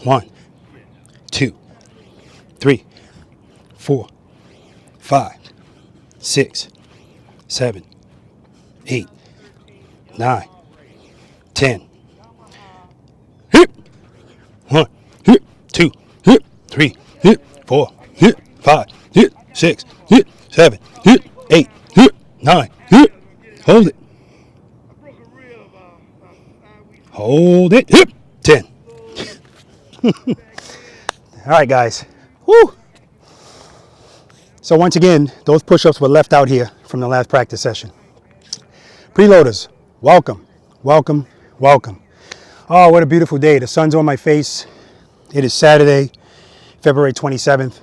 1, 2, 3, 4, 5, 6, 7, 8, 9, 10. Hip. 1, hip, 2, hip, 3, hip, 4, hip, 5, hip, 6, hip, 7, hip, 8, hip, 9, hip. Hold it. Hold it. Hip. 10. All right, guys. Woo. So once again, those push-ups were left out here from the last practice session. Preloaders, welcome, welcome, welcome. Oh, what a beautiful day. The sun's on my face. It is Saturday, February 27th.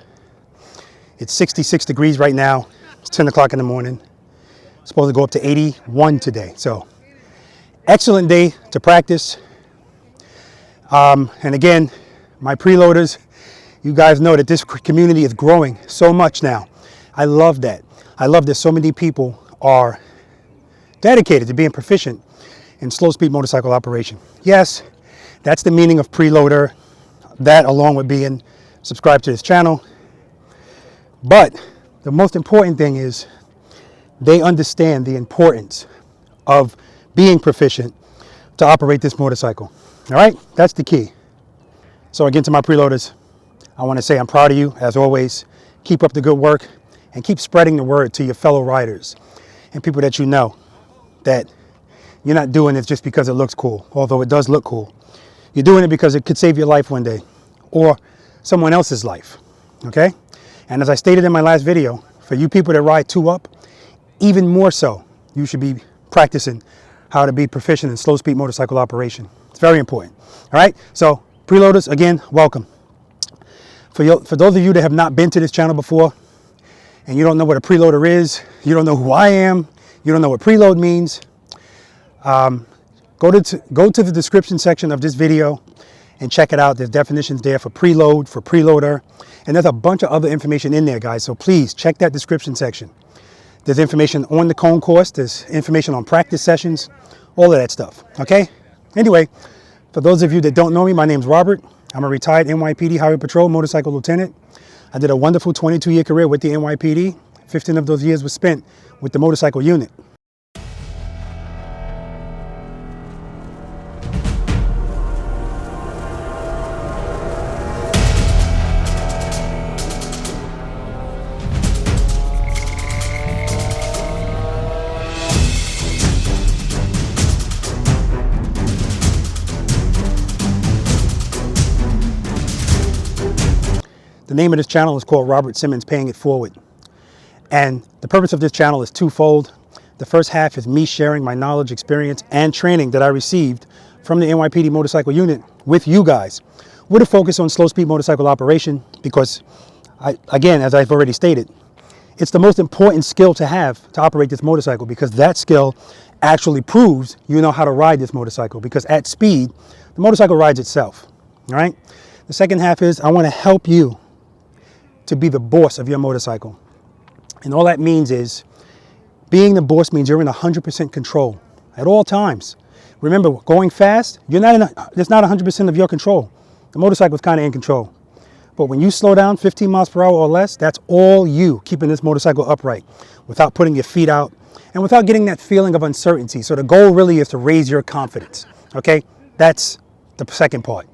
It's 66 degrees right now. It's 10 o'clock in the morning. It's supposed to go up to 81 today. So excellent day to practice. And again, my preloaders, you guys know that this community is growing so much now. I love that. I love that so many people are dedicated to being proficient in slow speed motorcycle operation. Yes, that's the meaning of preloader, that along with being subscribed to this channel. But the most important thing is they understand the importance of being proficient to operate this motorcycle. All right, that's the key. So again, to my preloaders, I want to say I'm proud of you as always. Keep up the good work and keep spreading the word to your fellow riders and people that you know that you're not doing it just because it looks cool, although it does look cool. You're doing it because it could save your life one day or someone else's life, okay? And as I stated in my last video, for you people that ride 2-up, even more so, you should be practicing how to be proficient in slow speed motorcycle operation. It's very important, all right? So preloaders, again, welcome. For those of you that have not been to this channel before and you don't know what a preloader is, you don't know who I am, you don't know what preload means, go to the description section of this video and check it out. There's definitions there for preload, for preloader, and there's a bunch of other information in there, guys. So please check that description section. There's information on the cone course, there's information on practice sessions, all of that stuff, okay? Anyway, for those of you that don't know me, my name's Robert. I'm a retired NYPD Highway Patrol motorcycle lieutenant. I did a wonderful 22-year career with the NYPD. 15 of those years was spent with the motorcycle unit. The name of this channel is called Robert Simmons Paying It Forward. And the purpose of this channel is twofold. The first half is me sharing my knowledge, experience, and training that I received from the NYPD motorcycle unit with you guys, with a focus on slow speed motorcycle operation, because again, as I've already stated, it's the most important skill to have to operate this motorcycle, because that skill actually proves you know how to ride this motorcycle, because at speed, the motorcycle rides itself, all right? The second half is I want to help you to be the boss of your motorcycle. And all that means is, being the boss means you're in 100% control at all times. Remember, going fast, it's not 100% of your control. The motorcycle's kind of in control. But when you slow down 15 miles per hour or less, that's all you keeping this motorcycle upright without putting your feet out and without getting that feeling of uncertainty. So the goal really is to raise your confidence, okay? That's the second part.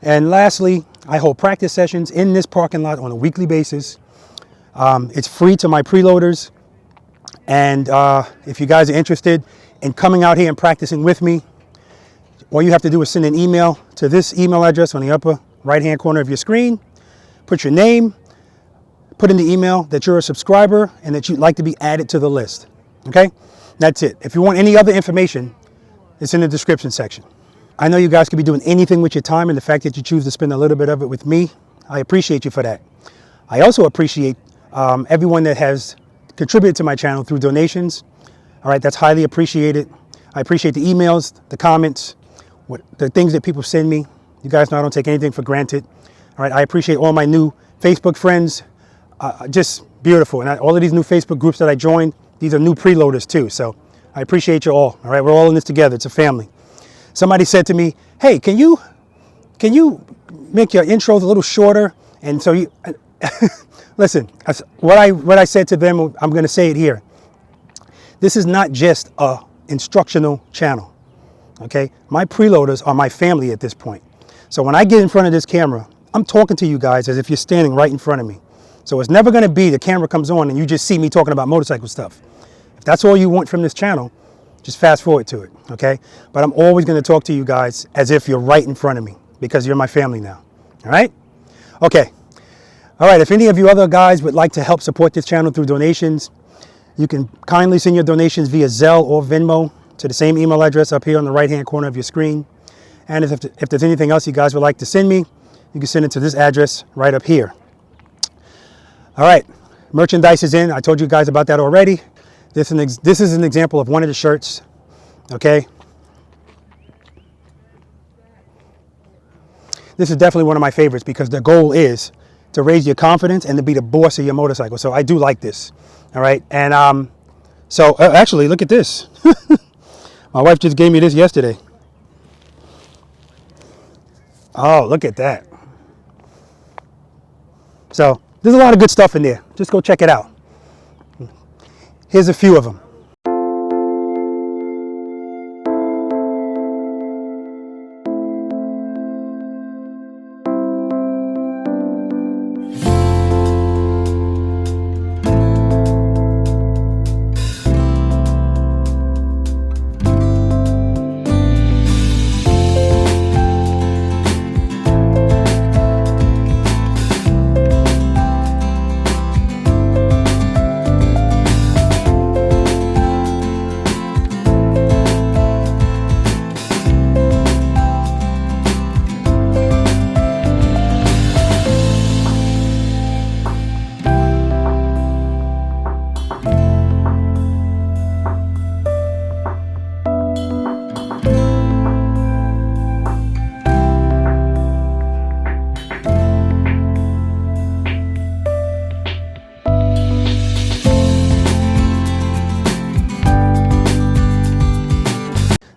And lastly, I hold practice sessions in this parking lot on a weekly basis. It's free to my preloaders. And if you guys are interested in coming out here and practicing with me, all you have to do is send an email to this email address on the upper right-hand corner of your screen. Put your name, put in the email that you're a subscriber and that you'd like to be added to the list, okay? That's it. If you want any other information, it's in the description section. I know you guys could be doing anything with your time, and the fact that you choose to spend a little bit of it with me, I appreciate you for that. I also appreciate everyone that has contributed to my channel through donations. All right, that's highly appreciated. I appreciate the emails, the comments, the things that people send me. You guys know I don't take anything for granted. All right, I appreciate all my new Facebook friends. Just beautiful. And all of these new Facebook groups that I joined, these are new preloaders too. So I appreciate you all. All right, we're all in this together. It's a family. Somebody said to me, hey, can you make your intros a little shorter. And so you, listen, what I said to them, I'm going to say it here. This is not just a instructional channel, okay? My preloaders are my family at this point. So when I get in front of this camera, I'm talking to you guys as if you're standing right in front of me. So it's never going to be the camera comes on and you just see me talking about motorcycle stuff. If that's all you want from this channel, just fast forward to it, okay? But I'm always going to talk to you guys as if you're right in front of me because you're my family now, all right? Okay. All right, if any of you other guys would like to help support this channel through donations, you can kindly send your donations via Zelle or Venmo to the same email address up here on the right-hand corner of your screen. And if there's anything else you guys would like to send me, you can send it to this address right up here. All right, merchandise is in. I told you guys about that already. This is an example of one of the shirts, okay? This is definitely one of my favorites because the goal is to raise your confidence and to be the boss of your motorcycle. So I do like this, all right? And actually, look at this. My wife just gave me this yesterday. Oh, look at that. So there's a lot of good stuff in there. Just go check it out. Here's a few of them.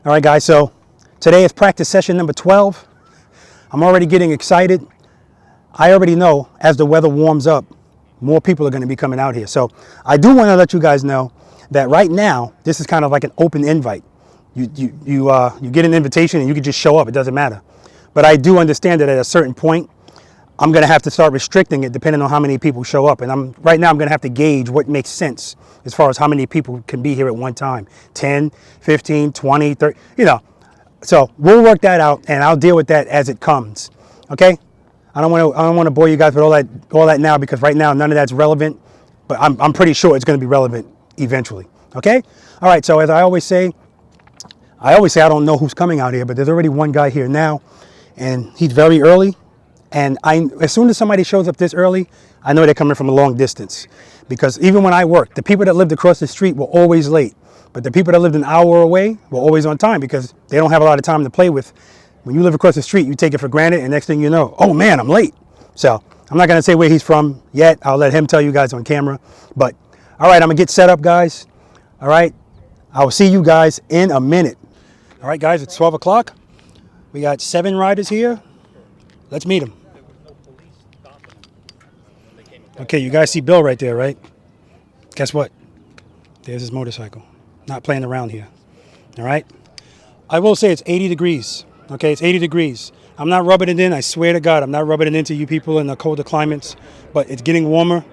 All right, guys, so today is practice session number 12. I'm already getting excited. I already know as the weather warms up, more people are going to be coming out here. So I do want to let you guys know that right now, this is kind of like an open invite. You get an invitation and you can just show up. It doesn't matter. But I do understand that at a certain point, I'm going to have to start restricting it depending on how many people show up. And right now I'm going to have to gauge what makes sense as far as how many people can be here at one time. 10, 15, 20, 30, you know. So we'll work that out and I'll deal with that as it comes. Okay? I don't want to bore you guys with all that now because right now none of that's relevant, but I'm pretty sure it's going to be relevant eventually. Okay? All right, so as I always say I don't know who's coming out here, but there's already one guy here now and he's very early. And as soon as somebody shows up this early, I know they're coming from a long distance. Because even when I worked, the people that lived across the street were always late. But the people that lived an hour away were always on time because they don't have a lot of time to play with. When you live across the street, you take it for granted, and next thing you know, oh man, I'm late. So I'm not going to say where he's from yet. I'll let him tell you guys on camera. But all right, I'm going to get set up, guys. All right, I will see you guys in a minute. All right, guys, it's 12 o'clock. We got 7 riders here. Let's meet them. Okay, you guys see Bill right there, right? Guess what? There's his motorcycle. Not playing around here. All right? I will say it's 80 degrees. Okay, it's 80 degrees. I'm not rubbing it in. I swear to God, I'm not rubbing it into you people in the colder climates. But it's getting warmer.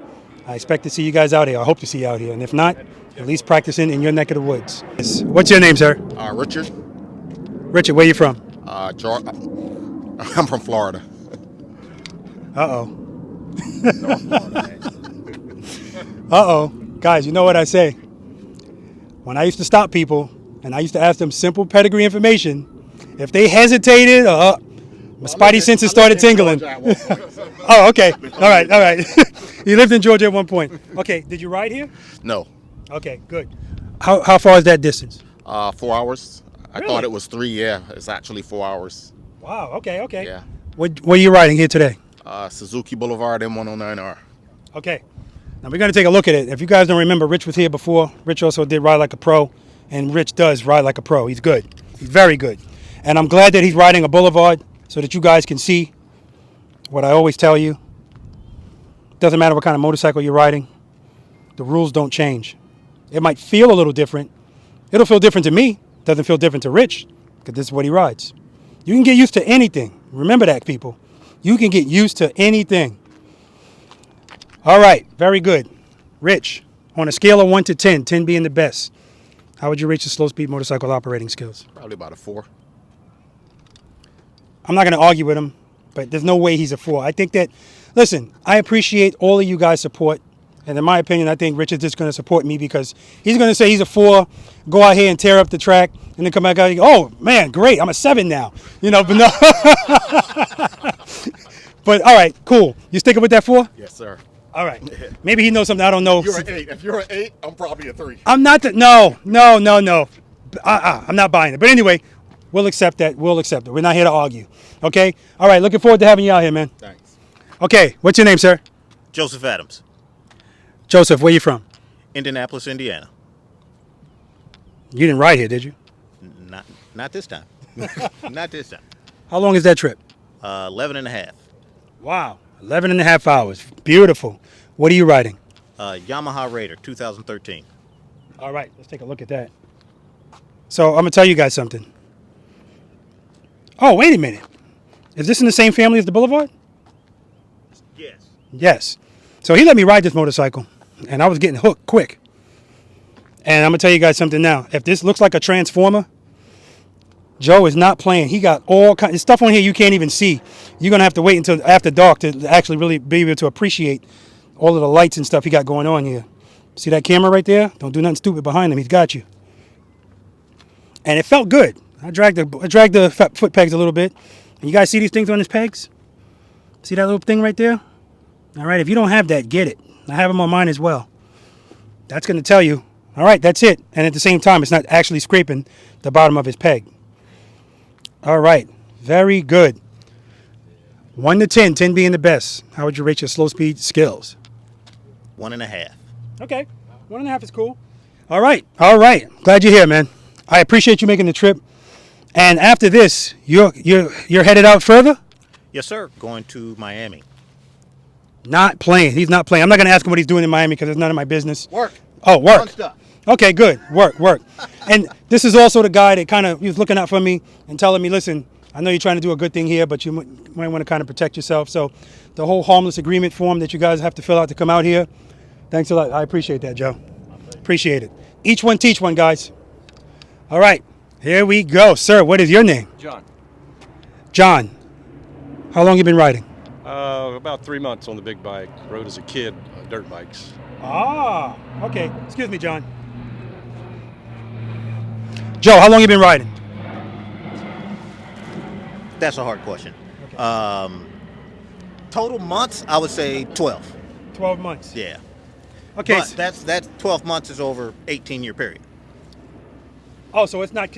I expect to see you guys out here. I hope to see you out here. And if not, at least practicing in your neck of the woods. What's your name, sir? Richard. Richard, where you from? Georgia. I'm from Florida. Uh-oh. Uh-oh. Guys, you know what I say? When I used to stop people and I used to ask them simple pedigree information, if they hesitated, my spidey senses started tingling. Oh, okay. All right. You lived in Georgia at one point. Okay, did you ride here? No. Okay, good. How far is that distance? 4 hours. I Really? thought it was 3, yeah. It's actually 4 hours. Wow, okay. Yeah. What are you riding here today? Suzuki Boulevard M109R. Okay. Now we're going to take a look at it. If you guys don't remember, Rich was here before. Rich also did Ride Like a Pro, and Rich does ride like a pro. He's good. He's very good. And I'm glad that he's riding a Boulevard so that you guys can see what I always tell you, doesn't matter what kind of motorcycle you're riding, the rules don't change. It might feel a little different. It'll feel different to me. Doesn't feel different to Rich, because this is what he rides. You can get used to anything. Remember that, people. You can get used to anything. All right, very good. Rich, on a scale of 1 to 10, 10 being the best, how would you rate your slow speed motorcycle operating skills? Probably about a 4. I'm not going to argue with him, but there's no way he's a 4. I think that, listen, I appreciate all of you guys' support. And in my opinion, I think Rich is just going to support me because he's going to say he's a 4, go out here and tear up the track, and then come back out and go, oh, man, great, I'm a 7 now. You know, but no. But, all right, cool. You sticking with that 4? Yes, sir. All right. Maybe he knows something I don't know. You're an 8. If you're an 8, I'm probably a 3. I'm not the, no. I'm not buying it. But anyway, we'll accept that. We'll accept it. We're not here to argue. Okay? All right, looking forward to having you out here, man. Thanks. Okay, what's your name, sir? Joseph Adams, Joseph, where you from? Indianapolis, Indiana. You didn't ride here, did you? Not this time. Not this time. How long is that trip? 11 and a half. Wow, 11 and a half hours. Beautiful. What are you riding? Yamaha Raider 2013. All right, let's take a look at that. So I'm going to tell you guys something. Oh, wait a minute. Is this in the same family as the Boulevard? Yes. Yes. So he let me ride this motorcycle, and I was getting hooked quick. And I'm going to tell you guys something now. If this looks like a Transformer, Joe is not playing. He got all kinds of stuff on here you can't even see. You're going to have to wait until after dark to actually really be able to appreciate all of the lights and stuff he got going on here. See that camera right there? Don't do nothing stupid behind him. He's got you. And it felt good. I dragged the foot pegs a little bit. And you guys see these things on his pegs? See that little thing right there? All right, if you don't have that, get it. I have them on mine as well. That's going to tell you, all right, that's it. And at the same time, it's not actually scraping the bottom of his peg. All right, very good. 1 to 10, 10 being the best. How would you rate your slow speed skills? 1.5. Okay, 1.5 is cool. All right. Glad you're here, man. I appreciate you making the trip. And after this, you're headed out further? Yes, sir. Going to Miami. Not playing. He's not playing. I'm not going to ask him what he's doing in Miami because it's none of my business. Work. Oh, work. Fun stuff. Okay, good. Work. And this is also the guy that kind of he was looking out for me and telling me, listen, I know you're trying to do a good thing here, but you might want to kind of protect yourself. So the whole harmless agreement form that you guys have to fill out to come out here, thanks a lot. I appreciate that, Joe. Appreciate it. Each one teach one, guys. All right, here we go. Sir, what is your name? John. John. How long you been riding? About 3 months on the big bike. Rode as a kid, dirt bikes. Ah, okay. Excuse me, John. Joe, how long you been riding? That's a hard question. Okay. Total months, I would say 12. 12 months. Yeah. Okay. But that's 12 months is over 18-year period. Oh, so it's not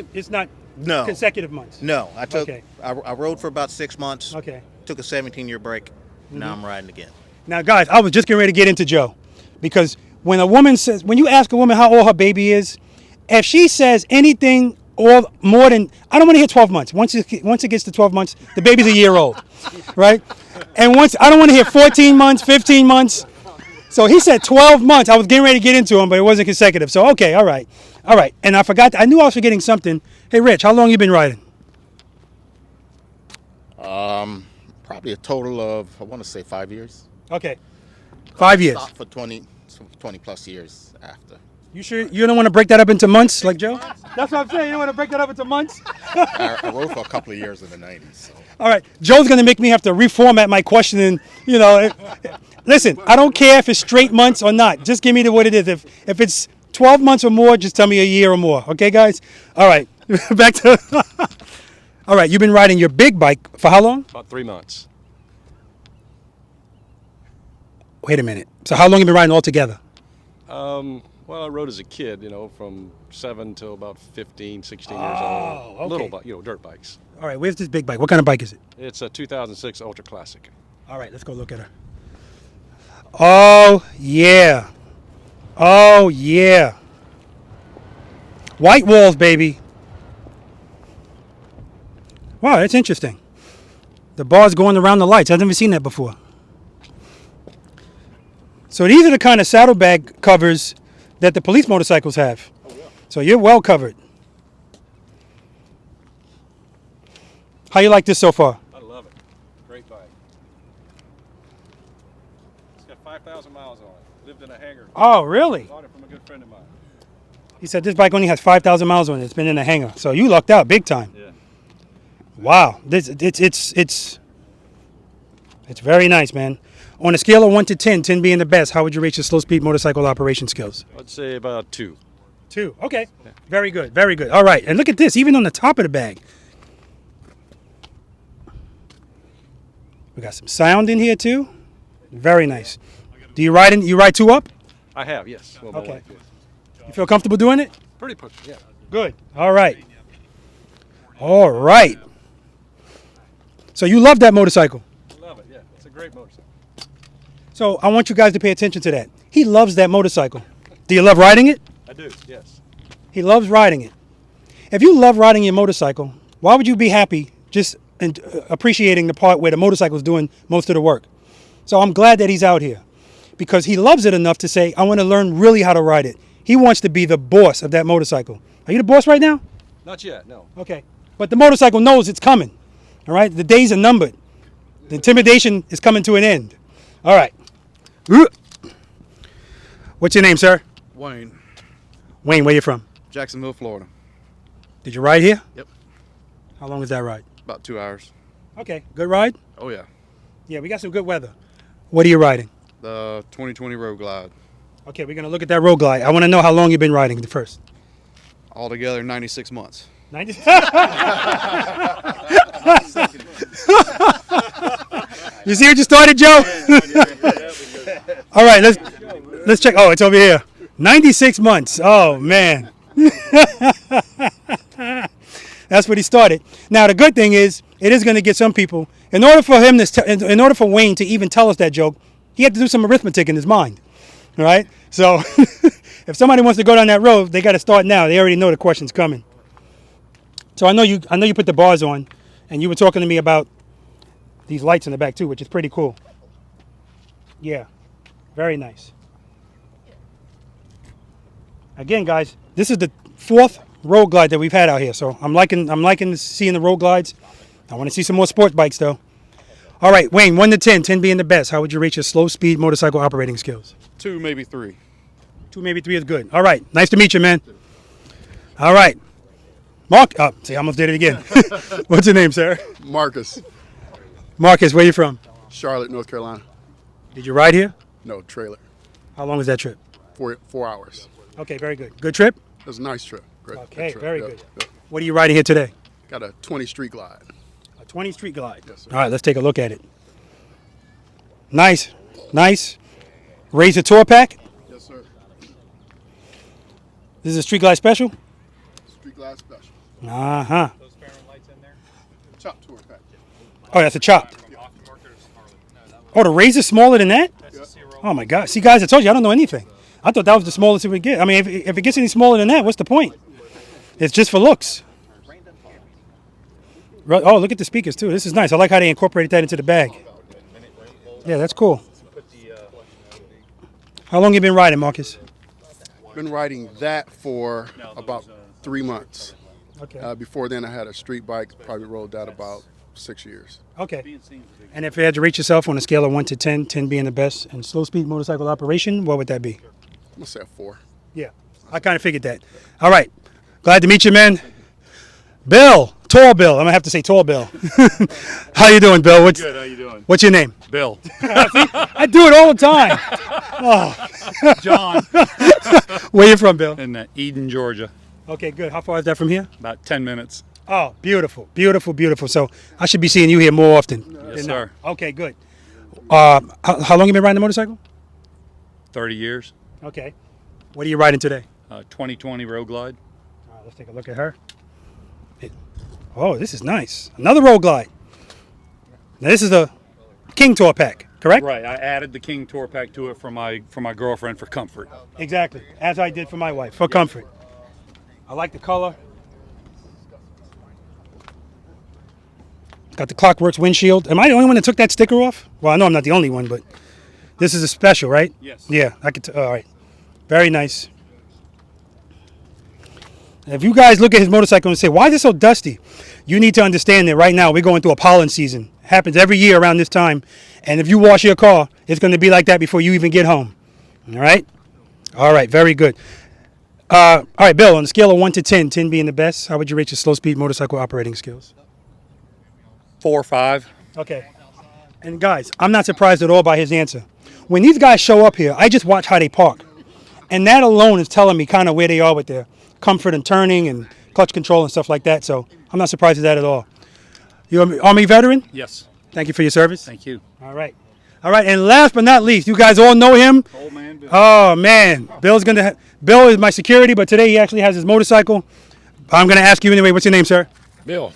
No. consecutive months. No, Okay. I rode for about 6 months. Okay. Took a 17-year break. Now I'm riding again. Now, guys, I was just getting ready to get into Joe because when you ask a woman how old her baby is, if she says anything or more than, I don't want to hear 12 months. Once it gets to 12 months, the baby's a year old, right? And I don't want to hear 14 months, 15 months. So he said 12 months. I was getting ready to get into him, but it wasn't consecutive. So, okay, all right. And I forgot, I knew I was forgetting something. Hey, Rich, how long you been riding? Probably a total of, I want to say 5 years. Okay. 5 years. Stopped for 20 plus years after. You sure you don't want to break that up into months like Joe? That's what I'm saying. You don't want to break that up into months? I rode for a couple of years in the 90s. So. All right. Joe's going to make me have to reformat my question. And, listen, I don't care if it's straight months or not. Just give me what it is. If it's 12 months or more, just tell me a year or more. Okay, guys? All right. Back to... All right. You've been riding your big bike for how long? About 3 months. Wait a minute. So how long have you been riding altogether? Well, I rode as a kid, from 7 till about 15, 16 years Oh, old. okay. Little, dirt bikes. All right. Where's this big bike? What kind of bike is it? It's a 2006 Ultra Classic. All right. Let's go look at her. Oh, yeah. Oh, yeah. White walls, baby. Wow, that's interesting. The bars going around the lights. I've never seen that before. So these are the kind of saddlebag covers that the police motorcycles have. So you're well covered. How you like this so far? I love it. Great bike. It's got 5,000 miles on it. Lived in a hangar. Oh, really? Bought it from a good friend of mine. He said this bike only has 5,000 miles on it. It's been in a hangar. So you lucked out big time. Yeah. Wow. It's very nice, man. On a scale of 1 to 10, 10 being the best, how would you rate your slow speed motorcycle operation skills? I'd say about 2. 2. Okay. Very good. Very good. All right. And look at this, even on the top of the bag. We got some sound in here too. Very nice. Do you ride 2 up? I have, yes. Well, my Okay. wife, yes. You feel comfortable doing it? Pretty push, yeah. Good. All right. All right. So you love that motorcycle. Love it, yeah. It's a great motorcycle. So I want you guys to pay attention to that. He loves that motorcycle. Do you love riding it? I do, yes. He loves riding it. If you love riding your motorcycle, why would you be happy just appreciating the part where the motorcycle is doing most of the work? So I'm glad that he's out here because he loves it enough to say, I want to learn really how to ride it. He wants to be the boss of that motorcycle. Are you the boss right now? Not yet, no. Okay. But the motorcycle knows it's coming. All right? The days are numbered. The intimidation is coming to an end. All right. What's your name, sir? Wayne, Wayne, where you from? Jacksonville, Florida. Did you ride here? Yep. How long was that ride? About 2 hours. Okay. Good ride? Oh yeah. Yeah, we got some good weather. What are you riding? The 2020 Road Glide. Okay, we're going to look at that Road Glide. I want to know how long you've been riding the first. Altogether 96 months. 90? You see what you started, Joe? All right, let's check. Oh, it's over here. 96 months. Oh, man. That's what he started. Now, the good thing is, it is going to get some people. In order for Wayne to even tell us that joke, he had to do some arithmetic in his mind. All right? So, if somebody wants to go down that road, they got to start now. They already know the question's coming. So I know you put the bars on, and you were talking to me about these lights in the back too, which is pretty cool. Yeah, very nice. Again, guys, this is the 4th Road Glide that we've had out here, so I'm liking seeing the Road Glides. I want to see some more sport bikes though. All right, Wayne, 1 to 10, 10 being the best. How would you rate your slow speed motorcycle operating skills? 2, maybe 3. 2, maybe 3 is good. All right, nice to meet you, man. All right. Mark, see, I almost did it again. What's your name, sir? Marcus, Marcus, where you from? Charlotte, North Carolina. Did you ride here? No, trailer. How long was that trip? 4 hours. Okay, very good. Good trip? It was a nice trip. Great. Okay, trip. very Yep, good. yep. What are you riding here today? Got a 20 Street Glide. A 20 Street Glide. Yes, sir. All right, let's take a look at it. Nice, nice. Razor Tour Pack. Yes, sir. This is a Street Glide Special. Street Glide Special. Uh-huh. Chop Tour Pack. Oh, that's a chopped. Oh, the Razor's smaller than that? Oh, my God. See, guys, I told you, I don't know anything. I thought that was the smallest it would get. I mean, if it gets any smaller than that, what's the point? It's just for looks. Oh, look at the speakers, too. This is nice. I like how they incorporated that into the bag. Yeah, that's cool. How long you been riding, Marcus? Been riding that for about 3 months. Okay. Before then, I had a street bike. Probably rolled that about 6 years. Okay. And if you had to rate yourself on a scale of 1 to 10, 10 being the best, and slow speed motorcycle operation, what would that be? I'm going to say a 4. Yeah, I kind of figured that. All right. Glad to meet you, man. Bill. Tall Bill. I'm going to have to say Tall Bill. How you doing, Bill? Good, how you doing? What's your name? Bill. I do it all the time. Oh. John. Where you from, Bill? In Eden, Georgia. Okay, good. How far is that from here? About 10 minutes. Oh, beautiful, beautiful, beautiful. So I should be seeing you here more often. Yes, sir. Okay, good. How long you been riding the motorcycle? 30 years. Okay. What are you riding today? 2020 Road Glide. All right, let's take a look at her. Oh, this is nice. Another Road Glide. Now this is the King Tour Pack, correct? Right. I added the King Tour Pack to it for my girlfriend for comfort. Exactly, as I did for my wife, for comfort. I like the color. Got the Clockworks windshield. Am I the only one that took that sticker off? Well, I know I'm not the only one, but this is a special, right? Yes. Yeah, I could. All right. Very nice. If you guys look at his motorcycle and say, why is it so dusty? You need to understand that right now we're going through a pollen season. It happens every year around this time. And if you wash your car, it's going to be like that before you even get home. All right? All right, very good. All right, Bill, on a scale of 1 to 10, 10 being the best, how would you rate your slow-speed motorcycle operating skills? 4 or 5. Okay. And guys, I'm not surprised at all by his answer. When these guys show up here, I just watch how they park. And that alone is telling me kind of where they are with their comfort and turning and clutch control and stuff like that. So I'm not surprised at that at all. You're an Army veteran? Yes. Thank you for your service. Thank you. All right. All right. And last but not least, you guys all know him. Old man Bill. Oh, man. Bill is my security, but today he actually has his motorcycle. I'm going to ask you anyway. What's your name, sir? Bill,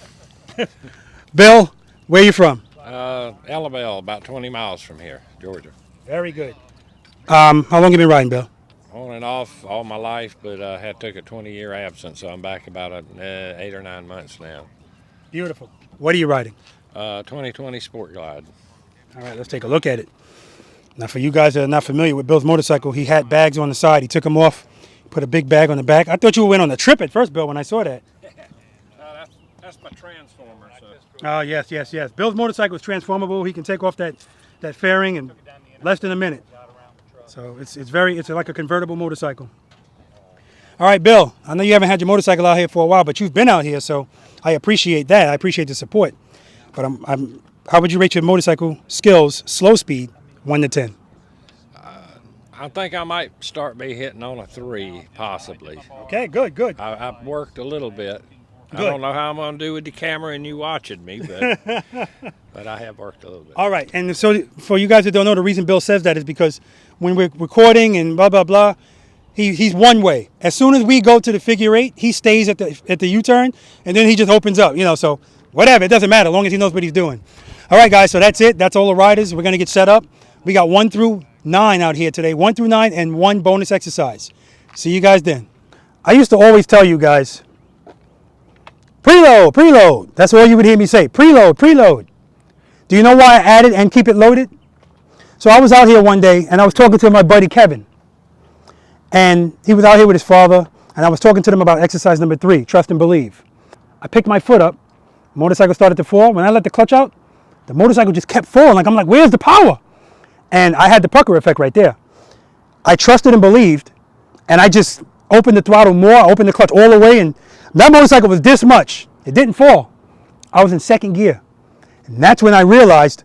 Bill, where are you from? Alabama, about 20 miles from here, Georgia. Very good. How long you been riding, Bill? On and off all my life, but had took a 20-year absence, so I'm back about 8 or 9 months now. Beautiful. What are you riding? 2020 Sport Glide. All right, let's take a look at it. Now, for you guys that are not familiar with Bill's motorcycle, he had bags on the side. He took them off, put a big bag on the back. I thought you went on a trip at first, Bill, when I saw that. That's my transformer. So. Oh, yes, yes, yes. Bill's motorcycle is transformable. He can take off that fairing in less than a minute. So it's like a convertible motorcycle. All right, Bill, I know you haven't had your motorcycle out here for a while, but you've been out here, so I appreciate that. I appreciate the support. But how would you rate your motorcycle skills, slow speed, 1 to 10? I think I might start be hitting on a 3, possibly. Okay, good, good. I've worked a little bit. Good. I don't know how I'm going to do with the camera and you watching me, but but I have worked a little bit. All right, and so for you guys that don't know, the reason Bill says that is because when we're recording and blah, blah, blah, he's one way. As soon as we go to the figure 8, he stays at the U-turn, and then he just opens up, so whatever, it doesn't matter, as long as he knows what he's doing. All right, guys, so that's it. That's all the riders. We're going to get set up. We got 1 through 9 out here today, 1 through 9, and 1 bonus exercise. See you guys then. I used to always tell you guys, preload, preload. That's all you would hear me say, preload, preload. Do you know why I added and keep it loaded? So I was out here one day, and I was talking to my buddy Kevin. And he was out here with his father, and I was talking to them about exercise number 3, trust and believe. I picked my foot up, motorcycle started to fall. When I let the clutch out, the motorcycle just kept falling. I'm like, where's the power? And I had the pucker effect right there. I trusted and believed, and I just opened the throttle more. I opened the clutch all the way, and that motorcycle was this much. It didn't fall. I was in 2nd gear. And that's when I realized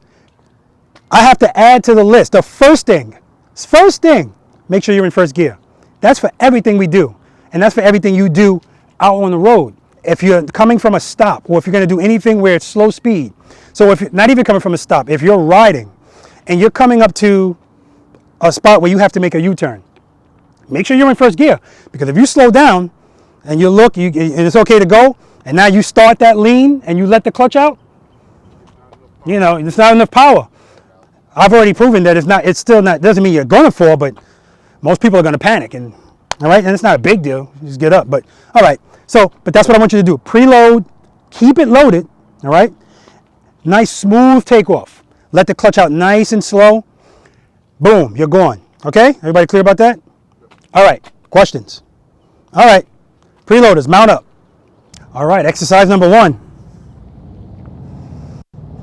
I have to add to the list. The first thing, make sure you're in 1st gear. That's for everything we do. And that's for everything you do out on the road. If you're coming from a stop, or if you're going to do anything where it's slow speed. So if you're not even coming from a stop, if you're riding and you're coming up to a spot where you have to make a U-turn, make sure you're in 1st gear. Because if you slow down and you look, and it's okay to go, and now you start that lean and you let the clutch out, it's not enough power. I've already proven that it's still not, doesn't mean you're going to fall, but most people are going to panic. And all right, and it's not a big deal. You just get up. But all right, but that's what I want you to do. Preload, keep it loaded, all right? Nice smooth takeoff. Let the clutch out nice and slow. Boom, you're gone. Okay, everybody clear about that? All right, questions? All right, preloaders, mount up. All right, exercise number 1.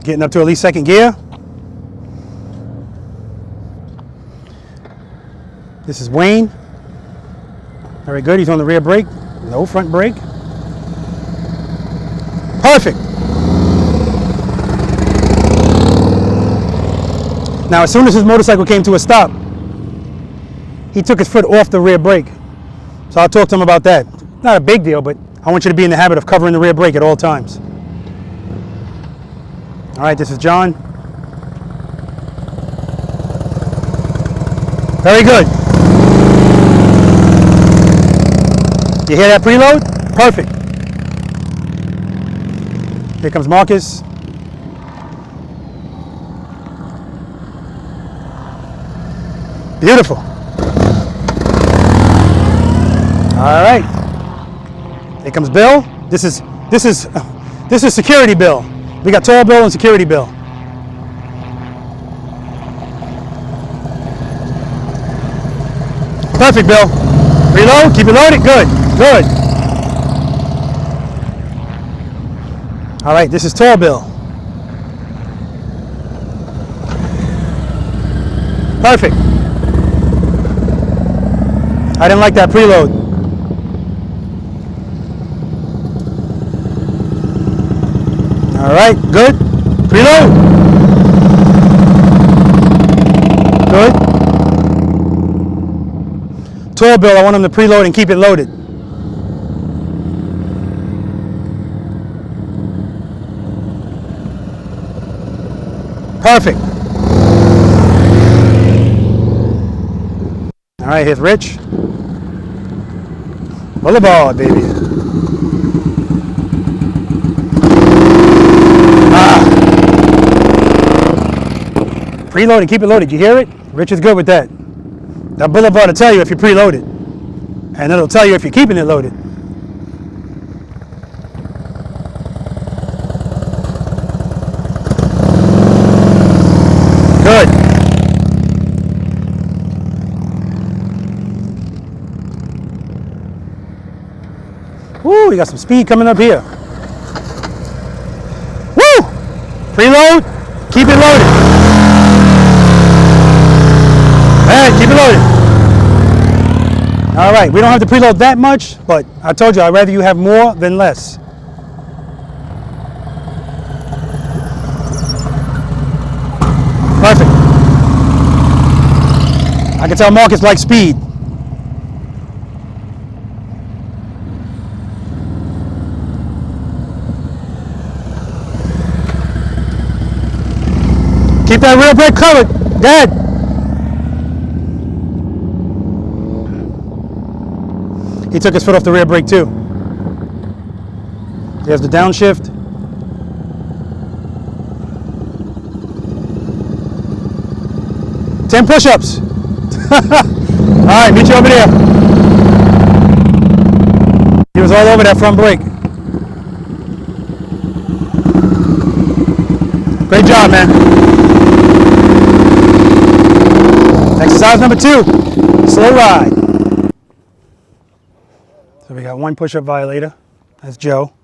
Getting up to at least 2nd gear. This is Wayne. Very good, he's on the rear brake. No front brake. Perfect. Now, as soon as his motorcycle came to a stop, he took his foot off the rear brake. So I'll talk to him about that. Not a big deal, but I want you to be in the habit of covering the rear brake at all times. All right, this is John. Very good. You hear that preload? Perfect. Here comes Marcus. Beautiful. All right. Here comes Bill. This is security Bill. We got tall bill and security bill. Perfect, Bill. Reload, keep it loaded, good, good. All right, this is tall bill. Perfect. I didn't like that preload. All right, good. Preload. Good. Tall bill, I want him to preload and keep it loaded. Perfect. All right, here's Rich. Boulevard, baby. Preload and keep it loaded. You hear it? Rich is good with that. That Boulevard will tell you if you're preloaded. And it'll tell you if you're keeping it loaded. Good. Woo, you got some speed coming up here. Woo! Preload, keep it loaded. All right, keep it loaded. All right, we don't have to preload that much, but I told you I'd rather you have more than less. Perfect. I can tell Marcus likes speed. Keep that rear brake covered. Dad. He took his foot off the rear brake too. There's the downshift. Ten push-ups. All right, meet you over there. He was all over that front brake. Great job, man. Exercise number 2, slow ride. So we got one push-up violator. That's Joe.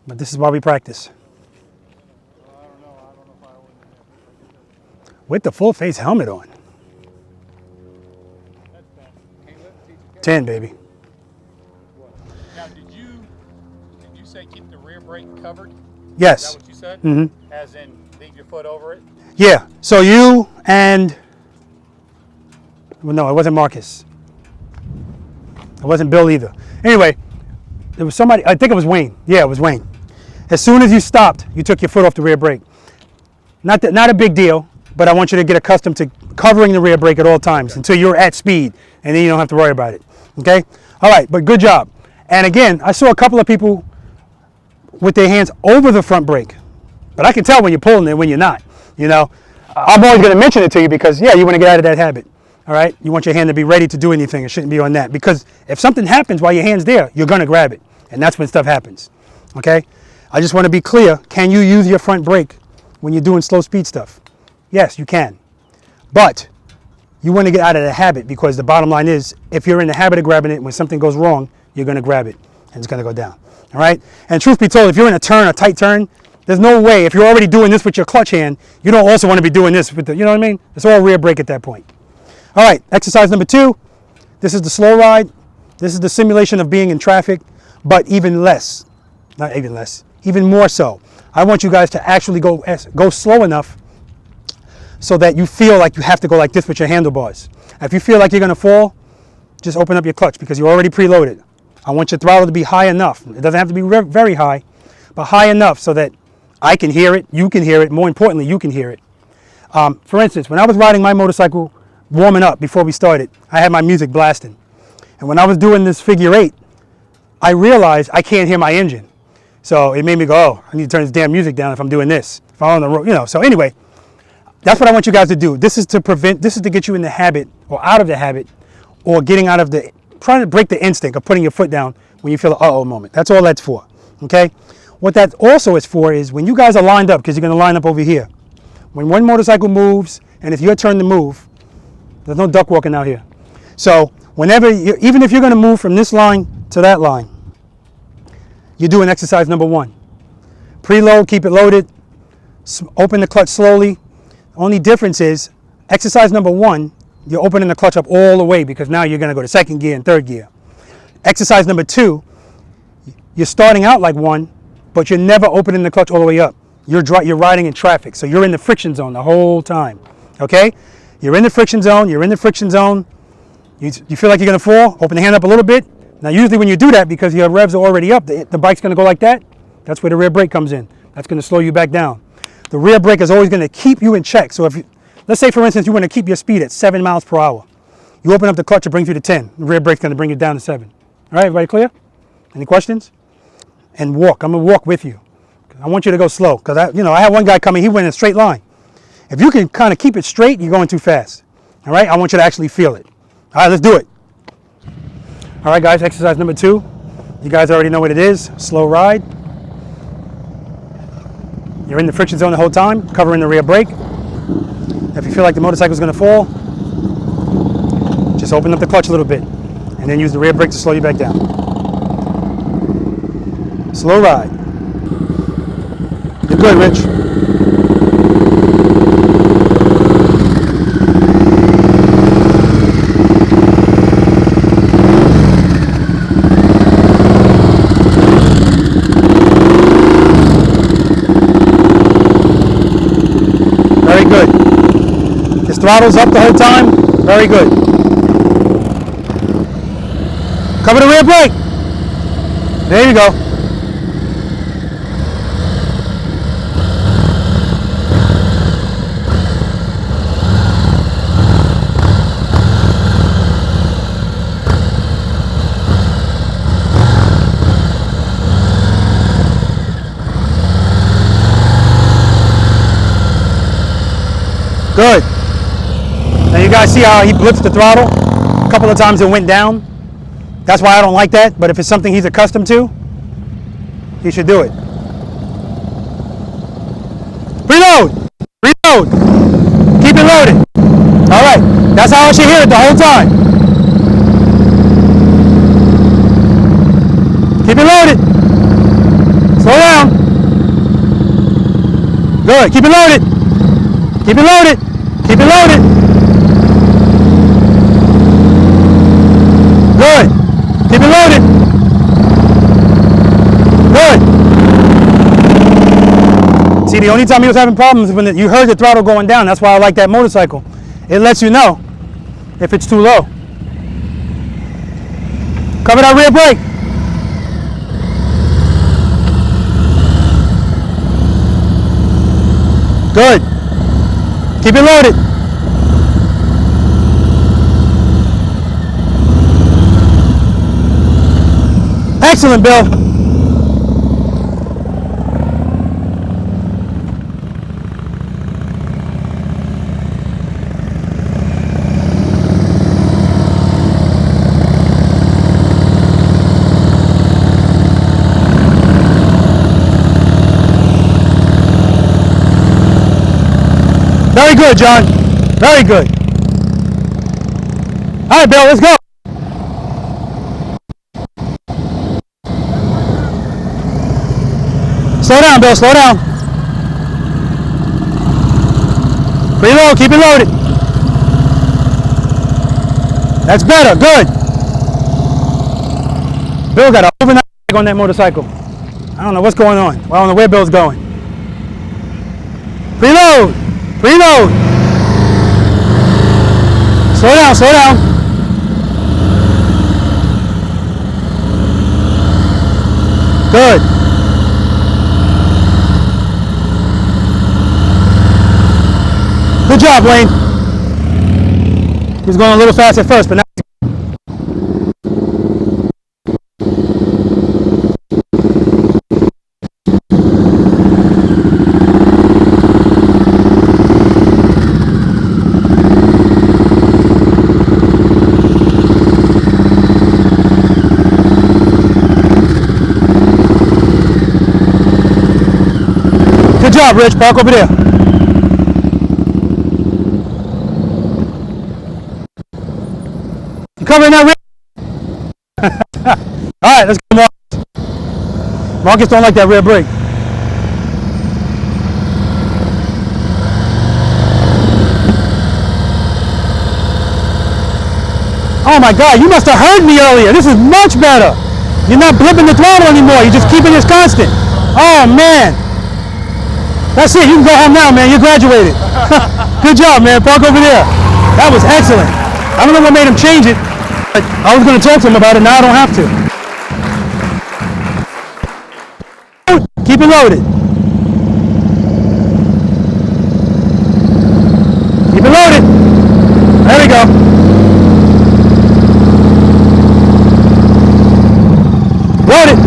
But this is why we practice. With the full face helmet on. 10, baby. Now, did you say keep the rear brake covered? Yes. Is that what you said? Mm-hmm. As in leave your foot over it? Yeah. So you and, well, no, it wasn't Marcus. It wasn't Bill either. Anyway, there was somebody, I think it was Wayne. Yeah, it was Wayne. As soon as you stopped, you took your foot off the rear brake. Not a big deal, but I want you to get accustomed to covering the rear brake at all times until you're at speed, and then you don't have to worry about it. Okay? All right, but good job. And again, I saw a couple of people with their hands over the front brake, but I can tell when you're pulling it when you're not. You know, I'm always going to mention it to you because, yeah, you want to get out of that habit. All right? You want your hand to be ready to do anything. It shouldn't be on that, because if something happens while your hand's there, you're going to grab it, and that's when stuff happens. Okay? I just want to be clear. Can you use your front brake when you're doing slow speed stuff? Yes, you can. But you want to get out of the habit, because the bottom line is, if you're in the habit of grabbing it, when something goes wrong, you're going to grab it and it's going to go down. All right? And truth be told, if you're in a turn, a tight turn, there's no way, if you're already doing this with your clutch hand, you don't also want to be doing this with the, you know what I mean? It's all rear brake at that point. All right, exercise number 2. This is the slow ride. This is the simulation of being in traffic, but even less. Not even less, even more so. I want you guys to actually go slow enough so that you feel like you have to go like this with your handlebars. If you feel like you're going to fall, just open up your clutch, because you're already preloaded. I want your throttle to be high enough. It doesn't have to be very high, but high enough so that I can hear it, you can hear it, more importantly, you can hear it. For instance, when I was riding my motorcycle, warming up before we started, I had my music blasting. And when I was doing this figure 8, I realized I can't hear my engine. So it made me go, oh, I need to turn this damn music down if I'm doing this. If I'm on the road, you know. So anyway, that's what I want you guys to do. This is to get you in the habit, or out of the habit, or getting out of the, trying to break the instinct of putting your foot down when you feel an uh-oh moment. That's all that's for, okay? What that also is for is when you guys are lined up, because you're going to line up over here. When one motorcycle moves, and it's your turn to move, there's no duck walking out here. So whenever, even if you're going to move from this line to that line, you're doing exercise number 1. Preload, keep it loaded, open the clutch slowly. Only difference is exercise number 1, you're opening the clutch up all the way because now you're going to go to second gear and third gear. Exercise number 2, you're starting out like 1, but you're never opening the clutch all the way up. You're riding in traffic, so you're in the friction zone the whole time, okay? You're in the friction zone, you're in the friction zone. You feel like you're gonna fall, open the hand up a little bit. Now usually when you do that, because your revs are already up, the bike's gonna go like that. That's where the rear brake comes in. That's gonna slow you back down. The rear brake is always gonna keep you in check. So if let's say for instance, you wanna keep your speed at 7 miles per hour. You open up the clutch, it brings you to 10. The rear brake's gonna bring you down to 7. All right, everybody clear? Any questions? And walk, I'm gonna walk with you. I want you to go slow, because I had one guy coming, he went in a straight line. If you can kind of keep it straight, you're going too fast. All right, I want you to actually feel it. All right, let's do it. All right, guys, exercise number 2. You guys already know what it is, slow ride. You're in the friction zone the whole time, covering the rear brake. If you feel like the motorcycle's gonna fall, just open up the clutch a little bit, and then use the rear brake to slow you back down. Slow ride. You're good, Rich. Very good. His throttle's up the whole time. Very good. Cover the rear brake. There you go. Good. Now you guys see how he blitzed the throttle? A couple of times it went down. That's why I don't like that, but if it's something he's accustomed to, he should do it. Preload! Preload! Keep it loaded. All right, that's how I should hear it the whole time. Keep it loaded. Slow down. Good, keep it loaded. Keep it loaded. Keep it loaded. Good. Keep it loaded. Good. See, the only time he was having problems is when you heard the throttle going down. That's why I like that motorcycle. It lets you know if it's too low. Cover that rear brake. Good. Keep it loaded. Excellent, Bill. Very good, John. Very good. All right, Bill, let's go. Slow down, Bill, slow down. Preload, keep it loaded. That's better, good. Bill got an overnight on that motorcycle. I don't know what's going on. I don't know where Bill's going. Preload, preload. Slow down, slow down. Good. Good job, Wayne. He was going a little fast at first, but now. job, Rich. Park over there. You covering that, Rich? All right, let's go, Marcus. Marcus don't like that rear brake. Oh my God, you must have heard me earlier. This is much better. You're not blipping the throttle anymore. You're just keeping this constant. Oh man. That's it. You can go home now, man. You graduated. Good job, man. Park over there. That was excellent. I don't know what made him change it. But I was going to talk to him about it. Now I don't have to. Keep it loaded. Keep it loaded. There we go. Load it.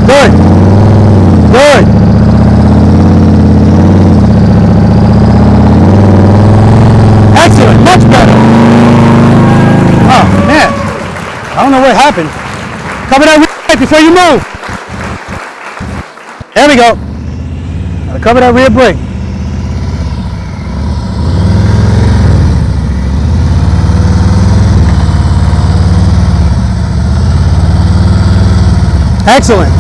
Good. Good. Excellent. Much better. Oh, man. I don't know what happened. Cover that rear brake before you move. There we go. Gotta cover that rear brake. Excellent.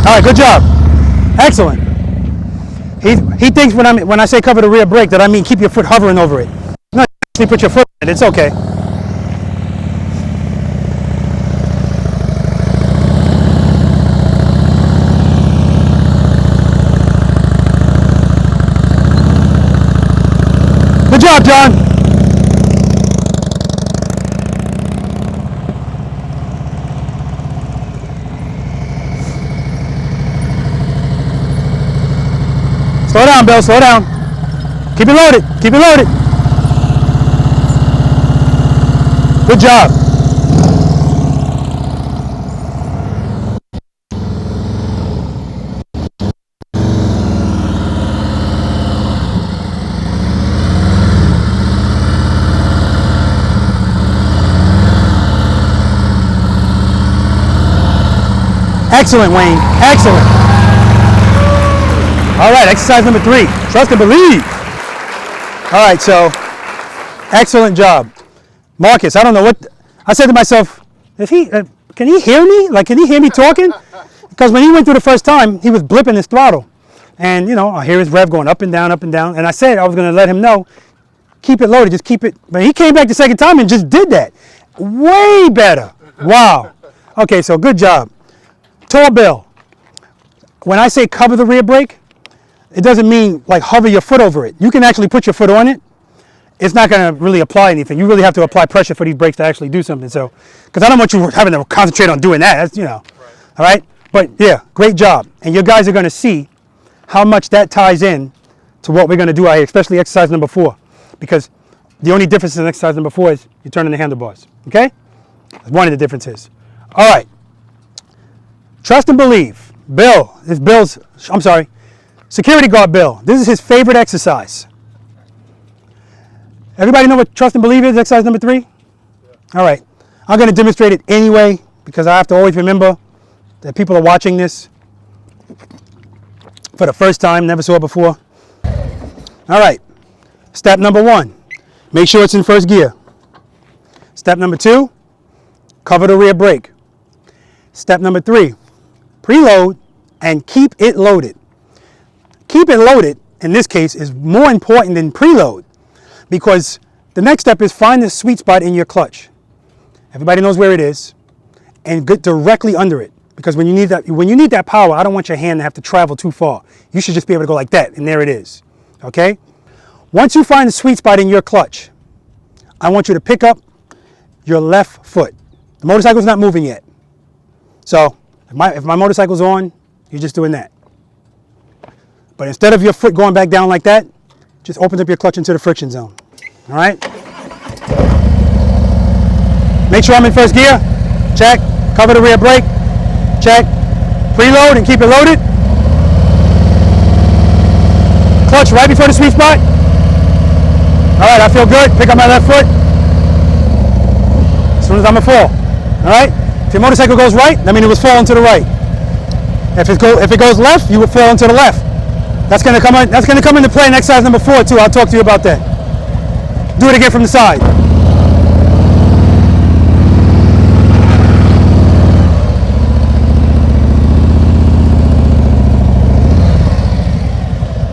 All right, good job. Excellent. He thinks when I say cover the rear brake that I mean keep your foot hovering over it. No, you put your foot in it. It's okay. Good job, John. Slow down, Bill. Slow down. Keep it loaded. Keep it loaded. Good job. Excellent, Wayne. Excellent. All right, exercise number 3. Trust and believe. All right, so excellent job. Marcus, I don't know what, I said to myself, can he hear me? Like, can he hear me talking? Because when he went through the first time, he was blipping his throttle. And, you know, I hear his rev going up and down, up and down. And I said I was going to let him know, keep it loaded, just keep it. But he came back the second time and just did that. Way better. Wow. Okay, so good job. Tall Bill. When I say cover the rear brake, it doesn't mean like hover your foot over it. You can actually put your foot on it. It's not going to really apply anything. You really have to apply pressure for these brakes to actually do something. So, because I don't want you having to concentrate on doing that. That's, you know, all right? But yeah, great job. And you guys are going to see how much that ties in to what we're going to do out here, especially exercise number 4. Because the only difference in exercise number 4 is you're turning the handlebars. Okay? That's one of the differences. All right. Trust and believe. Bill, security guard Bill. This is his favorite exercise. Everybody know what trust and believe is, exercise number 3? Yeah. All right. I'm going to demonstrate it anyway because I have to always remember that people are watching this for the first time, never saw it before. All right. Step number 1, make sure it's in first gear. Step number 2, cover the rear brake. Step number 3, preload and keep it loaded. Keep it loaded, in this case, is more important than preload because the next step is find the sweet spot in your clutch. Everybody knows where it is and get directly under it because when you need that power, I don't want your hand to have to travel too far. You should just be able to go like that and there it is, okay? Once you find the sweet spot in your clutch, I want you to pick up your left foot. The motorcycle's not moving yet. So if my motorcycle's on, you're just doing that. But instead of your foot going back down like that, just open up your clutch into the friction zone. All right? Make sure I'm in first gear. Check. Cover the rear brake. Check. Preload and keep it loaded. Clutch right before the sweet spot. All right, I feel good. Pick up my left foot. As soon as I'm gonna fall. All right. If your motorcycle goes right, that means it was falling to the right. If it goes left, you will fall into the left. That's gonna come into play in exercise number 4 too. I'll talk to you about that. Do it again from the side.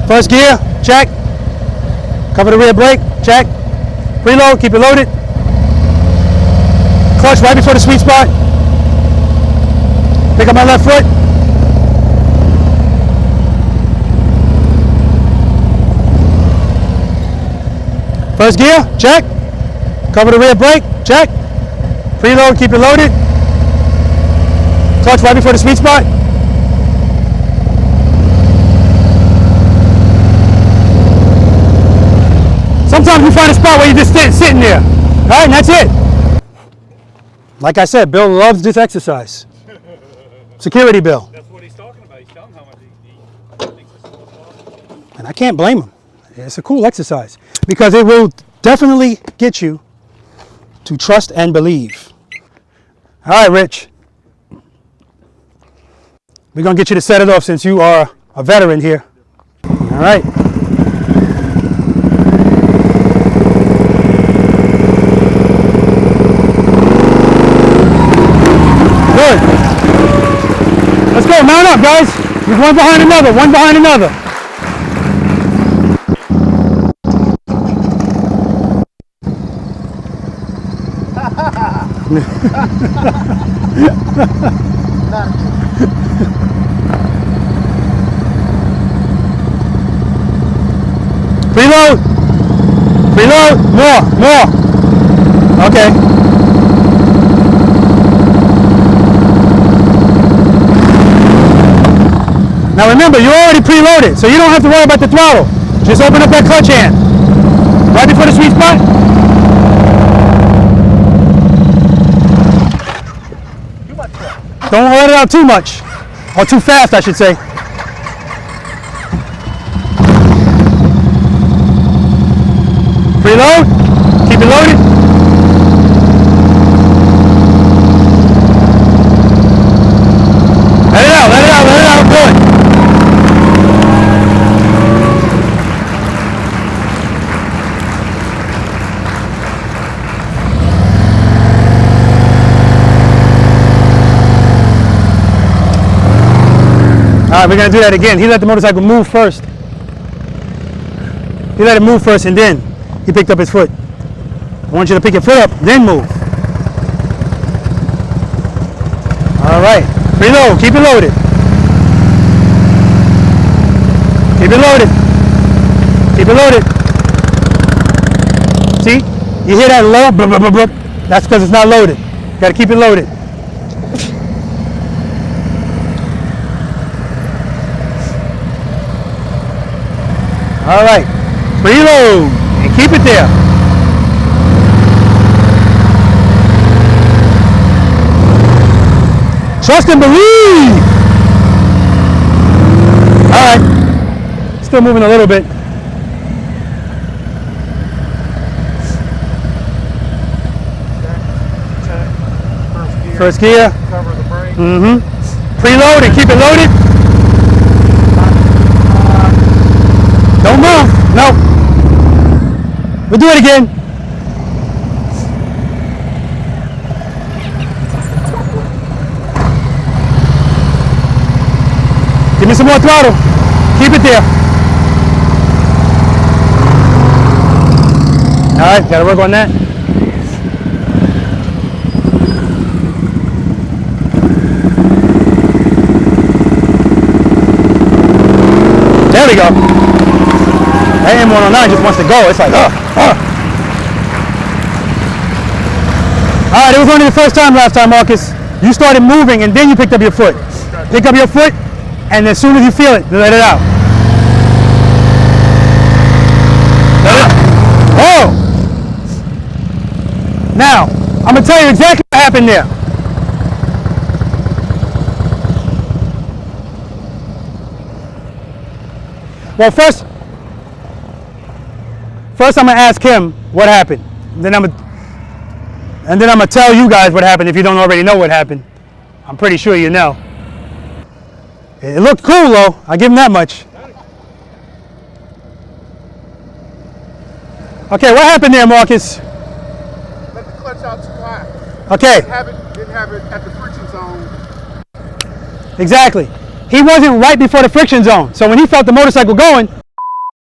First gear, check. Cover the rear brake, check. Preload, keep it loaded. Clutch right before the sweet spot. Pick up my left foot. First gear, check. Cover the rear brake, check. Preload, keep it loaded. Clutch right before the sweet spot. Sometimes you find a spot where you just sitting there. All right, and that's it. Like I said, Bill loves this exercise. Security Bill. That's what he's talking about. He's telling how much he thinks it's fun. And I can't blame him. It's a cool exercise because it will definitely get you to trust and believe. All right, Rich. We're going to get you to set it off since you are a veteran here. All right. Good. Let's go. Mount up, guys. He's one behind another. One behind another. Preload. Preload. More. Okay. Now remember, you're already preloaded, so you don't have to worry about the throttle. Just open up that clutch hand. Right before the sweet spot. Don't let it out too much. Or too fast, I should say. Preload. Keep it loaded. Let it out. Good. All right, we're going to do that again. He let the motorcycle move first. He let it move first and then he picked up his foot. I want you to pick your foot up, then move. All right, preload, keep it loaded. Keep it loaded. Keep it loaded. See, you hear that low, blah, blah, blah, blah. That's because it's not loaded. You got to keep it loaded. All right, preload and keep it there. Trust and believe. All right, still moving a little bit. First gear. Cover the brake. Preload and keep it loaded. Don't move. No. We'll do it again. Give me some more throttle. Keep it there. All right, gotta work on that. There we go. That M109 just wants to go. It's like, All right, it was only the first time last time, Marcus. You started moving and then you picked up your foot. Pick up your foot, and as soon as you feel it, let it out. Let it out. Oh! Now, I'm going to tell you exactly what happened there. Well, First, I'm gonna ask him what happened. Then I'm gonna tell you guys what happened if you don't already know what happened. I'm pretty sure you know. It looked cool though. I give him that much. Okay, what happened there, Marcus? Let the clutch out too high. Okay, Didn't have it at the friction zone. exactly. He wasn't right before the friction zone. So when he felt the motorcycle going,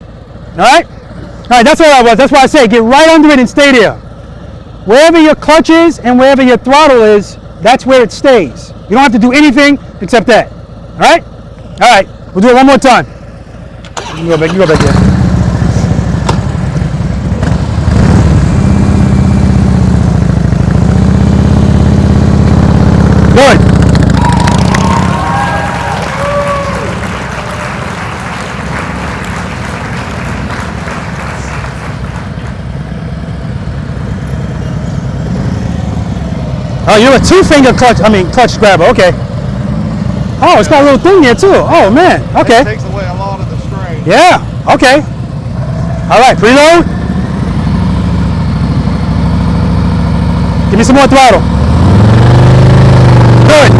all right, that's all I was. That's why I say get right under it and stay there. Wherever your clutch is and wherever your throttle is, that's where it stays. You don't have to do anything except that. All right? All right. We'll do it one more time. You go back there. Good. Oh, you're a two-finger clutch grabber, okay. Oh, it's got a little thing there too. Oh man, okay. It takes away a lot of the strain. Yeah, okay. All right, preload. Give me some more throttle. Good.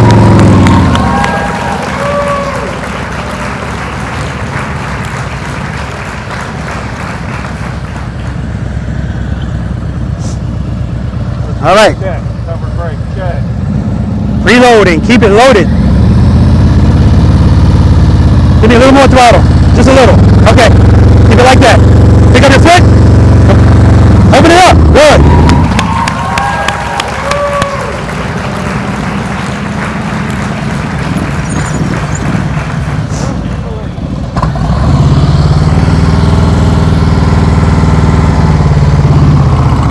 All right. Check. Cover brake. Check. Preloading, keep it loaded. Give me a little more throttle, just a little. Okay, keep it like that. Pick up your foot. Open it up, good.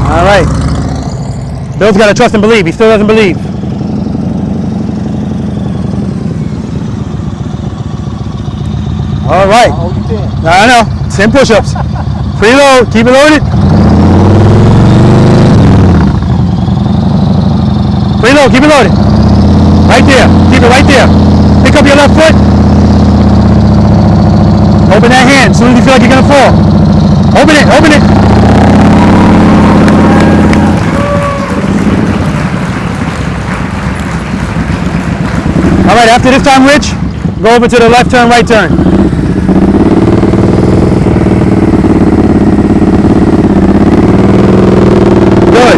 All right. Bill's got to trust and believe. He still doesn't believe. All right. I know. 10 push-ups. Preload. Keep it loaded. Preload. Keep it loaded. Right there. Keep it right there. Pick up your left foot. Open that hand as soon as you feel like you're going to fall. Open it. Open it. All right. After this time, Rich, go over to the left turn, right turn. Good.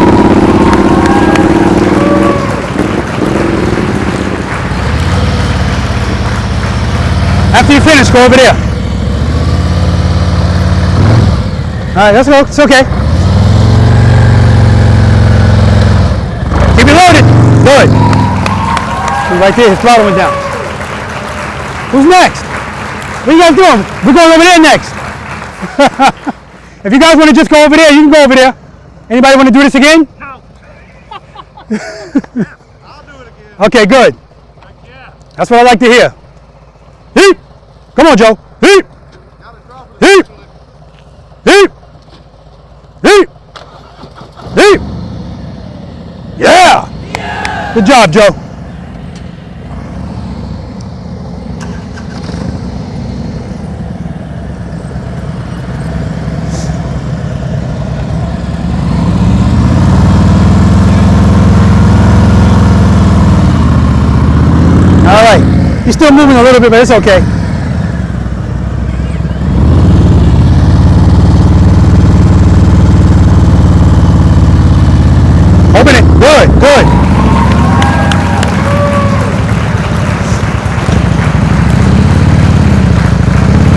After you finish, go over there. All right, let's go. It's okay. Keep it loaded. Good. Right there, his throttle went down. Who's next? What are you guys doing? We're going over there next. If you guys want to just go over there, you can go over there. Anybody want to do this again? No. I'll do it again. Okay, good. Yeah. That's what I like to hear. Heat. Come on, Joe. Heat. Heat. Heat. Heat. Heat. Yeah. Good job, Joe. All right, he's still moving a little bit, but it's okay. Open it, good, good.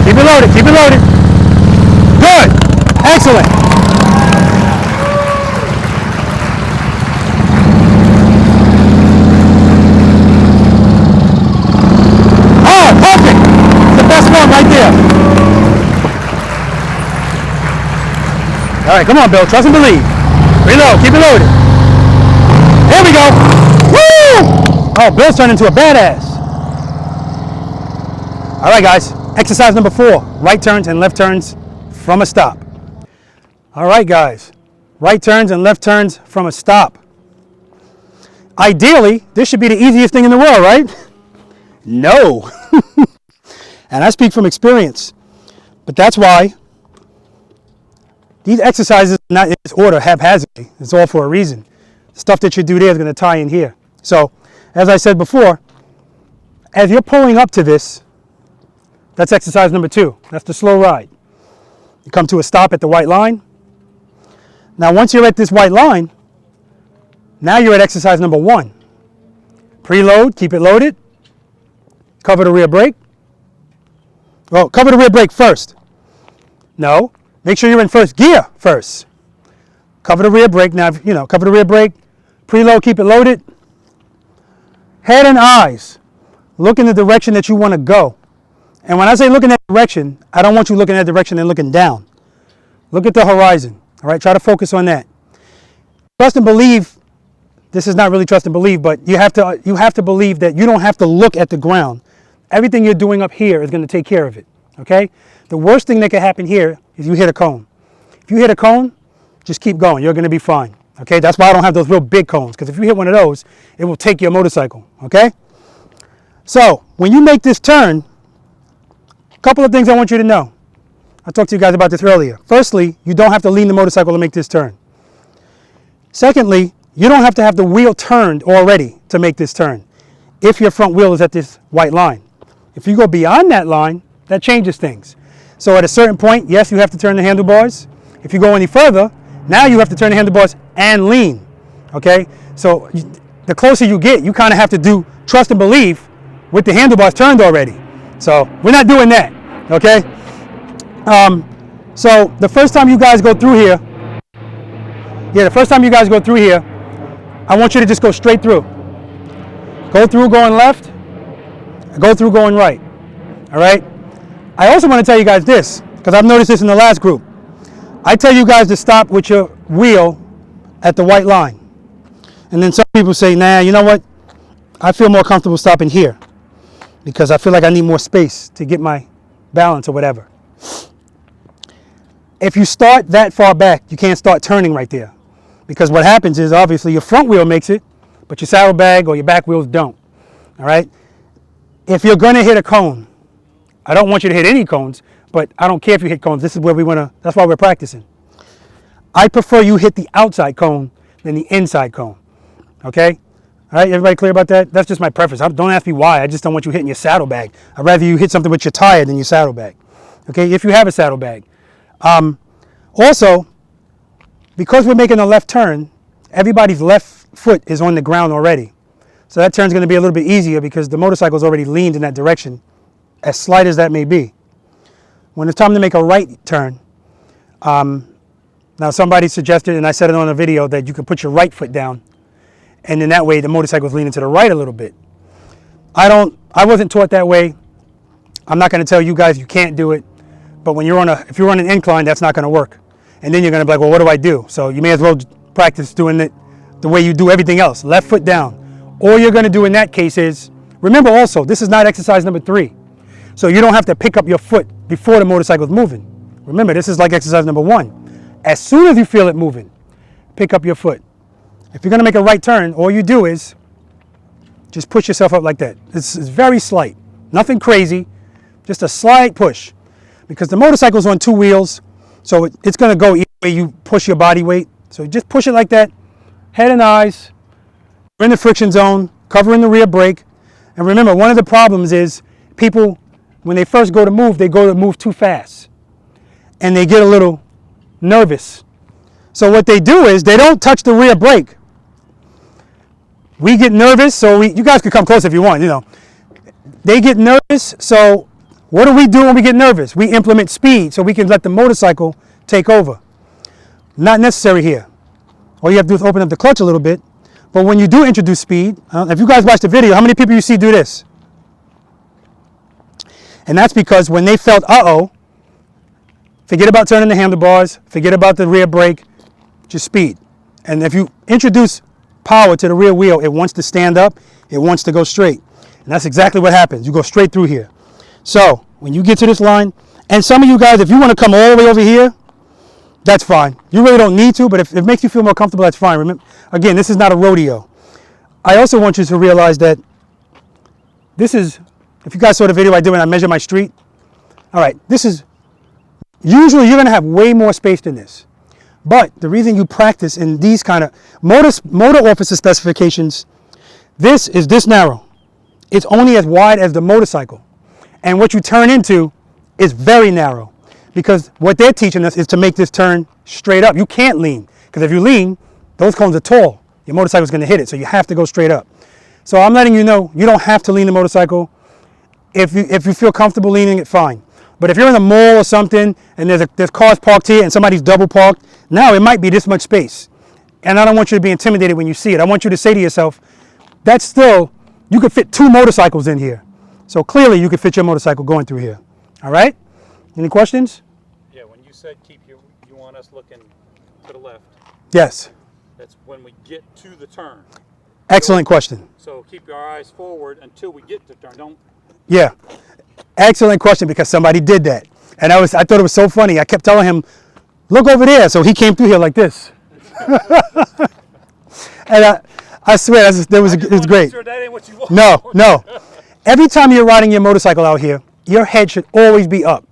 Keep it loaded, keep it loaded. Good, excellent. Perfect! The best one right there. All right, come on, Bill. Trust and believe. Reload. Keep it loaded. Here we go. Woo! Oh, Bill's turned into a badass. All right, guys. Exercise number 4. Right turns and left turns from a stop. All right, guys. Right turns and left turns from a stop. Ideally, this should be the easiest thing in the world, right? No. And I speak from experience, but that's why These exercises are not in this order haphazardly. It's all for a reason. The stuff that you do there is going to tie in here. So, as I said before, as you're pulling up to this, that's exercise number 2. That's the slow ride. You come to a stop at the white line. Now, once you're at this white line, now you're at exercise number 1. Preload, keep it loaded. Cover the rear brake. Well, cover the rear brake first. No, make sure you're in first gear first. Cover the rear brake. Now, cover the rear brake. Preload, keep it loaded. Head and eyes. Look in the direction that you want to go. And when I say look in that direction, I don't want you looking in that direction and looking down. Look at the horizon. All right, try to focus on that. Trust and believe. This is not really trust and believe, but you have to believe that you don't have to look at the ground. Everything you're doing up here is going to take care of it. Okay? The worst thing that can happen here is you hit a cone. If you hit a cone, just keep going. You're going to be fine. Okay? That's why I don't have those real big cones, because if you hit one of those, it will take your motorcycle. Okay? So, when you make this turn, a couple of things I want you to know. I talked to you guys about this earlier. Firstly, you don't have to lean the motorcycle to make this turn. Secondly, you don't have to have the wheel turned already to make this turn if your front wheel is at this white line. If you go beyond that line, that changes things. So at a certain point, yes, you have to turn the handlebars. If you go any further, now you have to turn the handlebars and lean. Okay? So the closer you get, you kind of have to do trust and believe with the handlebars turned already. So we're not doing that. Okay? So the first time you guys go through here, I want you to just go straight through. Go through going left, go through going right. All right? I also want to tell you guys this, because I've noticed this in the last group. I tell you guys to stop with your wheel at the white line. And then some people say, nah, you know what? I feel more comfortable stopping here because I feel like I need more space to get my balance or whatever. If you start that far back, you can't start turning right there. Because what happens is, obviously, your front wheel makes it, but your saddlebag or your back wheels don't. All right? If you're going to hit a cone, I don't want you to hit any cones, but I don't care if you hit cones. This is where we want to, that's why we're practicing. I prefer you hit the outside cone than the inside cone. Okay? All right, everybody clear about that? That's just my preference. Don't ask me why. I just don't want you hitting your saddlebag. I'd rather you hit something with your tire than your saddlebag. Okay, if you have a saddlebag. Also, because we're making a left turn, everybody's left foot is on the ground already. So that turn's going to be a little bit easier because the motorcycle's already leaned in that direction, as slight as that may be. When it's time to make a right turn, now somebody suggested, and I said it on a video, that you can put your right foot down, and then that way the motorcycle's leaning to the right a little bit. I wasn't taught that way. I'm not going to tell you guys you can't do it, but when if you're on an incline, that's not going to work. And then you're going to be like, well, what do I do? So you may as well practice doing it the way you do everything else, left foot down. All you're going to do in that case is, remember also, this is not exercise number 3. So you don't have to pick up your foot before the motorcycle is moving. Remember, this is like exercise number 1. As soon as you feel it moving, pick up your foot. If you're going to make a right turn, all you do is just push yourself up like that. It's very slight, nothing crazy, just a slight push. Because the motorcycle's on 2 wheels, so it's going to go either way you push your body weight. So just push it like that, head and eyes, we're in the friction zone, covering the rear brake. And remember, one of the problems is people, when they first go to move, they go to move too fast. And they get a little nervous. So what they do is they don't touch the rear brake. We get nervous, so you guys can come close if you want, They get nervous, so what do we do when we get nervous? We implement speed so we can let the motorcycle take over. Not necessary here. All you have to do is open up the clutch a little bit. But when you do introduce speed, if you guys watch the video, how many people you see do this? And that's because when they felt, forget about turning the handlebars, forget about the rear brake, just speed. And if you introduce power to the rear wheel, it wants to stand up, it wants to go straight. And that's exactly what happens. You go straight through here. So when you get to this line, and some of you guys, if you want to come all the way over here, that's fine. You really don't need to, but if it makes you feel more comfortable, that's fine. Remember, again, this is not a rodeo. I also want you to realize that this is, if you guys saw the video I did when I measured my street, all right, this is, usually you're going to have way more space than this. But the reason you practice in these kind of motor officer specifications, this is this narrow. It's only as wide as the motorcycle. And what you turn into is very narrow, because what they're teaching us is to make this turn straight up. You can't lean, because if you lean, those cones are tall. Your motorcycle's going to hit it, so you have to go straight up. So I'm letting you know, you don't have to lean the motorcycle. If you feel comfortable leaning it, fine. But if you're in a mall or something and there's cars parked here and somebody's double parked, now it might be this much space. And I don't want you to be intimidated when you see it. I want you to say to yourself, that's still, you could fit 2 motorcycles in here. So clearly you could fit your motorcycle going through here. All right? Any questions? Yeah, when you said you want us looking to the left, Yes. that's when we get to the turn. Excellent question. So keep your eyes forward until we get to the turn. Don't. Yeah. Excellent question, because somebody did that. And I thought it was so funny. I kept telling him, look over there. So he came through here like this. And I swear, it was great. Sure that ain't what you want. No. Every time you're riding your motorcycle out here, your head should always be up.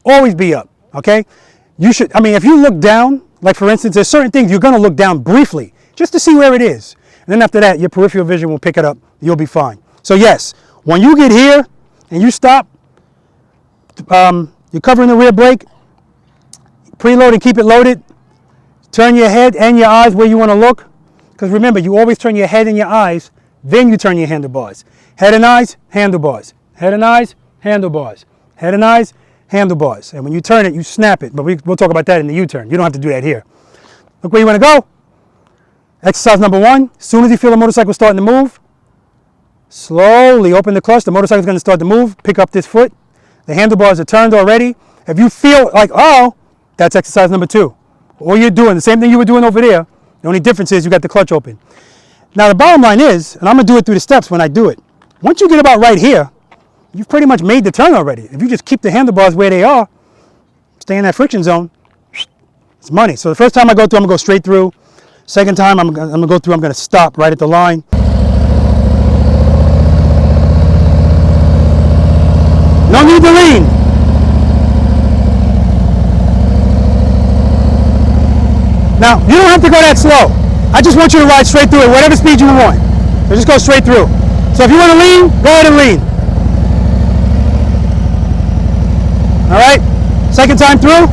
Always be up, okay? You should, if you look down, like for instance, there's certain things you're gonna look down briefly, just to see where it is. And then after that, your peripheral vision will pick it up. You'll be fine. So yes, when you get here and you stop, you're covering the rear brake, preload and keep it loaded, turn your head and your eyes where you wanna look. Because remember, you always turn your head and your eyes, then you turn your handlebars. Head and eyes, handlebars. Head and eyes, handlebars. Head and eyes, handlebars. And when you turn it, you snap it. But we'll talk about that in the U-turn. You don't have to do that here. Look where you want to go. Exercise number 1. As soon as you feel the motorcycle starting to move, slowly open the clutch. The motorcycle's going to start to move. Pick up this foot. The handlebars are turned already. If you feel like, oh, that's exercise number 2. All you're doing, the same thing you were doing over there. The only difference is you got the clutch open. Now the bottom line is, and I'm going to do it through the steps when I do it. Once you get about right here, you've pretty much made the turn already. If you just keep the handlebars where they are, stay in that friction zone, it's money. So the first time I go through, I'm going to go straight through. Second time I'm going to go through, I'm going to stop right at the line. No need to lean. Now, you don't have to go that slow. I just want you to ride straight through it, whatever speed you want. So just go straight through. So if you want to lean, go ahead and lean. All right, second time through.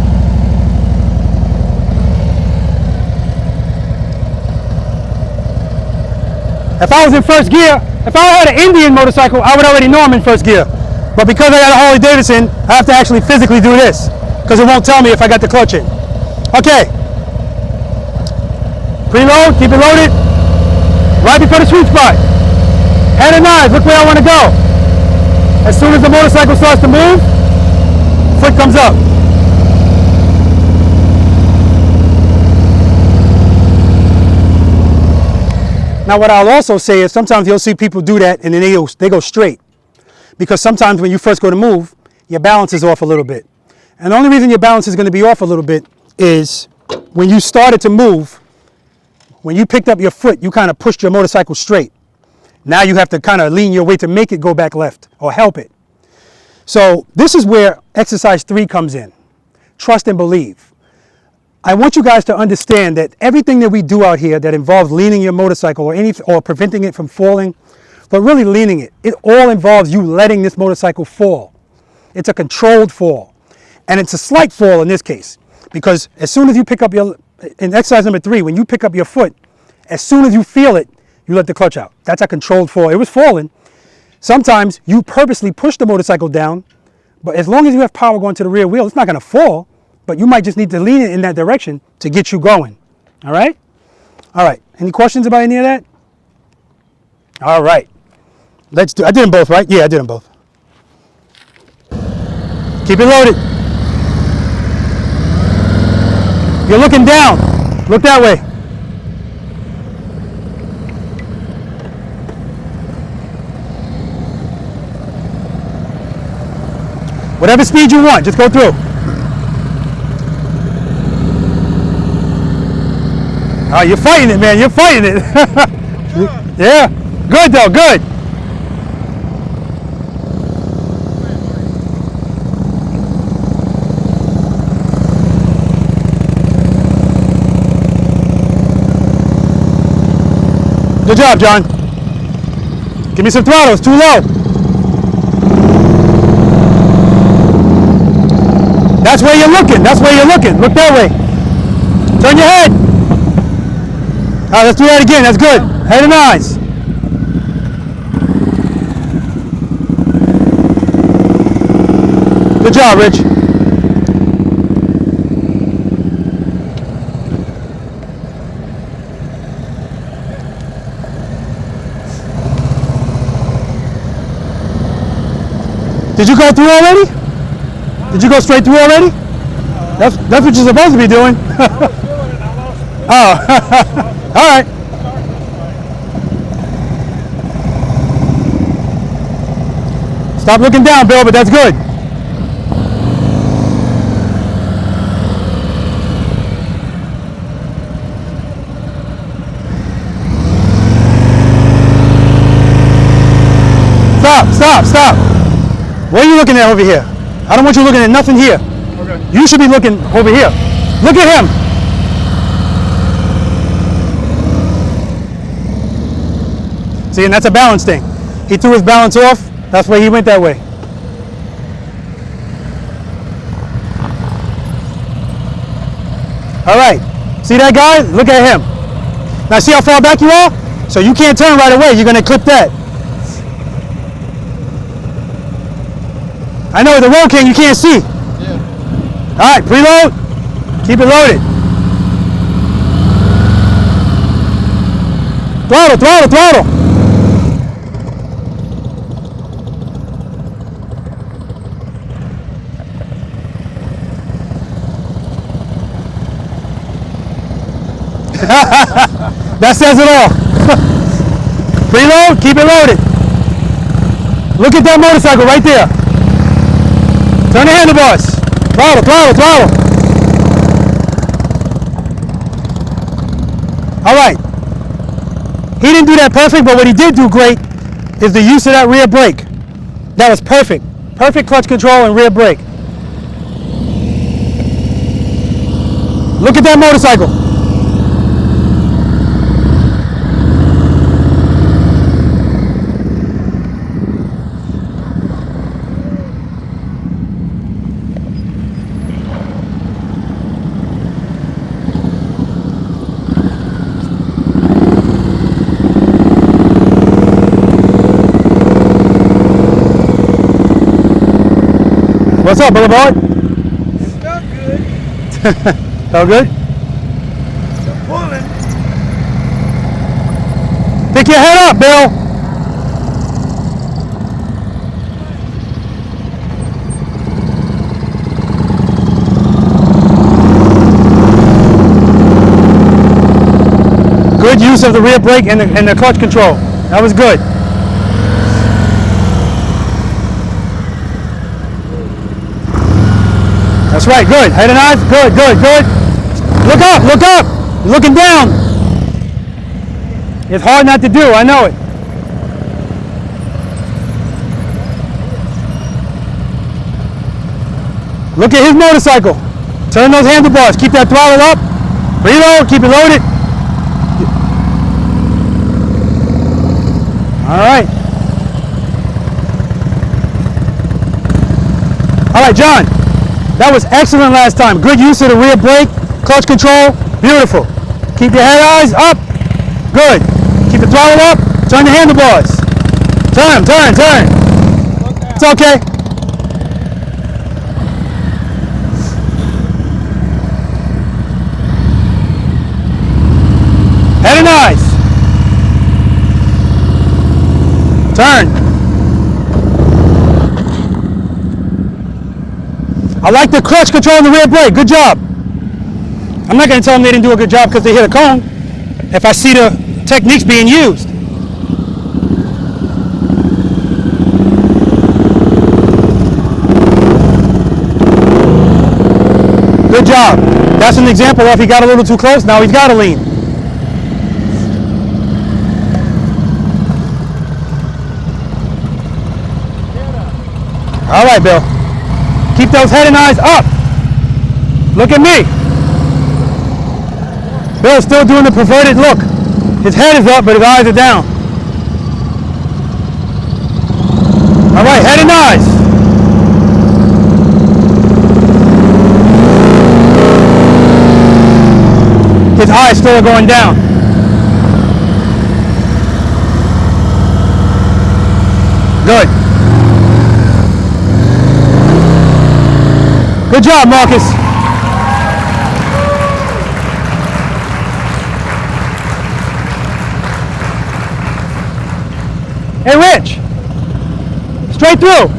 If I was in first gear, if I had an Indian motorcycle, I would already know I'm in first gear. But because I got a Harley Davidson, I have to actually physically do this, because it won't tell me if I got the clutch in. Okay. Preload, keep it loaded. Right before the sweet spot. Head and eyes, look where I want to go. As soon as the motorcycle starts to move, foot comes up. Now what I'll also say is sometimes you'll see people do that and then they go straight. Because sometimes when you first go to move, your balance is off a little bit. And the only reason your balance is going to be off a little bit is when you started to move, when you picked up your foot, you kind of pushed your motorcycle straight. Now you have to kind of lean your weight to make it go back left or help it. So this is where exercise 3 comes in. Trust and believe. I want you guys to understand that everything that we do out here that involves leaning your motorcycle or preventing it from falling, but really leaning it, it all involves you letting this motorcycle fall. It's a controlled fall. And it's a slight fall in this case, because as soon as you pick up in exercise number 3, when you pick up your foot, as soon as you feel it, you let the clutch out. That's a controlled fall. It was falling. Sometimes you purposely push the motorcycle down, but as long as you have power going to the rear wheel, it's not going to fall, but you might just need to lean it in that direction to get you going. All right? All right. Any questions about any of that? All right. Let's do, I did them both, right? Yeah, I did them both. Keep it loaded. You're looking down. Look that way. Whatever speed you want, just go through. Oh, you're fighting it, man. You're fighting it. Yeah. Good, though. Good. Good job, John. Give me some throttle. It's too low. That's where you're looking. That's where you're looking. Look that way. Turn your head. All right, let's do that again. That's good. Head and eyes. Good job, Rich. Did you go through already? Did you go straight through already? That's what you're supposed to be doing. Oh, all right. Stop looking down, Bill, but that's good. Stop. What are you looking at over here? I don't want you looking at nothing here. Okay. You should be looking over here. Look at him. See, and that's a balance thing. He threw his balance off. That's why he went that way. All right. See that guy? Look at him. Now see how far back you are? So you can't turn right away. You're going to clip that. I know the road king, you can't see. Yeah. All right, preload. Keep it loaded. Throttle. That says it all. Preload, keep it loaded. Look at that motorcycle right there. Turn the handlebars. Throttle. All right. He didn't do that perfect, but what he did do great is the use of that rear brake. That was perfect. Perfect clutch control and rear brake. Look at that motorcycle. What's up, Boulevard? It felt good. Felt good? I'm pulling. Pick your head up, Bill. Good use of the rear brake and the clutch control. That was good. That's right, good. Head and eyes, good. Look up. You're looking down. It's hard not to do, I know it. Look at his motorcycle. Turn those handlebars, keep that throttle up. Preload, keep it loaded. All right. All right, John. That was excellent last time. Good use of the rear brake, clutch control, beautiful. Keep your head eyes up, good. Keep the throttle up, turn the handlebars. Turn. It's okay. Head and eyes. Turn. I like the clutch control and the rear brake. Good job. I'm not going to tell them they didn't do a good job because they hit a cone if I see the techniques being used. Good job. That's an example of he got a little too close. Now he's got to lean. All right, Bill. Keep those head and eyes up. Look at me. Bill's still doing the perverted look. His head is up, but his eyes are down. All right, head and eyes. His eyes still are going down. Good. Good job, Marcus. Hey, Rich. Straight through.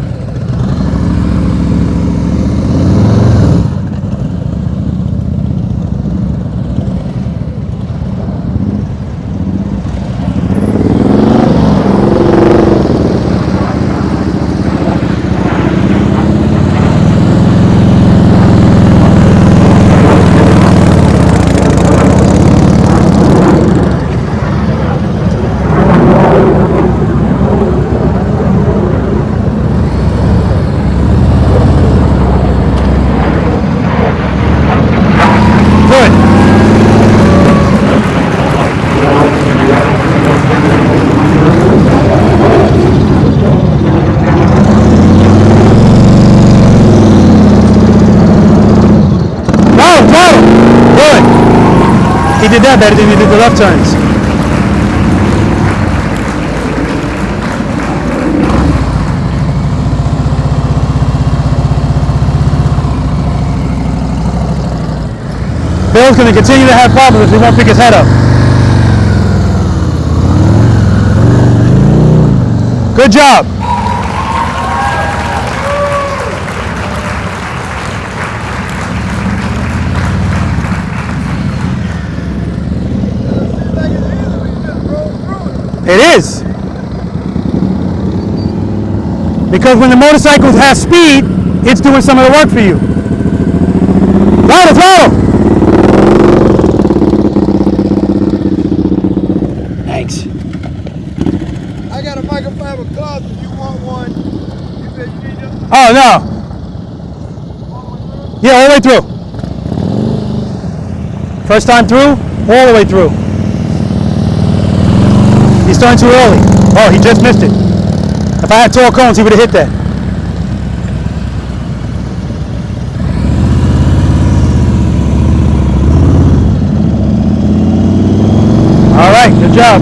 He did that better than he did the left turns. Bill's going to continue to have problems if he won't pick his head up. Good job. It is. Because when the motorcycle has speed, it's doing some of the work for you. Throttle, throttle. Thanks. I got a microfiber cloth if you want one. You said you need them? Oh, no. Yeah, all the way through. First time through, all the way through. He's starting too early. Oh, he just missed it. If I had tall cones, he would have hit that. All right, good job.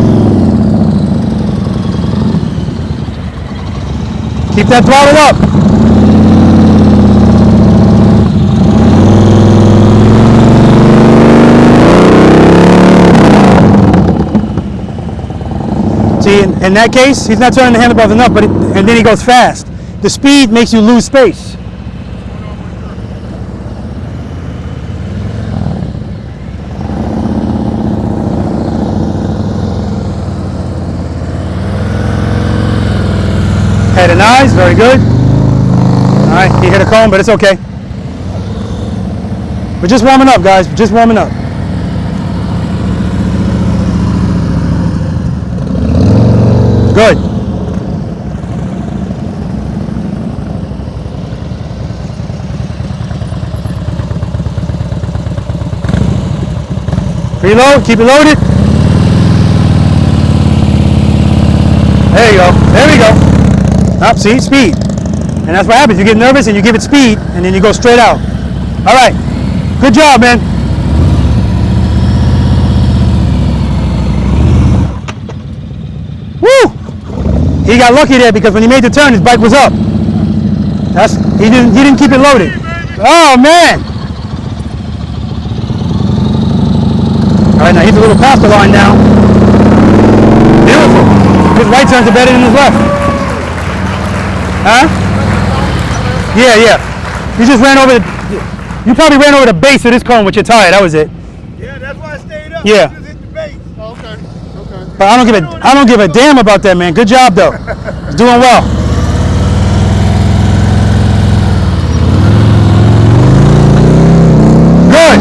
Keep that throttle up. See, in that case, he's not turning the handlebars enough, and then he goes fast. The speed makes you lose space. Head and eyes, very good. All right, he hit a cone, but it's okay. We're just warming up, guys. We're just warming up. Good. Preload, keep it loaded. There you go. There we go. Up, see, speed. And that's what happens. You get nervous and you give it speed, and then you go straight out. All right. Good job, man. Woo! He got lucky there because when he made the turn, his bike was up. He didn't keep it loaded. Oh man! All right, now he's a little past the line now. Beautiful. His right turns are better than his left. Huh? Yeah. You just ran over the. You probably ran over the base of this cone with your tire. That was it. Yeah, that's why I stayed up. Yeah. I just hit the base. Oh, okay. But I don't give a damn about that, man. Good job though. He's doing well. Good.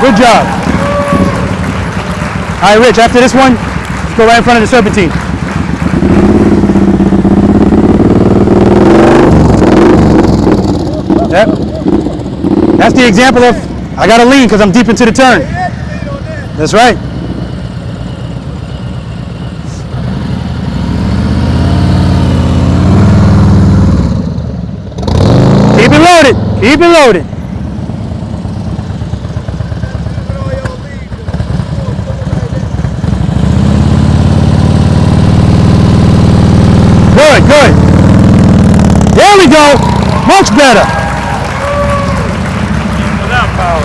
Good job. All right, Rich, after this one, let's go right in front of the Serpentine. Yep. That's the example of, I gotta lean because I'm deep into the turn. That's right. loaded. Keep it loaded. Good, good. There we go. Much better. Without power.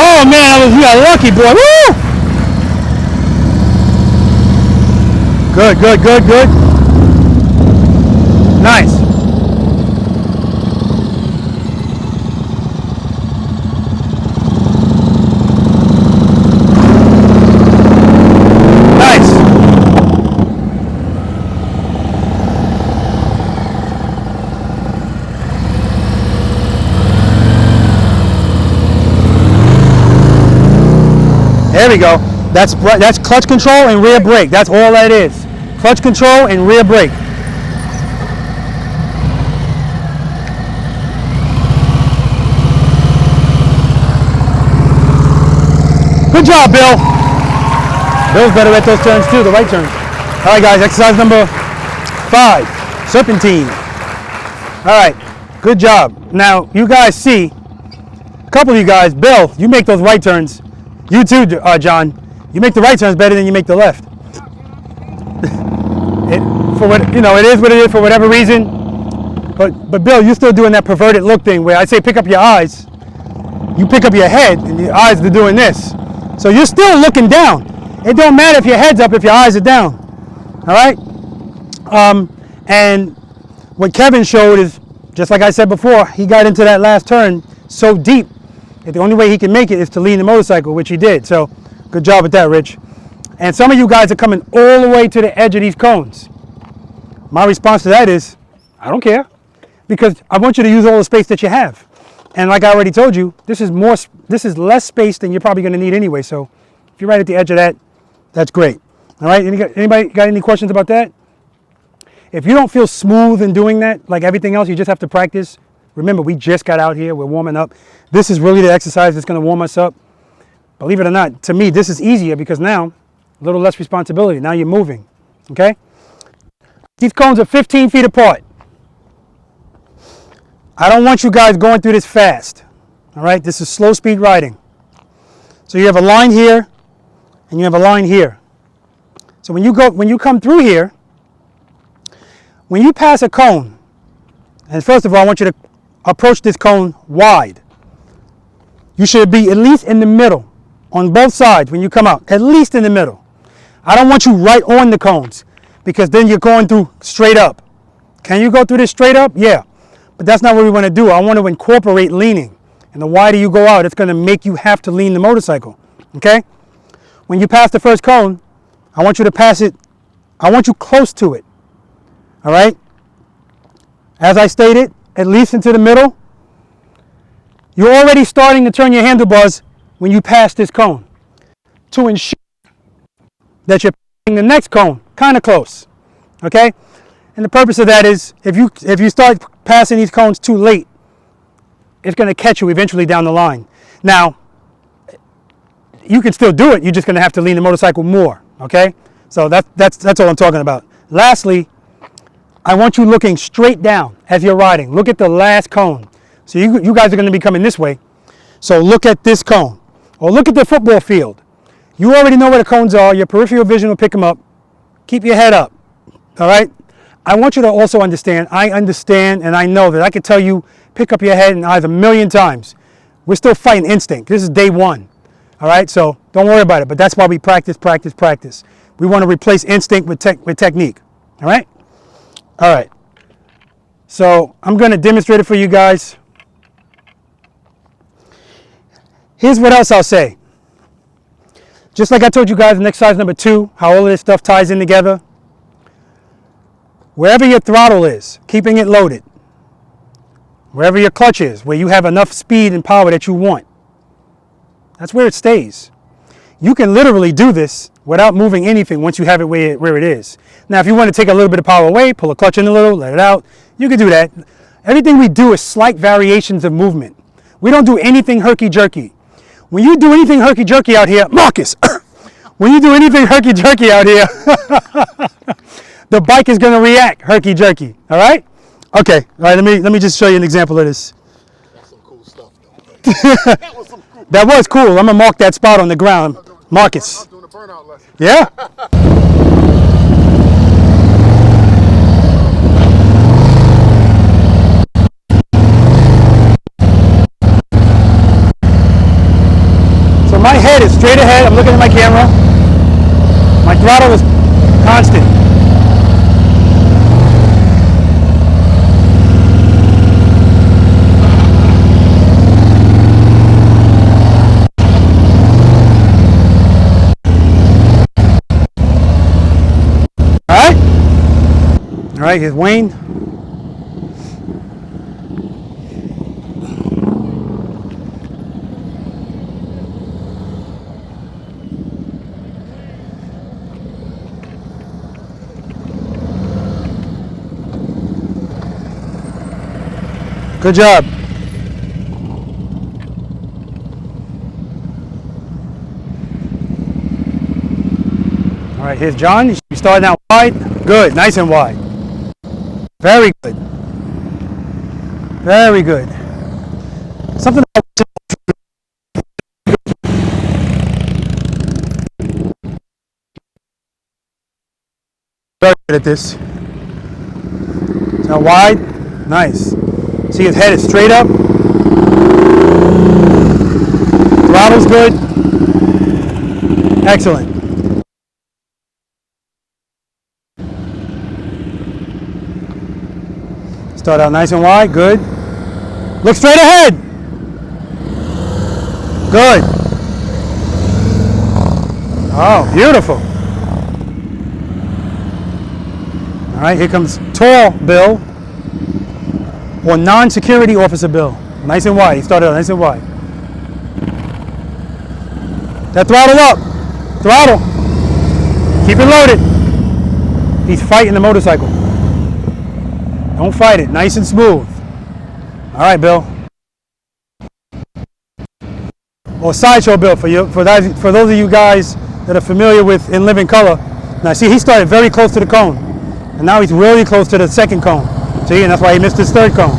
Oh man, you got lucky, boy. Woo! Good, good, good, good. Nice. Nice. There we go. That's clutch control and rear brake. That's all that is. Clutch control and rear brake. Good job, Bill. Bill's better at those turns too, the right turns. All right, guys, exercise number 5, Serpentine. All right, good job. Now, you guys see, a couple of you guys, Bill, you make those right turns. You too, John. You make the right turns better than you make the left. It is what it is for whatever reason. But Bill, you're still doing that perverted look thing where I say pick up your eyes. You pick up your head and your eyes are doing this. So you're still looking down. It don't matter if your head's up if your eyes are down. All right? And what Kevin showed is, just like I said before, he got into that last turn so deep that the only way he can make it is to lean the motorcycle, which he did. So good job with that, Rich. And some of you guys are coming all the way to the edge of these cones. My response to that is, I don't care, because I want you to use all the space that you have. And like I already told you, this is less space than you're probably going to need anyway. So if you're right at the edge of that, that's great. All right, anybody got any questions about that? If you don't feel smooth in doing that, like everything else, you just have to practice. Remember, we just got out here, we're warming up. This is really the exercise that's going to warm us up. Believe it or not, to me, this is easier because now, a little less responsibility. Now you're moving, okay? These cones are 15 feet apart. I don't want you guys going through this fast, all right? This is slow speed riding. So you have a line here, and you have a line here. So when you come through here, when you pass a cone, and first of all, I want you to approach this cone wide. You should be at least in the middle on both sides when you come out, at least in the middle. I don't want you right on the cones because then you're going through straight up. Can you go through this straight up? Yeah, but that's not what we want to do. I want to incorporate leaning. And the wider you go out, it's going to make you have to lean the motorcycle, okay? When you pass the first cone, I want you to pass it, I want you close to it, all right? As I stated, at least into the middle. You're already starting to turn your handlebars when you pass this cone to ensure that you're passing the next cone kind of close, okay? And the purpose of that is if you start passing these cones too late, it's going to catch you eventually down the line. Now, you can still do it. You're just going to have to lean the motorcycle more, okay? So that's all I'm talking about. Lastly, I want you looking straight down as you're riding. Look at the last cone. So you guys are going to be coming this way. So look at this cone. Or look at the football field. You already know where the cones are. Your peripheral vision will pick them up. Keep your head up, all right? I want you to also understand, I understand and I know that I could tell you, pick up your head and eyes 1,000,000 times. We're still fighting instinct. This is day one, all right? So don't worry about it, but that's why we practice, practice, practice. We want to replace instinct with technique, all right? All right. So I'm going to demonstrate it for you guys. Here's what else I'll say. Just like I told you guys in exercise number 2, how all of this stuff ties in together. Wherever your throttle is, keeping it loaded. Wherever your clutch is, where you have enough speed and power that you want. That's where it stays. You can literally do this without moving anything once you have it where it is. Now, if you want to take a little bit of power away, pull a clutch in a little, let it out, you can do that. Everything we do is slight variations of movement. We don't do anything herky-jerky. When you do anything herky-jerky out here, Marcus, when you do anything herky-jerky out here, the bike is going to react herky-jerky, all right? Okay, all right. Let me just show you an example of this. That's some cool stuff, though. That was some cool. That was cool. I'm gonna mark that spot on the ground. I Marcus. was doing a burnout lesson. Yeah. So my head is straight ahead. I'm looking at my camera. My throttle is constant. All right, here's Wayne. Good job. All right, here's John. You starting out wide. Good, nice and wide. Very good. Very good. Something very good at this. Now wide, nice. See, his head is straight up. Throttle's good. Excellent. Start out nice and wide, good. Look straight ahead. Good. Oh, beautiful. All right, here comes tall Bill, or non-security officer Bill. Nice and wide, he started out nice and wide. That throttle up, throttle. Keep it loaded. He's fighting the motorcycle. Don't fight it, nice and smooth. All right, Bill. Or sideshow Bill for those of you guys that are familiar with In Living Color. Now see, he started very close to the cone, and now he's really close to the second cone. See, and that's why he missed his third cone.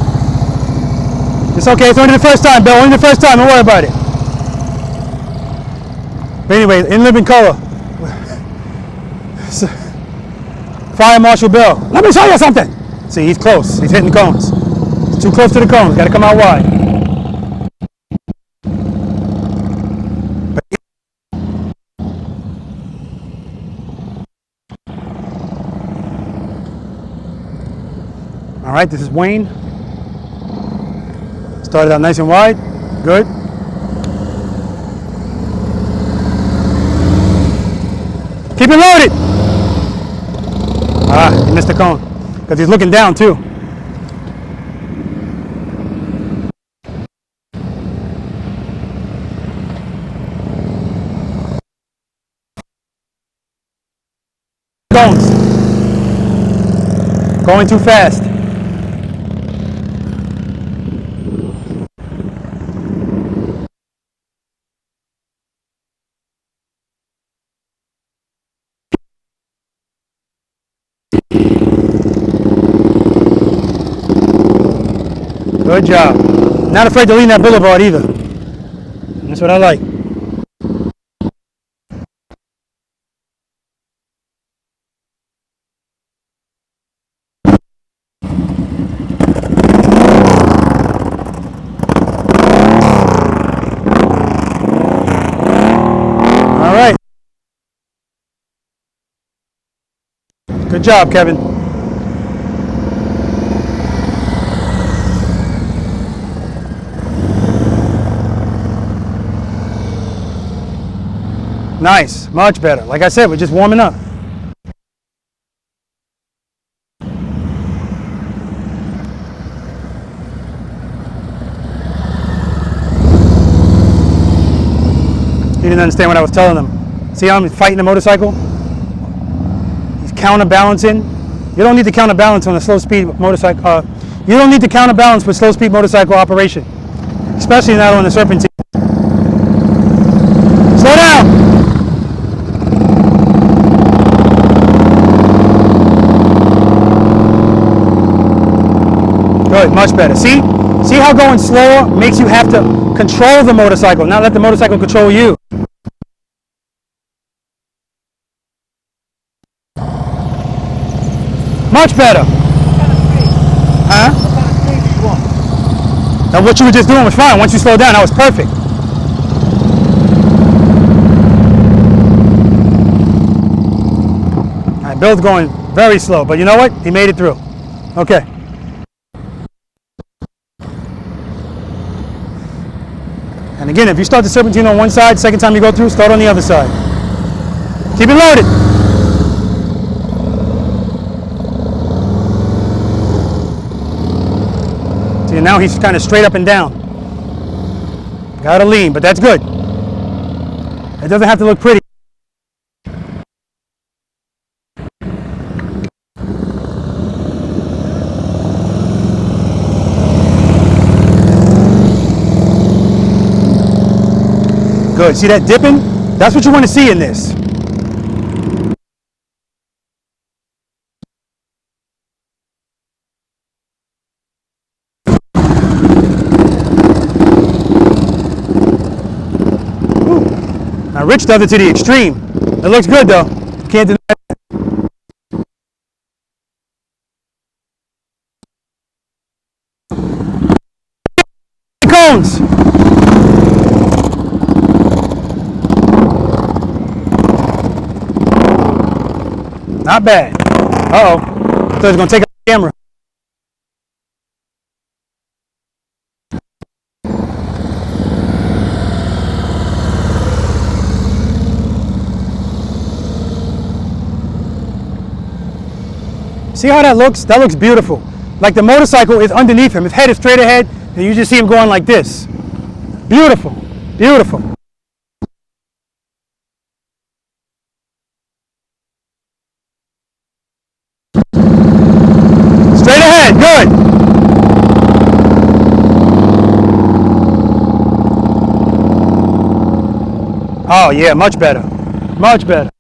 It's okay, it's only the first time, Bill, only the first time, don't worry about it. But anyway, In Living Color. Fire Marshal Bill, let me show you something. See, he's close. He's hitting cones. He's too close to the cones. Got to come out wide. All right, this is Wayne. Started out nice and wide. Good. Keep it loaded. Ah, he missed the cone. Because he's looking down too. Going too fast. Good job. Not afraid to lean that boulevard either. That's what I like. All right. Good job, Kevin. Nice, much better. Like I said, we're just warming up. He didn't understand what I was telling him. See how he's fighting the motorcycle? He's counterbalancing. You don't need to counterbalance on a slow speed motorcycle. You don't need to counterbalance with slow speed motorcycle operation, especially not on the Serpentine. Slow down. Much better. See? See how going slower makes you have to control the motorcycle, not let the motorcycle control you. Much better. Huh? Now what you were just doing was fine. Once you slowed down, that was perfect. All right, Bill's going very slow, but you know what? He made it through. Okay. And again, if you start the Serpentine on one side, second time you go through, start on the other side. Keep it loaded. See, now he's kind of straight up and down. Gotta lean, but that's good. It doesn't have to look pretty. Good. See that dipping? That's what you want to see in this. Now Rich does it to the extreme. It looks good though. Can't deny it. Cones. Not bad. Uh-oh. I thought it was going to take out the camera. See how that looks? That looks beautiful. Like the motorcycle is underneath him. His head is straight ahead, and you just see him going like this. Beautiful. Beautiful. Straight ahead, good. Oh yeah, much better. Much better.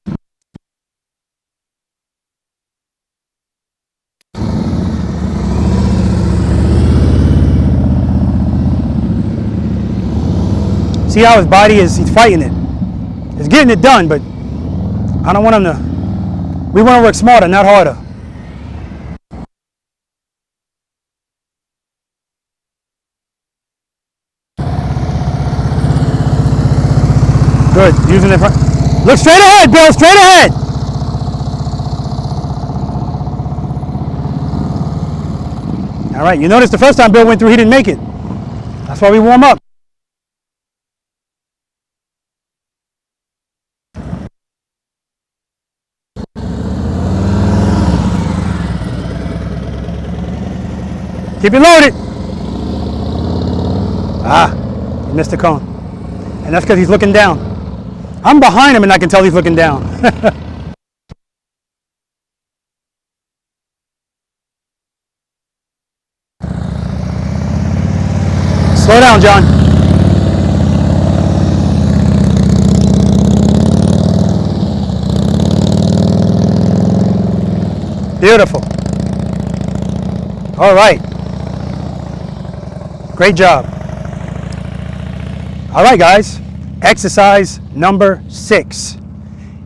See how his body is, he's fighting it. He's getting it done, but I don't want him to, we want to work smarter, not harder. Good, using it front. Look straight ahead, Bill, straight ahead. All right, you noticed the first time Bill went through, he didn't make it. That's why we warm up. Keep it loaded. Ah, he missed the cone. And that's because he's looking down. I'm behind him and I can tell he's looking down. Slow down, John. Beautiful. All right. Great job. All right, guys. Exercise number 6.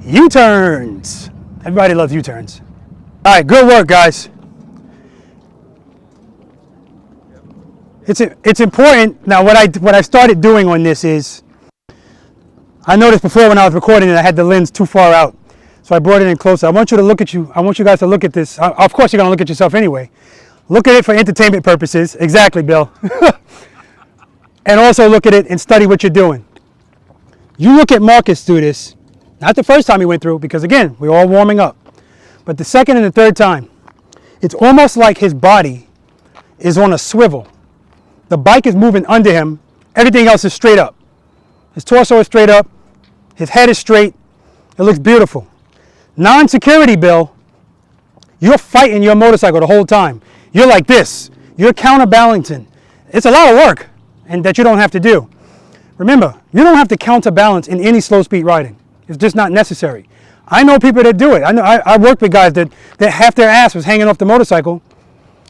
U-turns. Everybody loves U-turns. All right, good work, guys. It's important. Now, what I started doing on this is, I noticed before when I was recording it, I had the lens too far out. So I brought it in closer. I want you to look at you. I want you guys to look at this. Of course, you're going to look at yourself anyway. Look at it for entertainment purposes. Exactly, Bill. And also look at it and study what you're doing. You look at Marcus do this, not the first time he went through, because again, we're all warming up. But the second and the third time, it's almost like his body is on a swivel. The bike is moving under him. Everything else is straight up. His torso is straight up. His head is straight. It looks beautiful. Non-security, Bill, you're fighting your motorcycle the whole time. You're like this. You're counterbalancing. It's a lot of work, and that you don't have to do. Remember, you don't have to counterbalance in any slow speed riding. It's just not necessary. I know people that do it. I worked with guys that half their ass was hanging off the motorcycle,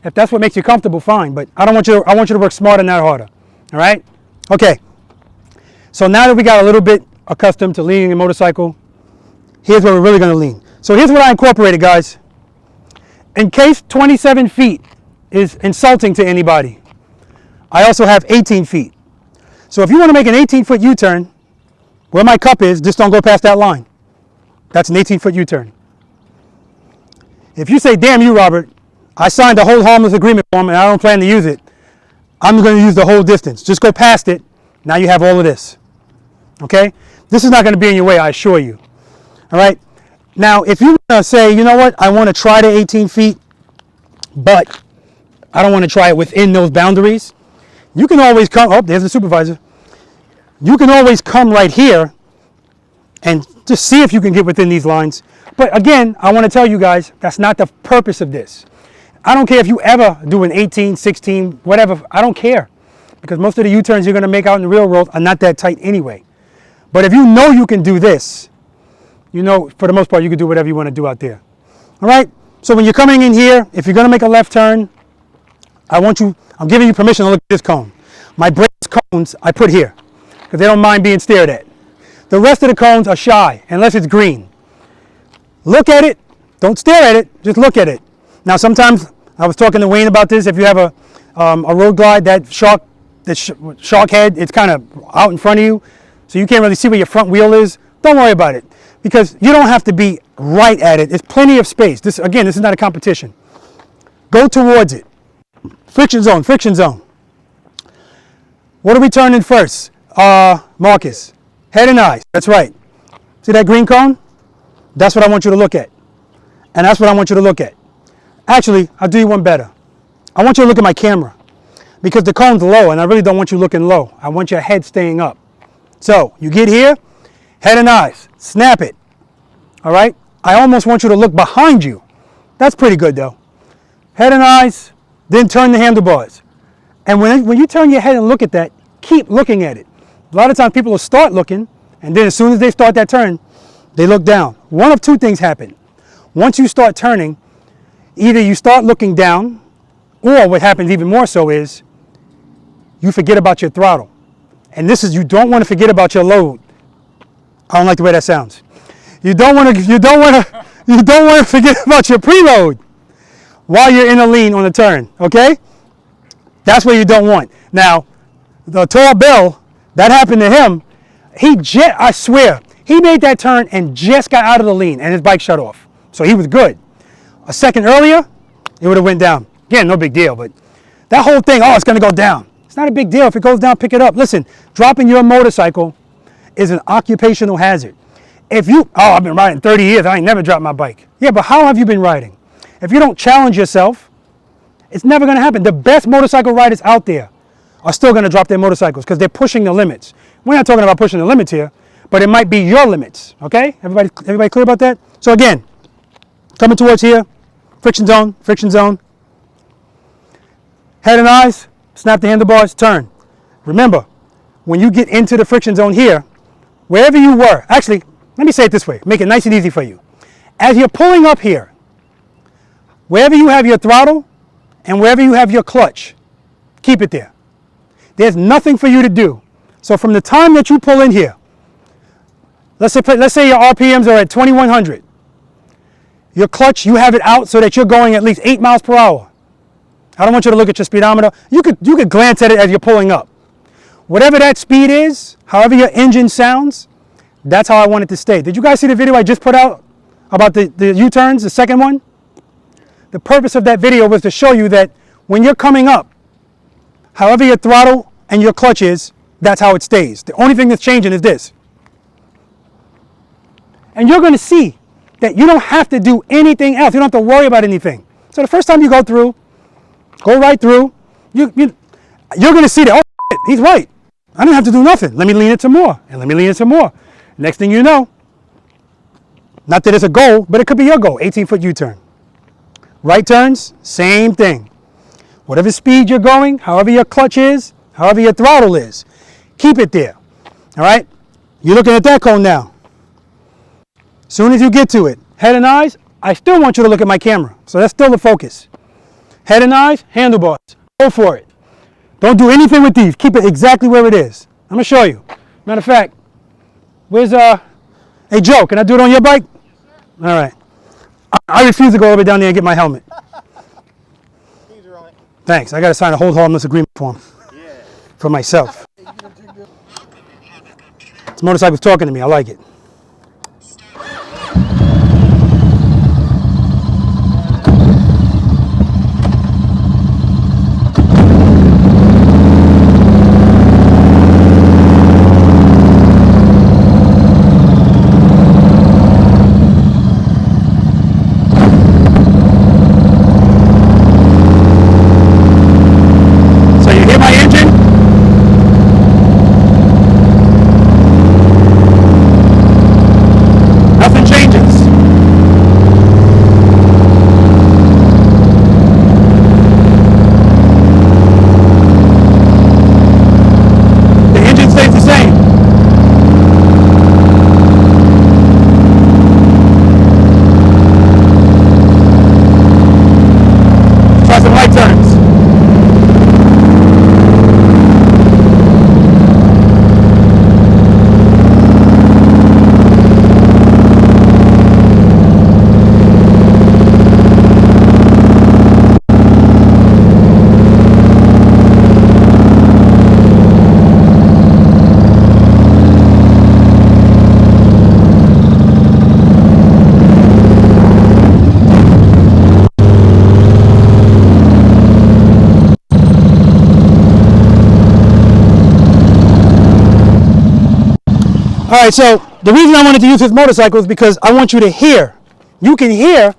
If that's what makes you comfortable, fine. But I want you to work smarter, not harder. All right? Okay. So now that we got a little bit accustomed to leaning the motorcycle, here's where we're really going to lean. So here's what I incorporated, guys. In case 27 feet is insulting to anybody, I also have 18 feet. So if you want to make an 18-foot U-turn, where my cup is, just don't go past that line. That's an 18-foot U-turn. If you say, damn you, Robert, I signed a whole harmless agreement form and I don't plan to use it, I'm going to use the whole distance. Just go past it. Now you have all of this. Okay? This is not going to be in your way, I assure you. All right? Now, if you say, you know what, I want to try the 18 feet, but I don't want to try it within those boundaries, you can always come, oh, there's the supervisor. You can always come right here and just see if you can get within these lines. But again, I want to tell you guys, that's not the purpose of this. I don't care if you ever do an 18, 16, whatever, I don't care. Because most of the U-turns you're going to make out in the real world are not that tight anyway. But if you know you can do this, you know, for the most part, you can do whatever you want to do out there. All right? So when you're coming in here, if you're going to make a left turn, I'm giving you permission to look at this cone. My brakes cones I put here because they don't mind being stared at. The rest of the cones are shy unless it's green. Look at it. Don't stare at it. Just look at it. Now sometimes, I was talking to Wayne about this, if you have a road glide, that shark head, it's kind of out in front of you, so you can't really see where your front wheel is. Don't worry about it because you don't have to be right at it. There's plenty of space. This is not a competition. Go towards it. Friction zone, friction zone. What are we turning first? Marcus, head and eyes. That's right. See that green cone? That's what I want you to look at. And that's what I want you to look at. Actually, I'll do you one better. I want you to look at my camera because the cone's low and I really don't want you looking low. I want your head staying up. So you get here, head and eyes, snap it. All right? I almost want you to look behind you. That's pretty good though. Head and eyes, then turn the handlebars. And when you turn your head and look at that, keep looking at it. A lot of times people will start looking and then as soon as they start that turn, they look down. One of two things happen. Once you start turning, either you start looking down, or what happens even more so is you forget about your throttle. And this is, you don't want to forget about your load. I don't like the way that sounds. You don't want to forget about your preload while you're in a lean on a turn, okay? That's what you don't want. Now, the tall Bill, that happened to him. I swear, he made that turn and just got out of the lean and his bike shut off. So he was good. A second earlier, it would have went down. Again, no big deal, but that whole thing, oh, it's going to go down. It's not a big deal. If it goes down, pick it up. Listen, dropping your motorcycle is an occupational hazard. I've been riding 30 years. I ain't never dropped my bike. Yeah, but how have you been riding? If you don't challenge yourself, it's never going to happen. The best motorcycle riders out there are still going to drop their motorcycles because they're pushing the limits. We're not talking about pushing the limits here, but it might be your limits, okay? Everybody clear about that? So again, coming towards here, friction zone, head and eyes, snap the handlebars, turn. Remember, when you get into the friction zone here, wherever you were, actually, let me say it this way, make it nice and easy for you. As you're pulling up here, wherever you have your throttle and wherever you have your clutch, keep it there. There's nothing for you to do. So from the time that you pull in here, let's say your RPMs are at 2100. Your clutch, you have it out so that you're going at least 8 miles per hour. I don't want you to look at your speedometer. You could glance at it as you're pulling up. Whatever that speed is, however your engine sounds, that's how I want it to stay. Did you guys see the video I just put out about the U-turns, the second one? The purpose of that video was to show you that when you're coming up, however your throttle and your clutch is, that's how it stays. The only thing that's changing is this. And you're going to see that you don't have to do anything else. You don't have to worry about anything. So the first time you go right through, you're going to see that, oh, shit, he's right. I didn't have to do nothing. Let me lean it some more, and let me lean it some more. Next thing you know, not that it's a goal, but it could be your goal, 18-foot U-turn. Right turns, same thing. Whatever speed you're going, however your clutch is, however your throttle is, keep it there. All right? You're looking at that cone now. As soon as you get to it, head and eyes, I still want you to look at my camera. So that's still the focus. Head and eyes, handlebars. Go for it. Don't do anything with these. Keep it exactly where it is. I'm going to show you. Matter of fact, where's hey Joe, can I do it on your bike? All right. I refuse to go over down there and get my helmet. He's right. Thanks. I got to sign a hold harmless agreement form for myself. This motorcycle's talking to me. I like it. All right, so the reason I wanted to use this motorcycle is because I want you to hear. You can hear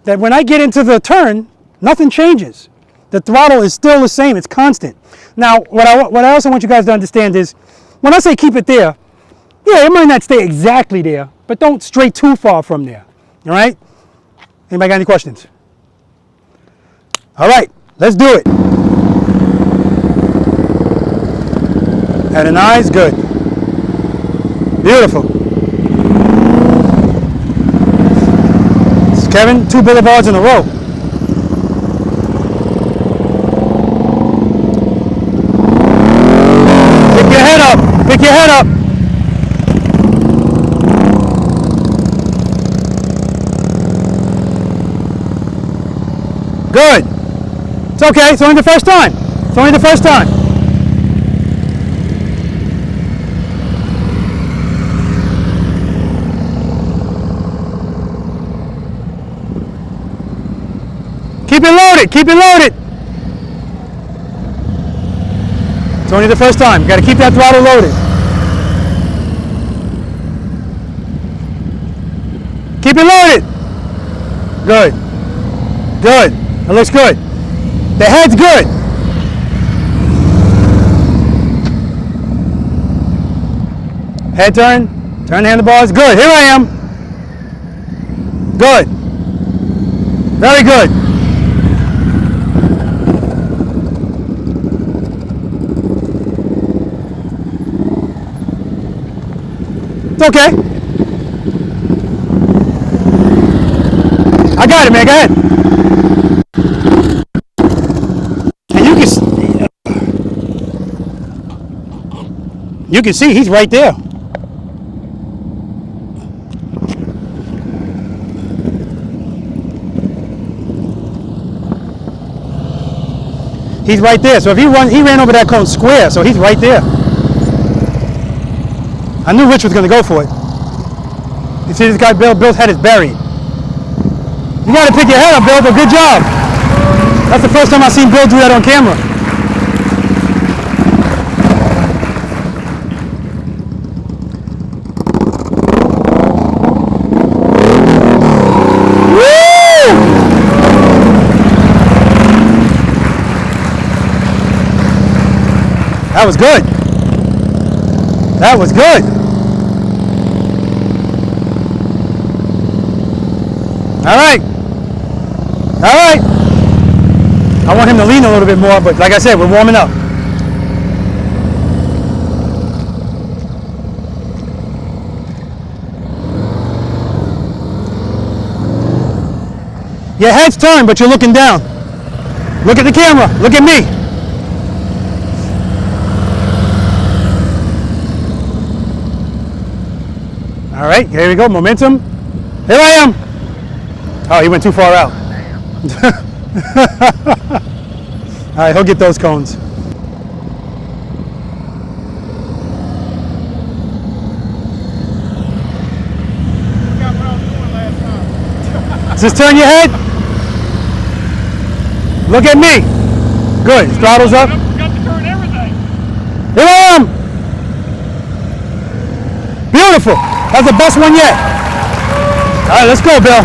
that when I get into the turn, nothing changes. The throttle is still the same. It's constant. Now, what I also want you guys to understand is, when I say keep it there, yeah, it might not stay exactly there, but don't stray too far from there. All right? Anybody got any questions? All right, let's do it. Head and eyes, good. Beautiful. This is Kevin, 2 boulevards in a row. Pick your head up. Pick your head up. Good. It's okay. It's only the first time. It's only the first time. Keep it loaded, keep it loaded. It's only the first time. You got to keep that throttle loaded. Keep it loaded. Good. Good. It looks good. The head's good. Head turn. Turn handlebars. Good. Here I am. Good. Very good. It's okay. I got it, man. Go ahead. And you can see he's right there. He's right there. So if he ran over that cone square, so he's right there. I knew Rich was going to go for it. You see this guy, Bill's head is buried. You got to pick your head up, Bill, but good job. That's the first time I've seen Bill do that on camera. Woo! That was good. That was good. All right. All right. I want him to lean a little bit more, but like I said, we're warming up. Your head's turned, but you're looking down. Look at the camera. Look at me. All right, here we go. Momentum. Here I am. Oh, he went too far out. All right, he'll get those cones. Forgot what I was doing last time. Just turn your head. Look at me. Good. Throttle's up. Got to turn everything. Here I am. Beautiful. That's the best one yet. All right, let's go, Bill.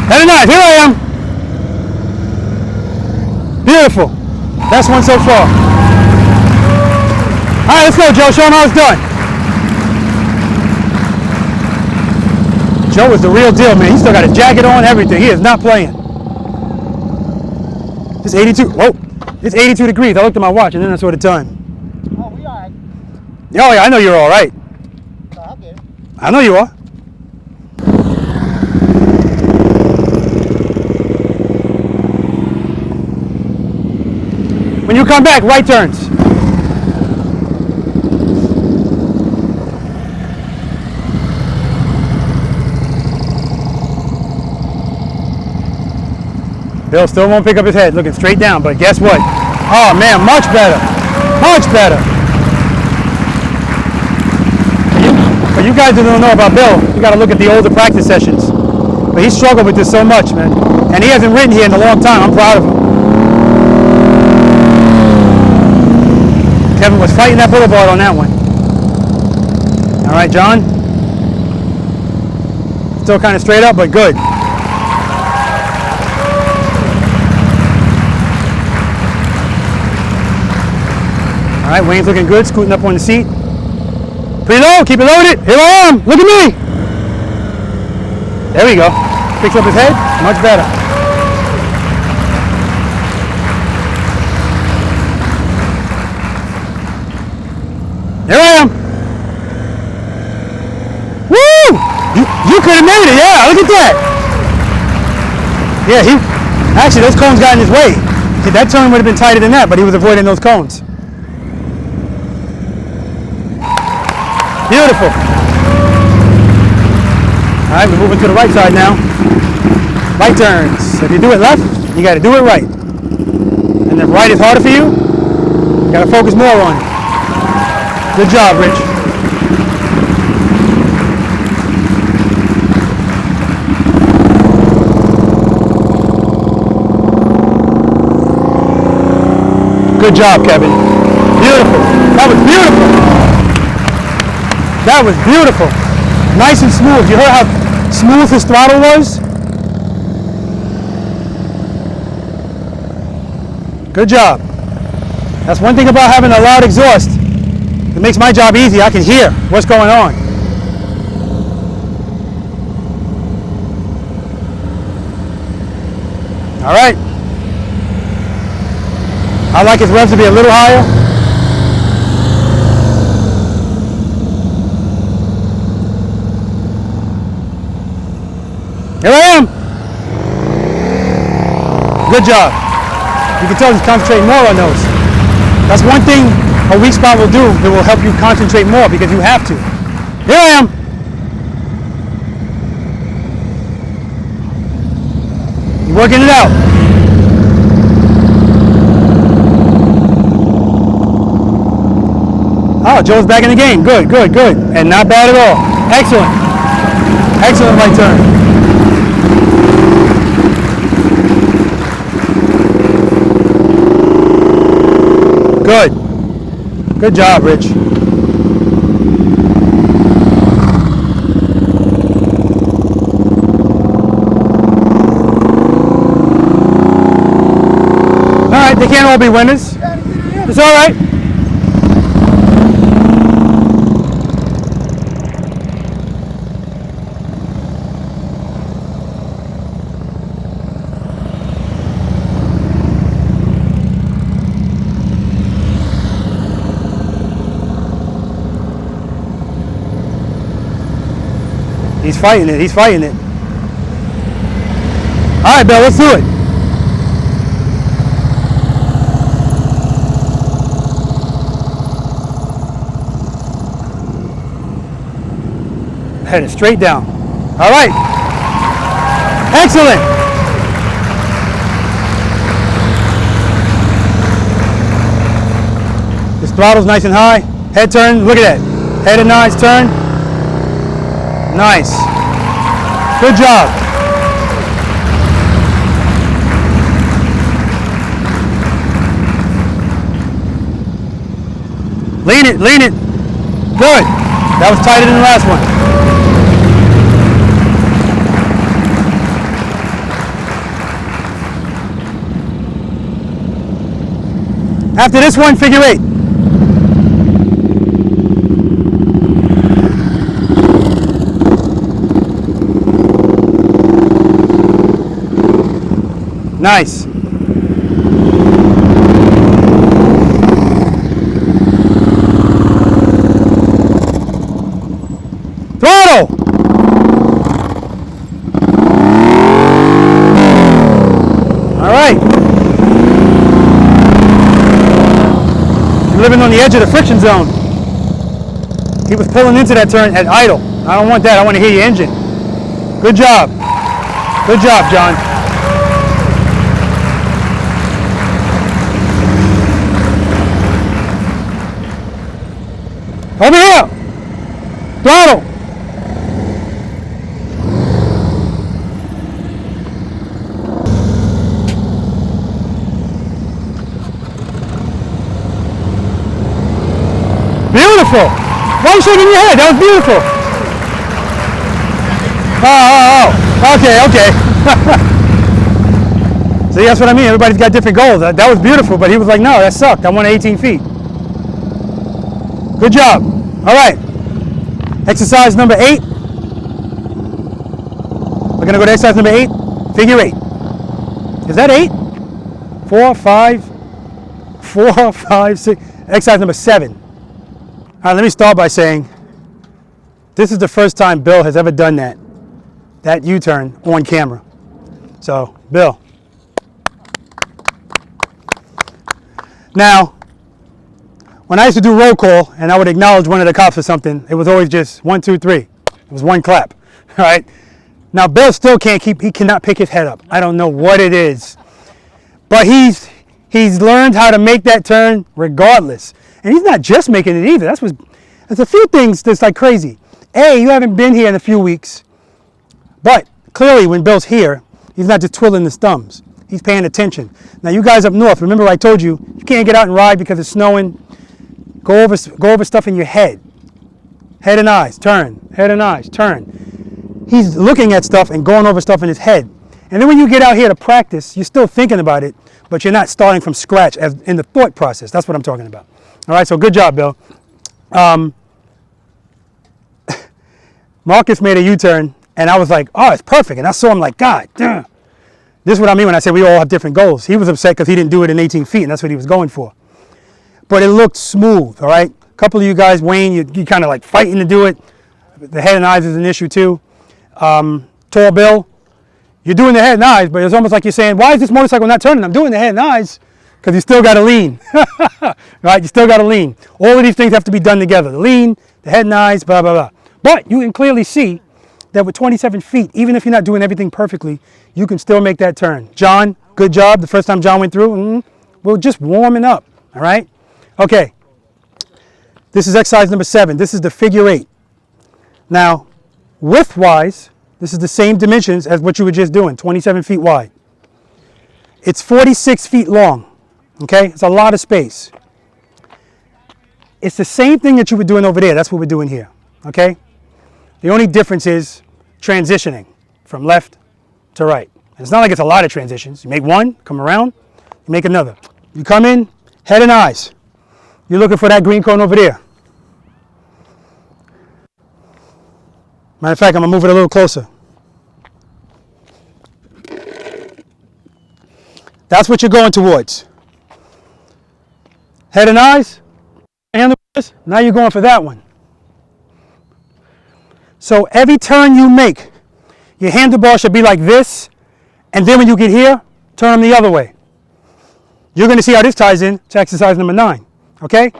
Very nice. Here I am. Beautiful. Best one so far. All right, let's go, Joe. Show him how it's done. Joe is the real deal, man. He still got a jacket on, everything. He is not playing. It's 82. Whoa. It's 82 degrees. I looked at my watch, and then I saw the time. Oh, we all right. Oh, yeah, I know you're all right. No, I'll get it. I know you are. When you come back, right turns. Bill still won't pick up his head, looking straight down, but guess what? Oh man, much better. Much better. For you guys who don't know about Bill, you gotta look at the older practice sessions. But he struggled with this so much, man. And he hasn't ridden here in a long time. I'm proud of him. Kevin was fighting that boulevard on that one. All right, John. Still kind of straight up, but good. All right, Wayne's looking good, scooting up on the seat. Preload, keep it loaded. Here I am, look at me. There we go. Picks up his head, much better. Here I am. Woo! You could have made it, yeah, look at that. Yeah, actually those cones got in his way. That turn would have been tighter than that, but he was avoiding those cones. Beautiful. All right, we're moving to the right side now. Right turns. If you do it left, you got to do it right. And if right is harder for you, you got to focus more on it. Good job, Rich. Good job, Kevin. Beautiful. That was beautiful. That was beautiful. Nice and smooth. You heard how smooth his throttle was? Good job. That's one thing about having a loud exhaust. It makes my job easy. I can hear what's going on. All right. I like his revs to be a little higher. Here I am. Good job. You can tell he's concentrating more on those. That's one thing a weak spot will do. It will help you concentrate more because you have to. Here I am. You're working it out. Oh, Joe's back in the game. Good, good, good. And not bad at all. Excellent. Excellent right turn. Good. Good job, Rich. All right, they can't all be winners. It's all right. He's fighting it. He's fighting it. All right, Bill, let's do it. Head it straight down. All right. Excellent. This throttle's nice and high. Head turn, look at that. Head and eyes turn. Nice. Good job. Lean it, lean it. Good. That was tighter than the last one. After this one, figure 8. Nice. Throttle. All right. You're living on the edge of the friction zone. He was pulling into that turn at idle. I don't want that. I want to hear your engine. Good job. Good job, John. Over here. Throttle. Beautiful. Why are you shaking your head? That was beautiful. Oh. Okay. See, that's what I mean. Everybody's got different goals. That was beautiful, but he was like, no, that sucked. I wanted 18 feet. Good job. All right. Exercise number 8. We're going to go to exercise number 8. Figure 8. Is that 8? 4, 5, 6. Exercise number 7. All right, let me start by saying this is the first time Bill has ever done that U-turn on camera. So, Bill. Now, when I used to do roll call and I would acknowledge one of the cops or something, it was always just 1, 2, 3. It was one clap, all right? Now, Bill still he cannot pick his head up. I don't know what it is. But he's learned how to make that turn regardless. And he's not just making it either. There's a few things that's like crazy. A, you haven't been here in a few weeks. But clearly when Bill's here, he's not just twiddling his thumbs. He's paying attention. Now you guys up north, remember I told you, you can't get out and ride because it's snowing. Go over stuff in your head. Head and eyes, turn. Head and eyes, turn. He's looking at stuff and going over stuff in his head. And then when you get out here to practice, you're still thinking about it, but you're not starting from scratch as in the thought process. That's what I'm talking about. All right, so good job, Bill. Marcus made a U-turn, and I was like, oh, it's perfect. And I saw him like, God, this is what I mean when I say we all have different goals. He was upset because he didn't do it in 18 feet, and that's what he was going for. But it looked smooth, all right? A couple of you guys, Wayne, you kind of like fighting to do it. The head and eyes is an issue too. Tall Bill, you're doing the head and eyes, but it's almost like you're saying, why is this motorcycle not turning? I'm doing the head and eyes because you still got to lean, right? You still got to lean. All of these things have to be done together. The lean, the head and eyes, blah, blah, blah. But you can clearly see that with 27 feet, even if you're not doing everything perfectly, you can still make that turn. John, good job. The first time John went through, we're just warming up, all right? Okay, this is exercise number 7. This is the figure 8. Now, width-wise, this is the same dimensions as what you were just doing, 27 feet wide. It's 46 feet long, okay? It's a lot of space. It's the same thing that you were doing over there. That's what we're doing here, okay? The only difference is transitioning from left to right. And it's not like it's a lot of transitions. You make one, come around, you make another. You come in, head and eyes. You're looking for that green cone over there. Matter of fact, I'm going to move it a little closer. That's what you're going towards. Head and eyes. Handlebars. Now you're going for that one. So every turn you make, your handlebar should be like this, And then when you get here, turn them the other way. You're going to see how this ties in to exercise number 9. Okay?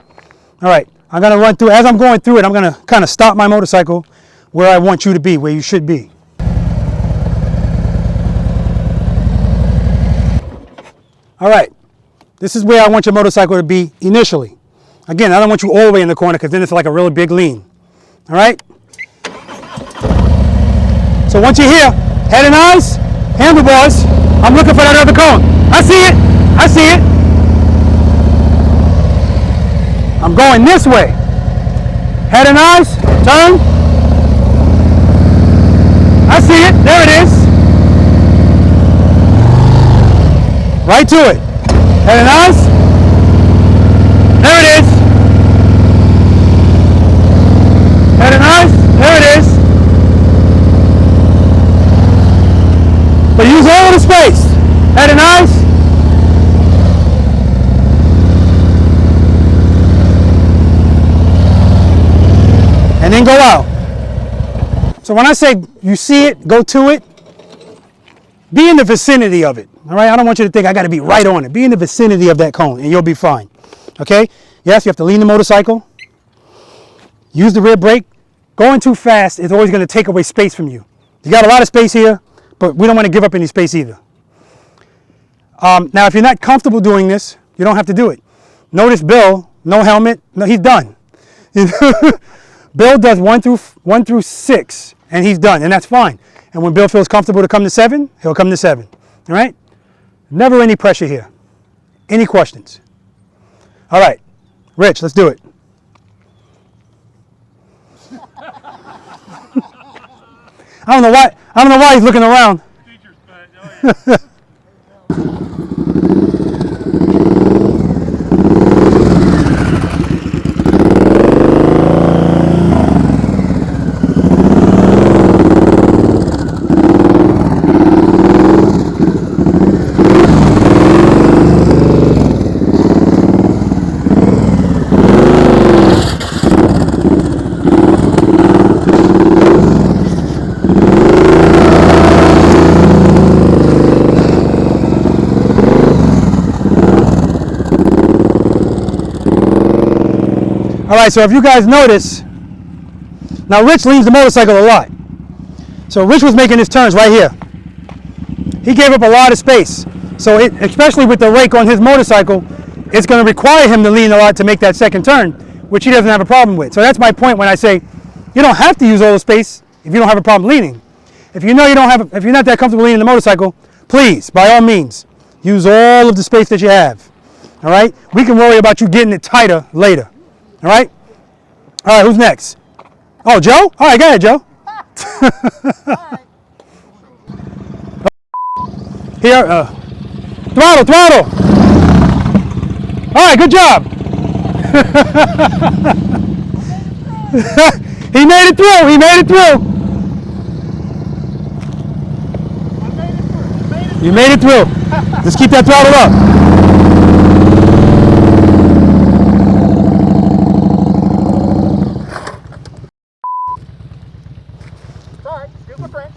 All right. I'm going to run through. As I'm going through it, I'm going to kind of stop my motorcycle where I want you to be, where you should be. All right. This is where I want your motorcycle to be initially. Again, I don't want you all the way in the corner because then it's like a really big lean. All right? So once you're here, head and eyes, handlebars, I'm looking for that other cone. I see it. I see it. I'm going this way. Head and eyes, turn. I see it. There it is. Right to it. Head and eyes. There it is. Head and eyes. There it is. But use all the space. Head and eyes. And then go out. So when I say you see it, go to it, be in the vicinity of it. All right, I don't want you to think I got to be right on it. Be in the vicinity of that cone and you'll be fine. Okay? Yes, you have to lean the motorcycle. Use the rear brake. Going too fast is always going to take away space from you. You got a lot of space here, but we don't want to give up any space either. Now, if you're not comfortable doing this, you don't have to do it. Notice Bill, no helmet. No, he's done. Bill does 1 through 6, and he's done, and that's fine. And when Bill feels comfortable to come to 7, he'll come to 7. All right? Never any pressure here. Any questions? All right, Rich, let's do it. I don't know why he's looking around. All right, so if you guys notice, now Rich leans the motorcycle a lot. So Rich was making his turns right here. He gave up a lot of space. So especially with the rake on his motorcycle, it's going to require him to lean a lot to make that second turn, which he doesn't have a problem with. So that's my point when I say you don't have to use all the space if you don't have a problem leaning. If you know if you're not that comfortable leaning the motorcycle, please, by all means, use all of the space that you have. All right? We can worry about you getting it tighter later. All right? All right, who's next? Oh, Joe? All right, go ahead, Joe. Here, throttle. All right, good job. He made it through. You made it through. Just keep that throttle up.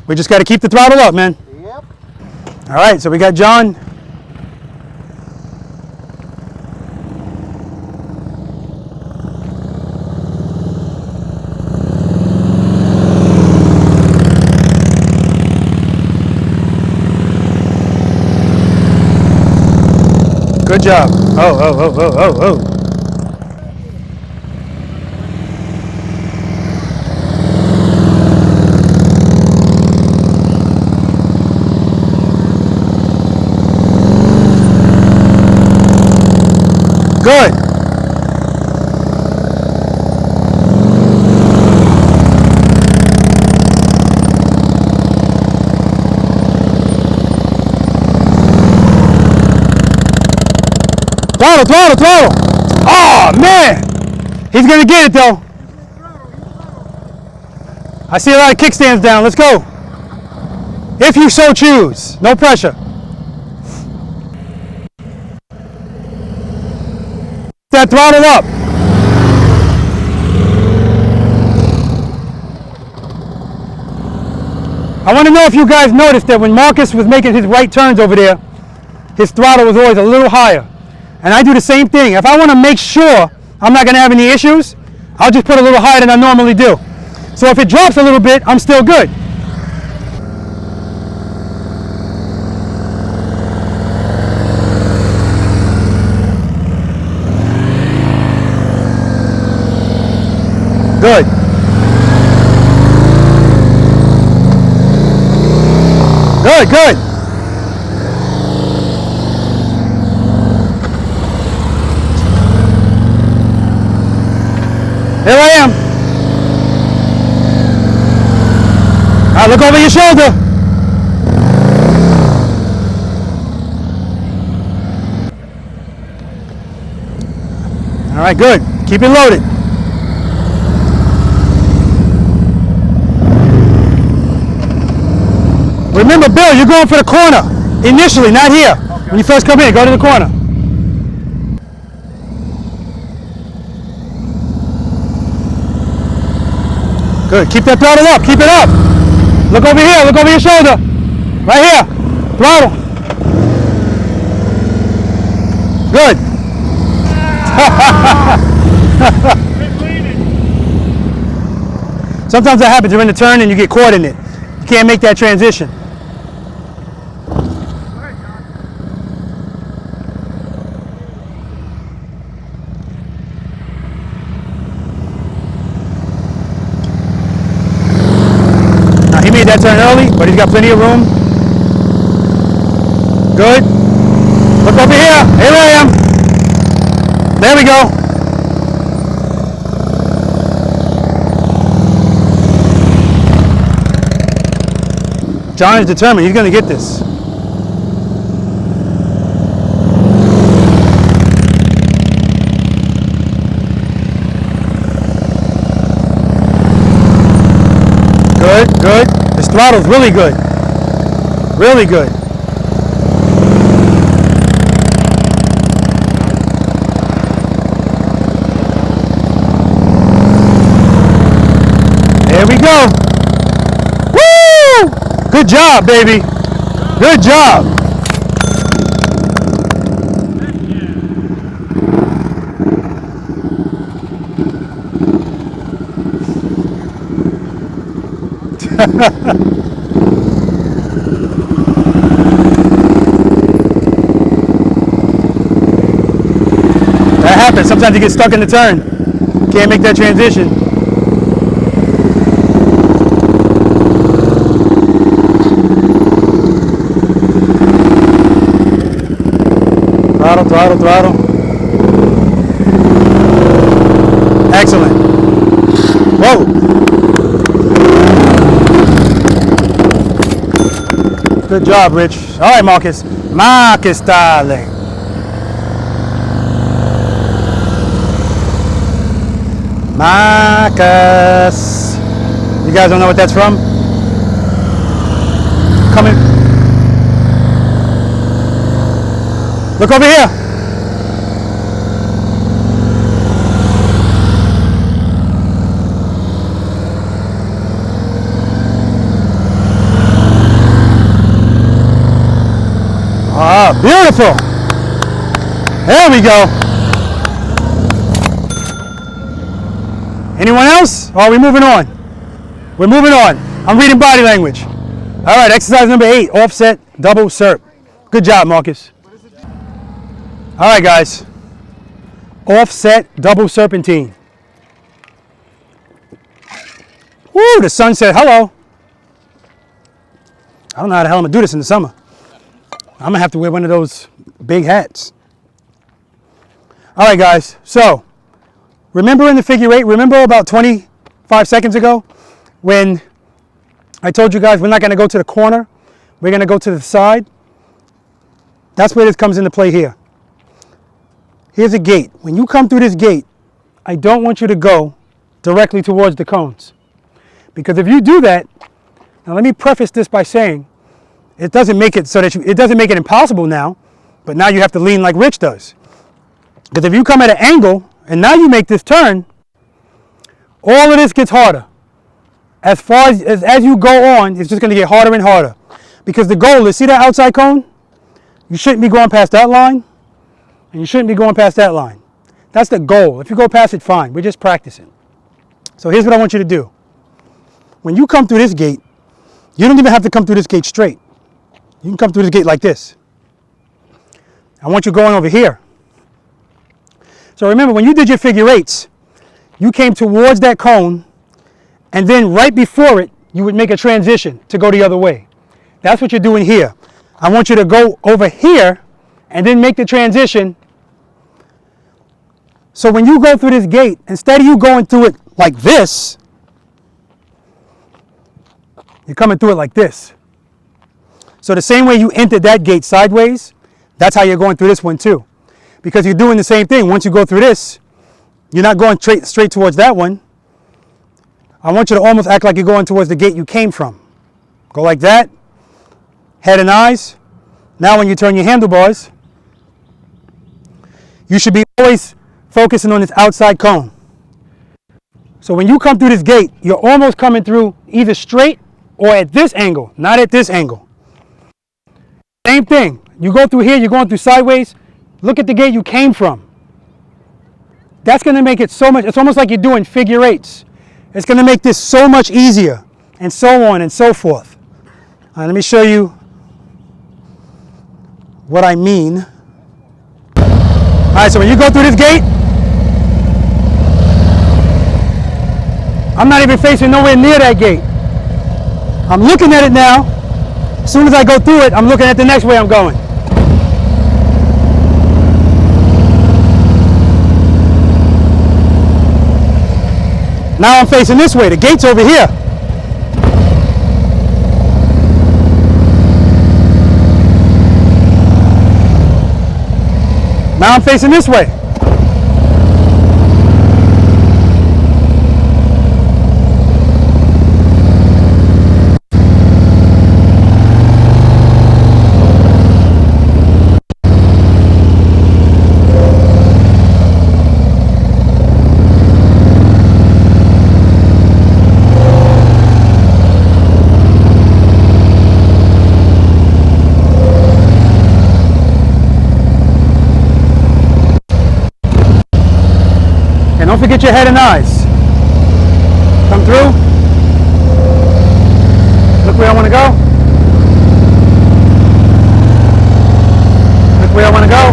We just got to keep the throttle up, man. Yep. All right, so we got John. Good job. Oh. Good. Throttle. Oh, man. He's going to get it, though. I see a lot of kickstands down. Let's go. If you so choose. No pressure. That throttle up. I want to know if you guys noticed that when Marcus was making his right turns over there, his throttle was always a little higher. And I do the same thing. If I want to make sure I'm not going to have any issues, I'll just put a little higher than I normally do. So if it drops a little bit, I'm still good. Good. Good, good. Here I am. All right, look over your shoulder. All right, good. Keep it loaded. Remember, Bill, you're going for the corner initially, not here. Okay. When you first come in, go to the corner. Good. Keep that throttle up. Keep it up. Look over here. Look over your shoulder. Right here. Throttle. Good. Sometimes that happens. You're in the turn and you get caught in it. You can't make that transition. He made that turn early, but he's got plenty of room. Good. Look over here. Here I am. There we go. John is determined. He's going to get this. Good, good. This throttle's really good. Really good. There we go. Woo! Good job, baby. Good job. That happens. Sometimes you get stuck in the turn. Can't make that transition. Throttle, throttle, throttle. Excellent. Whoa. Good job, Rich. All right, Marcus. Marcus, darling. Marcus. You guys don't know what that's from? Come in. Look over here. Ah, beautiful. There we go. Anyone else? Or are we moving on? We're moving on. I'm reading body language. All right, exercise number 8, offset double serp. Good job, Marcus. All right, guys. Offset double serpentine. Woo, the sun said hello. I don't know how the hell I'm gonna do this in the summer. I'm gonna have to wear one of those big hats. All right, guys, so remember in the figure 8, remember about 25 seconds ago when I told you guys we're not gonna go to the corner, we're gonna go to the side? That's where this comes into play here. Here's a gate. When you come through this gate, I don't want you to go directly towards the cones. Because if you do that, now let me preface this by saying, it doesn't make it so that it doesn't make it impossible now, but now you have to lean like Rich does. Because if you come at an angle and now you make this turn, all of this gets harder. as you go on, it's just going to get harder and harder. Because the goal is, see that outside cone? You shouldn't be going past that line, and you shouldn't be going past that line. That's the goal. If you go past it, fine. We're just practicing. So here's what I want you to do. When you come through this gate, you don't even have to come through this gate straight. You can come through this gate like this. I want you going over here. So remember, when you did your figure eights, you came towards that cone, and then right before it, you would make a transition to go the other way. That's what you're doing here. I want you to go over here and then make the transition. So when you go through this gate, instead of you going through it like this, you're coming through it like this. So the same way you entered that gate sideways, that's how you're going through this one too. Because you're doing the same thing. Once you go through this, you're not going straight towards that one. I want you to almost act like you're going towards the gate you came from. Go like that, head and eyes. Now when you turn your handlebars, you should be always focusing on this outside cone. So when you come through this gate, you're almost coming through either straight or at this angle, not at this angle. Same thing. You go through here, you're going through sideways. Look at the gate you came from. That's going to make it so much, it's almost like you're doing figure eights. It's going to make this so much easier, and so on and so forth. All right, let me show you what I mean. All right, so when you go through this gate, I'm not even facing nowhere near that gate. I'm looking at it now. As soon as I go through it, I'm looking at the next way I'm going. Now I'm facing this way. The gate's over here. Now I'm facing this way. Don't forget your head and eyes. Come through. Look where I want to go. Look where I want to go.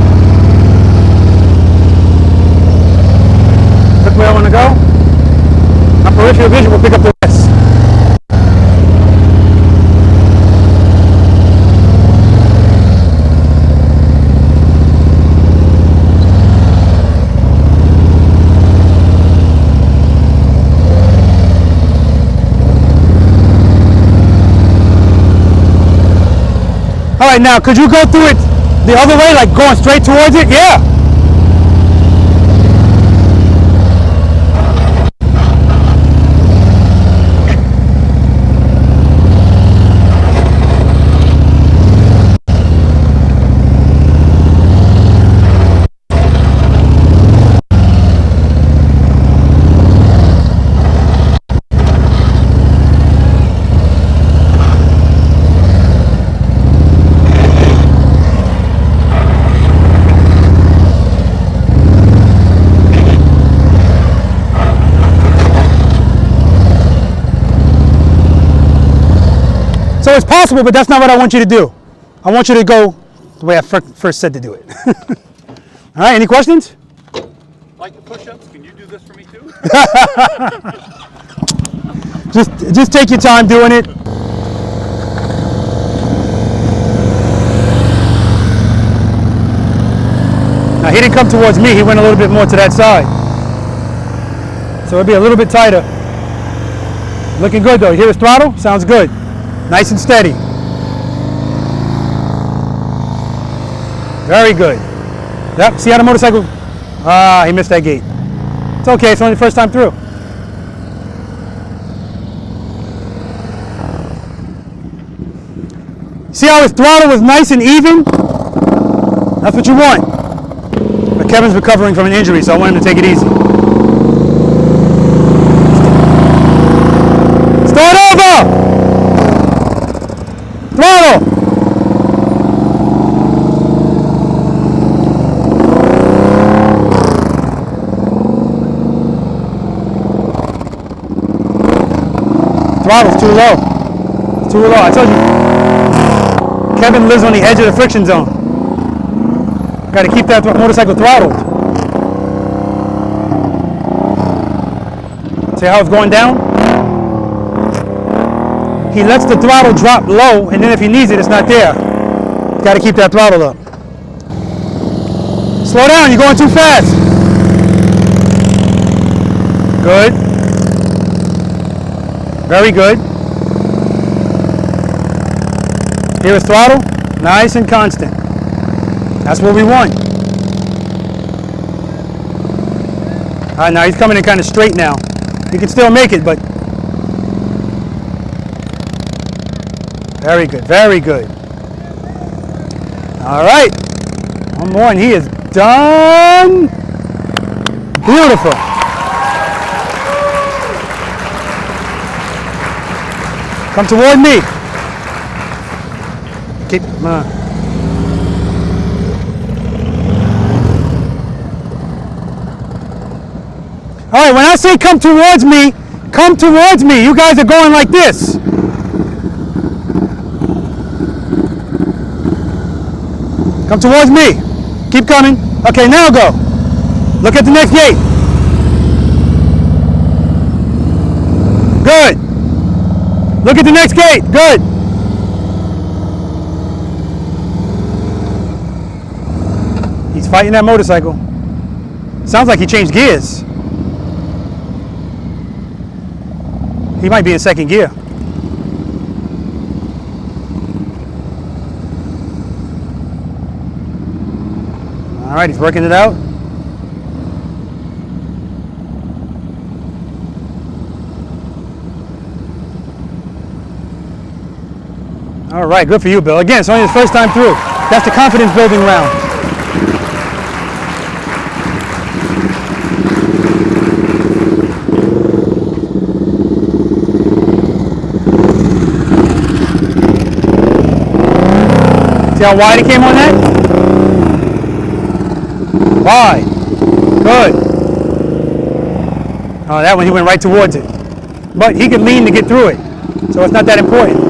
Look where I want to go. My peripheral vision will pick up the rest. All right, now could you go through it the other way, like going straight towards it? Yeah. So it's possible, but that's not what I want you to do. I want you to go the way I first said to do it. All right, any questions? Like the push-ups, can you do this for me too? Just take your time doing it. Now he didn't come towards me, he went a little bit more to that side. So it'll be a little bit tighter. Looking good though. You hear his throttle? Sounds good. Nice and steady. Very good. Yep, see how the motorcycle, he missed that gate. It's okay, it's only the first time through. See how his throttle was nice and even? That's what you want. But Kevin's recovering from an injury, so I want him to take it easy. Start over. Throttle. Throttle's too low. It's too low. I told you. Kevin lives on the edge of the friction zone. Got to keep that motorcycle throttled. See how it's going down? He lets the throttle drop low, and then if he needs it, it's not there. Got to keep that throttle up. Slow down, you're going too fast. Good. Very good. Here is throttle, nice and constant. That's what we want. All right, now he's coming in kind of straight now. He can still make it, but very good, very good. All right, one more and he is done. Beautiful. Come toward me. Keep, All right, when I say come towards me, come towards me. You guys are going like this. Come towards me. Keep coming. Okay, now go. Look at the next gate. Good. Look at the next gate. Good. He's fighting that motorcycle. Sounds like he changed gears. He might be in second gear. All right, he's working it out. All right, good for you, Bill. Again, it's only his first time through. That's the confidence building round. See how wide he came on that? Wide. Good. Oh, that one he went right towards it. But he could lean to get through it. So it's not that important.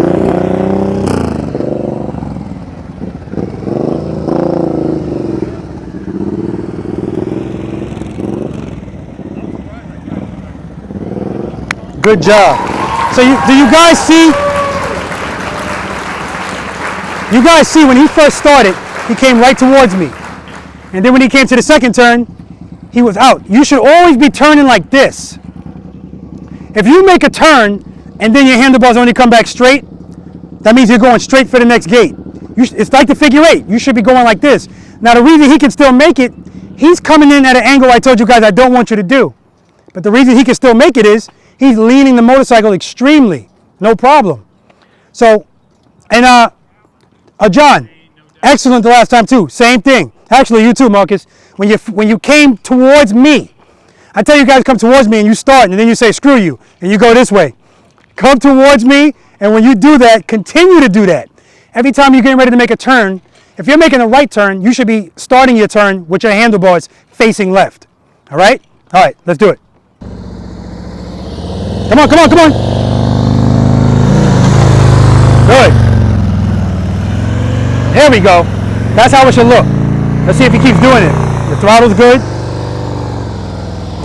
Good job. So do you guys see? You guys see when he first started, he came right towards me. And then when he came to the second turn, he was out. You should always be turning like this. If you make a turn and then your handlebars only come back straight, that means you're going straight for the next gate. It's like the figure eight. You should be going like this. Now the reason he can still make it, he's coming in at an angle I told you guys I don't want you to do. But the reason he can still make it is he's leaning the motorcycle extremely. No problem. So, and John, excellent the last time too. Same thing. Actually, you too, Marcus. When you came towards me, I tell you guys come towards me and you start and then you say screw you and you go this way. Come towards me, and when you do that, continue to do that. Every time you're getting ready to make a turn, if you're making a right turn, you should be starting your turn with your handlebars facing left. All right? All right, let's do it. Come on, come on, come on. Good. There we go. That's how it should look. Let's see if he keeps doing it. The throttle's good.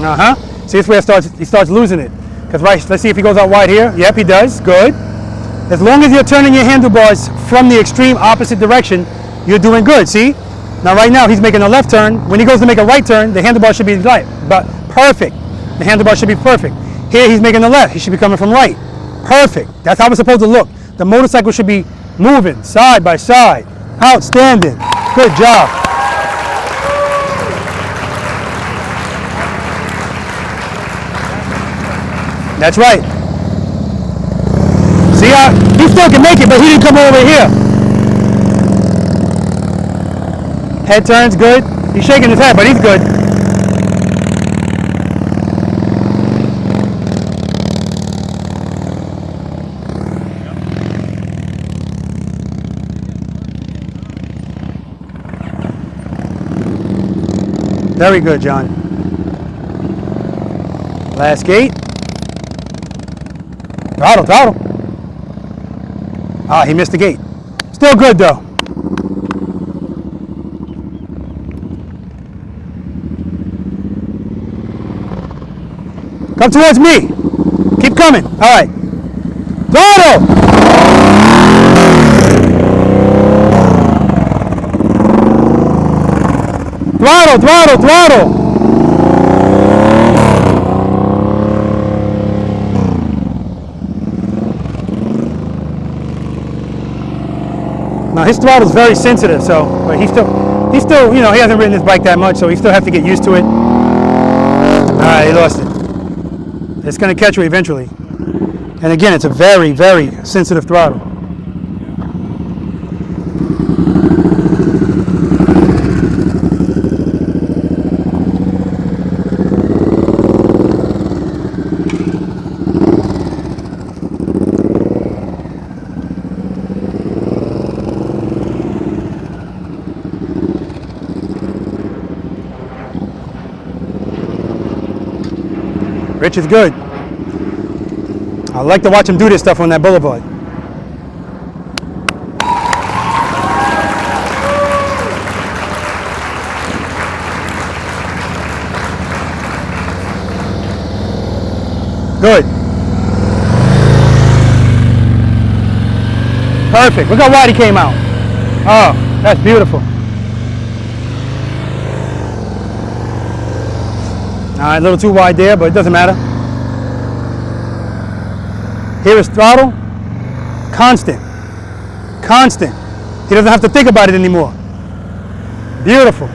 Uh-huh. See, this way he starts losing it. Because let's see if he goes out wide here. Yep, he does. Good. As long as you're turning your handlebars from the extreme opposite direction, you're doing good. See? Now right now he's making a left turn. When he goes to make a right turn, the handlebar should be right, but perfect. The handlebar should be perfect. Here he's making the left. He should be coming from right. Perfect. That's how it's supposed to look. The motorcycle should be moving side by side. Outstanding. Good job. That's right. See how he still can make it, but he didn't come over here. Head turns good. He's shaking his head, but he's good. Very good, John. Last gate. Throttle, throttle. Ah, he missed the gate. Still good though. Come towards me. Keep coming. All right. Throttle. Throttle, throttle, throttle. Now his throttle is very sensitive, so but he's still, you know, he hasn't ridden this bike that much, so he still have to get used to it. All right, he lost it. It's going to catch you eventually. And again, it's a very, very sensitive throttle. Rich is good. I like to watch him do this stuff on that boulevard. Good. Perfect. Look how wide he came out. Oh, that's beautiful. All right, a little too wide there, but it doesn't matter. Here is throttle, constant, constant. He doesn't have to think about it anymore. Beautiful.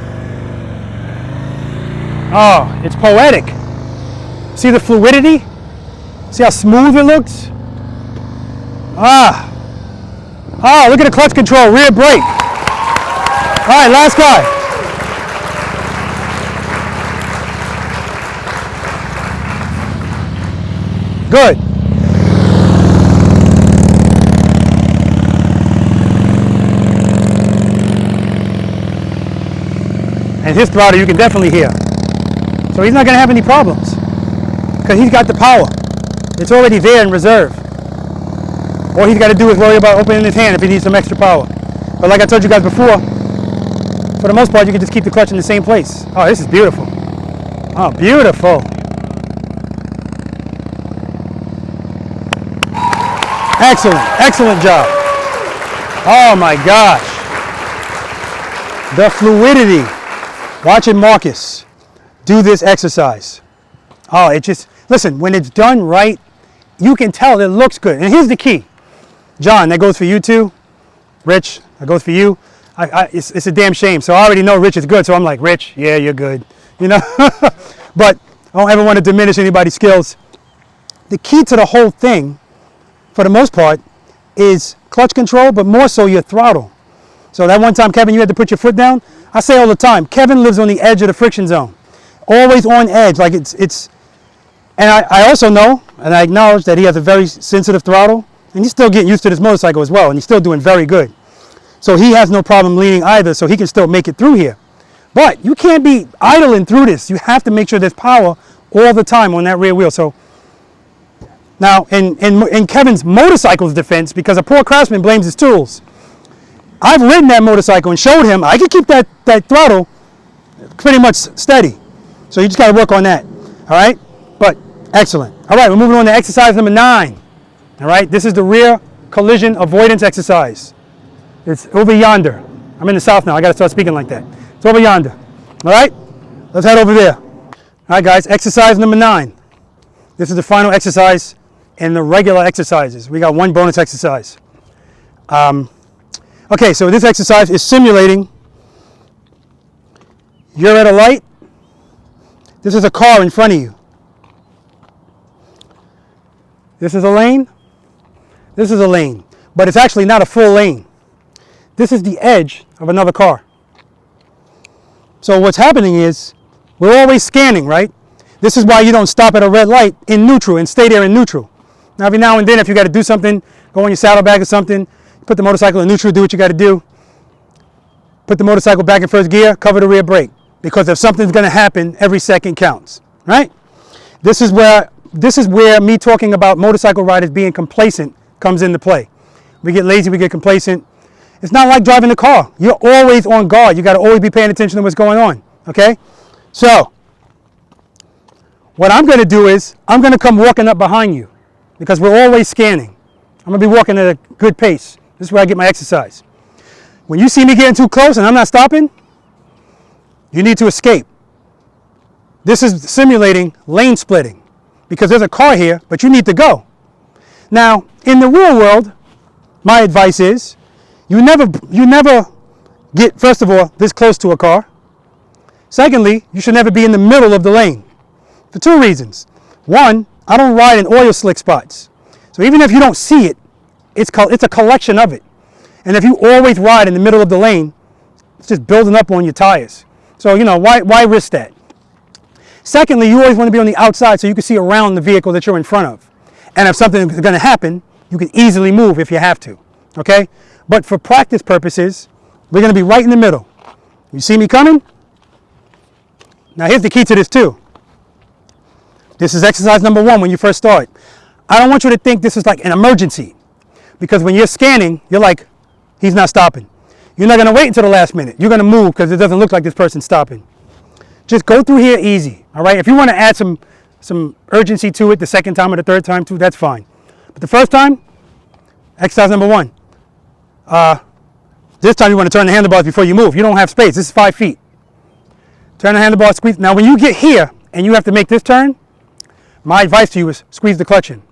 Oh, it's poetic. See the fluidity? See how smooth it looks? Ah. Oh, look at the clutch control, rear brake. All right, last guy. Good. And his throttle you can definitely hear. So he's not going to have any problems because he's got the power. It's already there in reserve. All he's got to do is worry about opening his hand if he needs some extra power. But like I told you guys before, for the most part you can just keep the clutch in the same place. Oh, this is beautiful. Oh, beautiful. Excellent, excellent job. Oh my gosh. The fluidity. Watching Marcus do this exercise. Oh, it just, listen, when it's done right, you can tell it looks good. And here's the key. John, that goes for you too. Rich, that goes for you. It's a damn shame. So I already know Rich is good, so I'm like, Rich, yeah, you're good. You know? But I don't ever want to diminish anybody's skills. The key to the whole thing, for the most part, is clutch control, but more so your throttle. So that one time, Kevin, you had to put your foot down. I say all the time, Kevin lives on the edge of the friction zone. Always on edge, like it's and I also know, and I acknowledge that he has a very sensitive throttle, and he's still getting used to this motorcycle as well, and he's still doing very good. So he has no problem leaning either, so he can still make it through here. But you can't be idling through this. You have to make sure there's power all the time on that rear wheel. So now, in Kevin's motorcycle's defense, because a poor craftsman blames his tools, I've ridden that motorcycle and showed him I can keep that throttle pretty much steady. So you just got to work on that. All right? But excellent. All right, we're moving on to exercise number 9. All right? This is the rear collision avoidance exercise. It's over yonder. I'm in the south now. I got to start speaking like that. It's over yonder. All right? Let's head over there. All right, guys. Exercise number 9. This is the final exercise in the regular exercises. We got one bonus exercise. Okay, so this exercise is simulating you're at a light. This is a car in front of you. This is a lane. This is a lane. But it's actually not a full lane. This is the edge of another car. So what's happening is we're always scanning, right? This is why you don't stop at a red light in neutral and stay there in neutral. Now, every now and then, if you got to do something, go on your saddlebag or something, put the motorcycle in neutral, do what you got to do. Put the motorcycle back in first gear, cover the rear brake. because if something's going to happen, every second counts, right? This is where me talking about motorcycle riders being complacent comes into play. We get lazy, we get complacent. It's not like driving a car. You're always on guard. You got to always be paying attention to what's going on, okay? So, what I'm going to do is, I'm going to come walking up behind you because we're always scanning. I'm going to be walking at a good pace. This is where I get my exercise. When you see me getting too close and I'm not stopping, you need to escape. This is simulating lane splitting because there's a car here, but you need to go. Now, in the real world, my advice is, you never get, first of all, this close to a car. Secondly, you should never be in the middle of the lane for two reasons. One, I don't ride in oil slick spots. So even if you don't see it, it's a collection of it. And if you always ride in the middle of the lane, it's just building up on your tires. So, why risk that? Secondly, you always want to be on the outside so you can see around the vehicle that you're in front of. And if something is going to happen, you can easily move if you have to, okay? But for practice purposes, we're going to be right in the middle. You see me coming? Now here's the key to this too. This is exercise number 1 when you first start. I don't want you to think this is like an emergency, because when you're scanning, you're like, he's not stopping. You're not going to wait until the last minute. You're going to move because it doesn't look like this person's stopping. Just go through here easy, all right? If you want to add some urgency to it the second time or the third time too, that's fine. But the first time, exercise number 1. This time you want to turn the handlebars before you move. You don't have space. This is 5 feet. Turn the handlebars, squeeze. Now when you get here and you have to make this turn, my advice to you is squeeze the clutch in.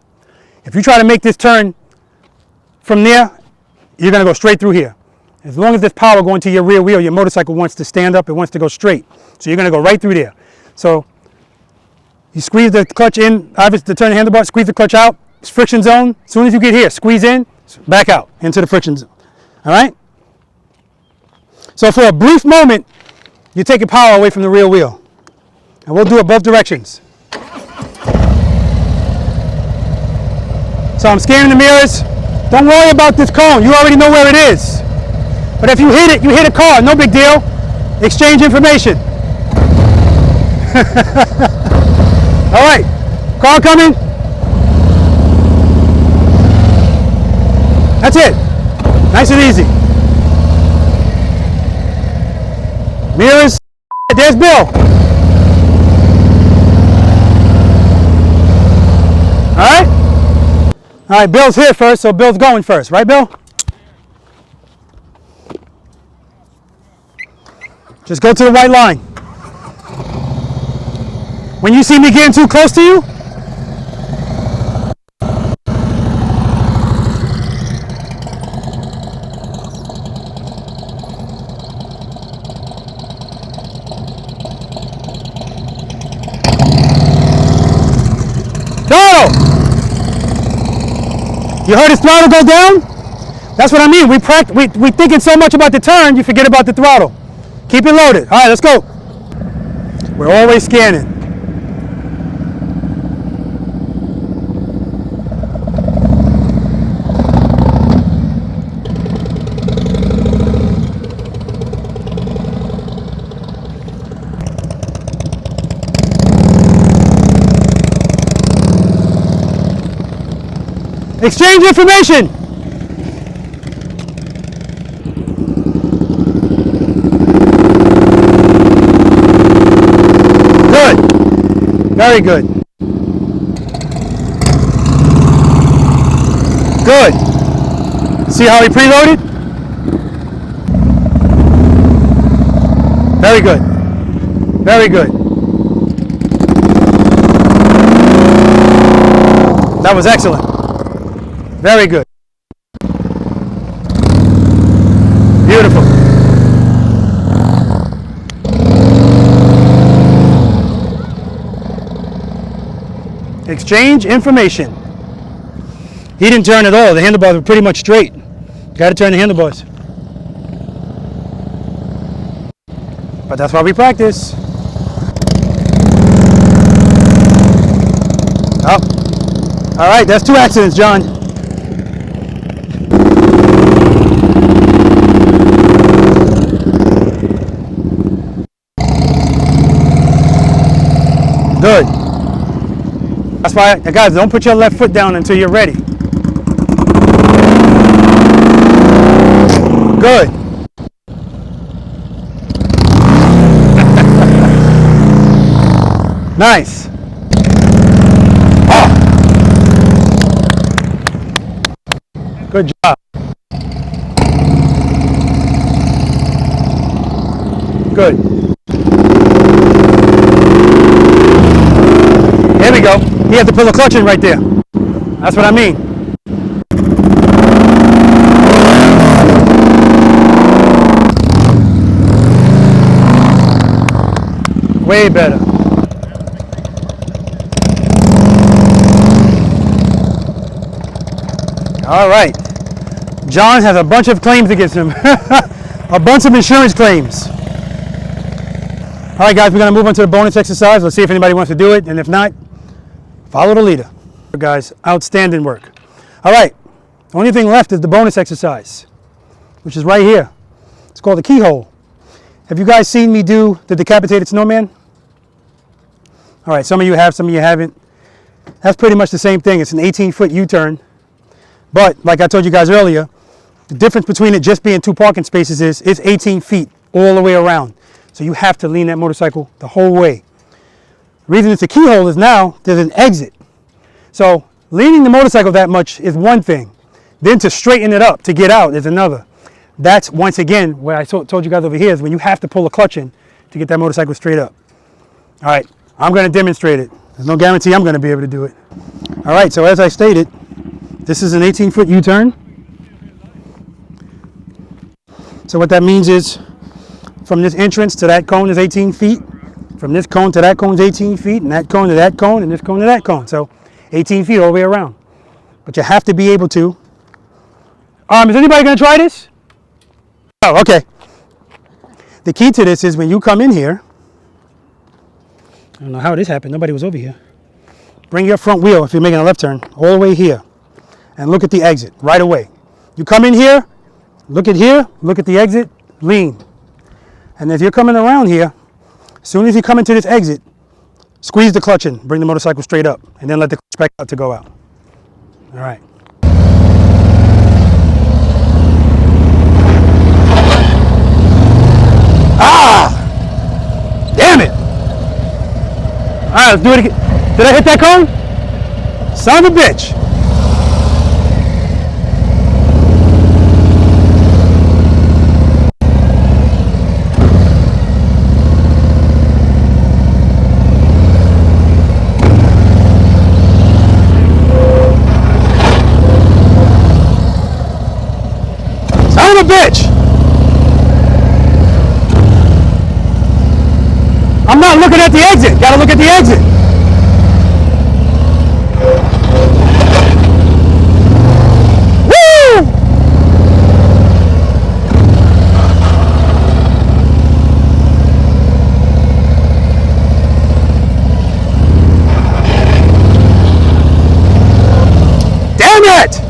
If you try to make this turn from there, you're going to go straight through here. As long as there's power going to your rear wheel, your motorcycle wants to stand up, it wants to go straight. So you're going to go right through there. So you squeeze the clutch in, obviously to turn the handlebar, squeeze the clutch out, it's friction zone. As soon as you get here, squeeze in, back out into the friction zone. All right? So for a brief moment, you're taking power away from the rear wheel. And we'll do it both directions. So I'm scanning the mirrors. Don't worry about this cone. You already know where it is. But if you hit it, you hit a car. No big deal. Exchange information. All right. Car coming. That's it. Nice and easy. Mirrors. There's Bill. All right. All right, Bill's here first, so Bill's going first. Right, Bill? Just go to the white line. When you see me getting too close to you, throttle! You heard his throttle go down? That's what I mean. We thinking so much about the turn, you forget about the throttle. Keep it loaded. All right, let's go. We're always scanning. Exchange information. Good. Very good. Good. See how he preloaded? Very good. Very good. That was excellent. Very good. Beautiful. Exchange information. He didn't turn at all. The handlebars were pretty much straight. Got to turn the handlebars. But that's why we practice. Oh. All right, that's 2 accidents, John. Good. That's why, guys, don't put your left foot down until you're ready. Good. Nice. Oh. Good job. Good. There we go. You have to pull the clutch in right there. That's what I mean. Way better. All right. John has a bunch of claims against him. A bunch of insurance claims. All right, guys, we're going to move on to the bonus exercise. Let's see if anybody wants to do it. And if not, follow the leader. Guys, outstanding work. All right. The only thing left is the bonus exercise, which is right here. It's called the keyhole. Have you guys seen me do the decapitated snowman? All right, some of you have, some of you haven't. That's pretty much the same thing. It's an 18-foot U-turn. But like I told you guys earlier, the difference between it just being 2 parking spaces is it's 18 feet all the way around. So you have to lean that motorcycle the whole way. The reason it's a keyhole is now there's an exit. So leaning the motorcycle that much is one thing. Then to straighten it up to get out is another. That's, once again, what I told you guys over here is when you have to pull a clutch in to get that motorcycle straight up. All right, I'm going to demonstrate it. There's no guarantee I'm going to be able to do it. All right, so as I stated, this is an 18-foot U-turn. So what that means is from this entrance to that cone is 18 feet. From this cone to that cone is 18 feet, and that cone to that cone, and this cone to that cone. So 18 feet all the way around. But you have to be able to. Is anybody going to try this? Oh, okay. The key to this is when you come in here, I don't know how this happened. Nobody was over here. Bring your front wheel, if you're making a left turn, all the way here. And look at the exit right away. You come in here, look at here, look at the exit, lean. And if you're coming around here, as soon as you come into this exit, squeeze the clutch in, bring the motorcycle straight up, and then let the clutch back out to go out. All right. Ah! Damn it! All right, let's do it again. Did I hit that cone? Son of a bitch. Son of a bitch. I'm not looking at the exit. Gotta look at the exit. Woo! Damn it!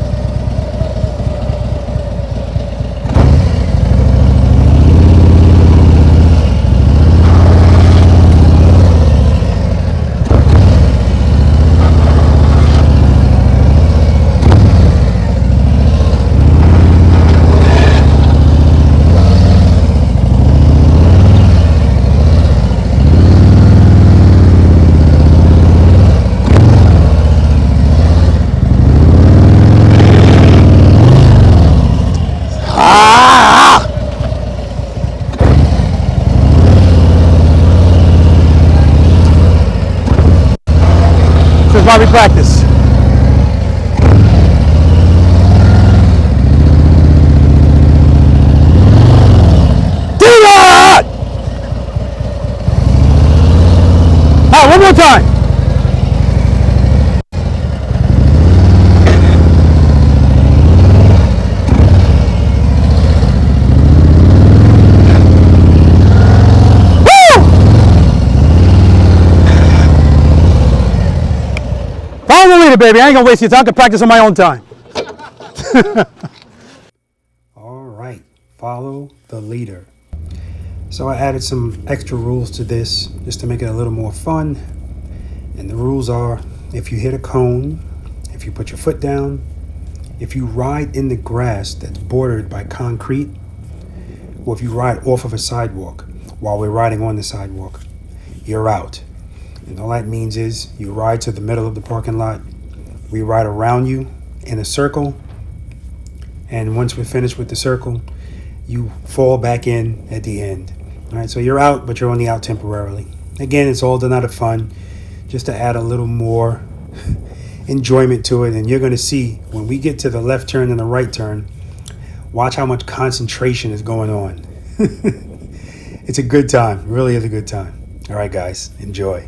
While we practice. Do that! All right, one more time. Follow the leader, baby. I ain't gonna waste your time. I can practice on my own time. All right, follow the leader. So I added some extra rules to this just to make it a little more fun. And the rules are, if you hit a cone, if you put your foot down, if you ride in the grass that's bordered by concrete, or if you ride off of a sidewalk while we're riding on the sidewalk, you're out. And all that means is you ride to the middle of the parking lot, we ride around you in a circle, and once we're finished with the circle, you fall back in at the end. All right, so you're out, but you're only out temporarily. Again, it's all done out of fun, just to add a little more enjoyment to it. And you're going to see when we get to the left turn and the right turn, watch how much concentration is going on. It's a good time. It really is a good time. All right, guys, enjoy.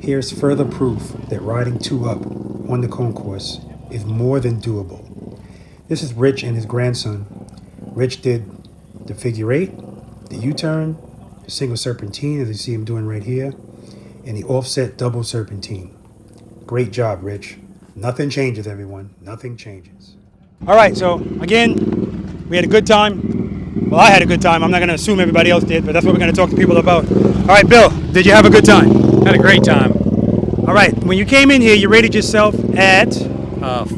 Here's further proof that riding 2-up on the cone course is more than doable. This is Rich and his grandson. Rich did the figure 8, the U-turn, the single serpentine, as you see him doing right here, and the offset double serpentine. Great job, Rich. Nothing changes, everyone. Nothing changes. All right, so again, we had a good time. Well, I had a good time. I'm not going to assume everybody else did, but that's what we're going to talk to people about. All right, Bill, did you have a good time? Had a great time. All right, when you came in here, you rated yourself at?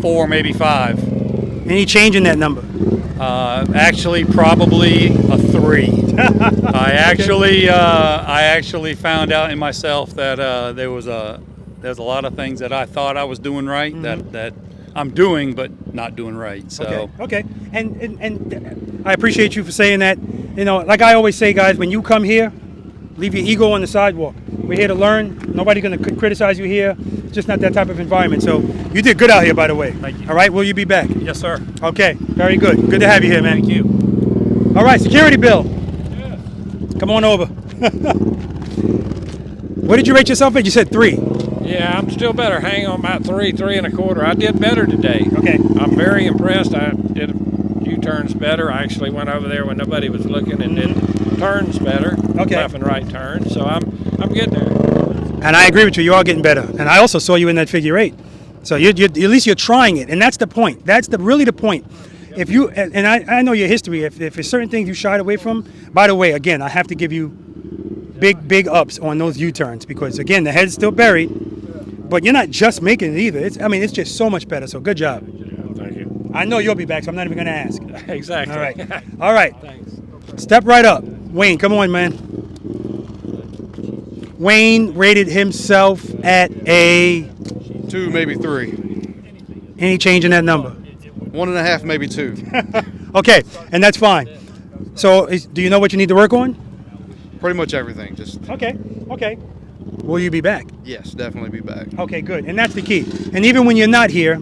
4, maybe 5. Any change in that number? Actually, probably a 3. I actually found out in myself that there's a lot of things that I thought I was doing right that I'm doing but not doing right. So okay. And I appreciate you for saying that. You know, like I always say, guys, when you come here, leave your ego on the sidewalk. We're here to learn. Nobody's going to criticize you here. It's just not that type of environment. So you did good out here, by the way. Thank you. All right, will you be back? Yes, sir. Okay, very good. Good to have you here, man. Thank you. All right, security Bill. Come on over. What did you rate yourself at? You said 3. Yeah, I'm still better. Hang on about 3, 3 1/4. I did better today. Okay. I'm very impressed. I did U-turns better. I actually went over there when nobody was looking and did turns better. Okay. Left and right turns. So I'm getting there. And I agree with you. You are getting better. And I also saw you in that figure 8. So you at least you're trying it, and that's the point. That's really the point. If you and I know your history. If there's certain things you shied away from, by the way, again, I have to give you big ups on those U-turns because again, the head's still buried, but you're not just making it either. It's just so much better. So good job. Thank you. I know you'll be back, so I'm not even going to ask. Exactly. All right. All right. Thanks. Step right up, Wayne. Come on, man. Wayne rated himself at a 2, maybe 3. Any change in that number? 1.5, maybe 2. Okay, and that's fine. So, do you know what you need to work on? Pretty much everything. Just Okay. Will you be back? yes, definitely be back. Okay, good. And that's the key. And even when you're not here,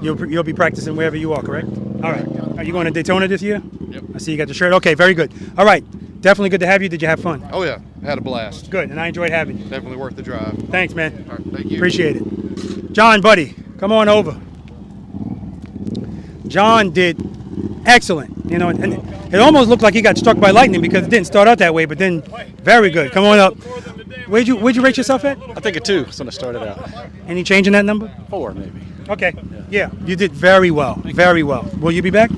you'll be practicing wherever you are, correct? All right. Are you going to Daytona this year? Yep. I see you got the shirt. Okay, very good. All right. Definitely good to have you. Did you have fun? Oh yeah, had a blast. Good, and I enjoyed having you. Definitely worth the drive. Thanks, man. All right, thank you. Appreciate it. John, buddy, come on over. John did excellent, you know, and it almost looked like he got struck by lightning because it didn't start out that way, but then very good. Come on up. Where'd you rate yourself at? I think a 2 is when I started out. Any change in that number? 4 maybe. Okay. Yeah, you did very well. Very well. Will you be back?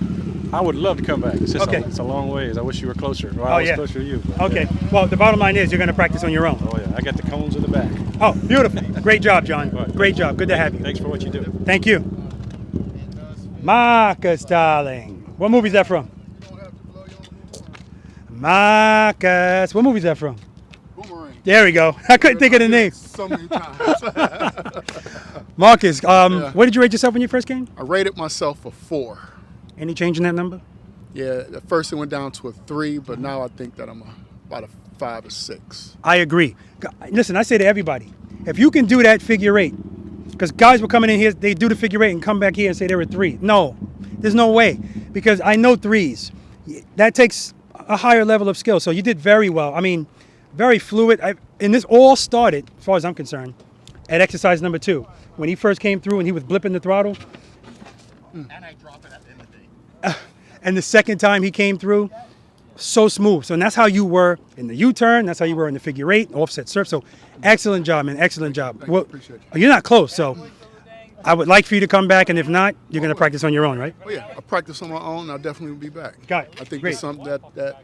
I would love to come back. It's just Okay. it's a long ways. I wish you were closer. Well, Oh, I was yeah. closer to you. But, Okay. yeah. Well, the bottom line is you're going to practice on your own. Oh yeah, I got the cones in the back. Oh, beautiful. Great job, John. Great job. Good to have you. Thanks for what you do. Thank you. Marcus, darling. What movie is that from? Marcus. What movie is that from? Boomerang. There we go. I couldn't think of the name. So many times. Marcus, what did you rate yourself when you first came? I rated myself a 4. Any change in that number? Yeah, at first it went down to a 3, but now I think that I'm about a 5 or 6. I agree. Listen, I say to everybody, if you can do that figure 8, because guys were coming in here, they do the figure 8 and come back here and say they were 3. No, there's no way, because I know 3s. That takes a higher level of skill. So you did very well. I mean, very fluid. And this all started, as far as I'm concerned, at exercise number 2. When he first came through and he was blipping the throttle. And I drop it at the end of the day. And the second time he came through, so smooth. So and that's how you were in the U-turn. That's how you were in the figure 8, offset surf. So excellent job, man. Excellent job. Well, appreciate you. you're not close, so I would like for you to come back. And if not, you're going to practice on your own, right? Oh yeah, I practice on my own. I definitely will be back. Got it. I think Great. it's something that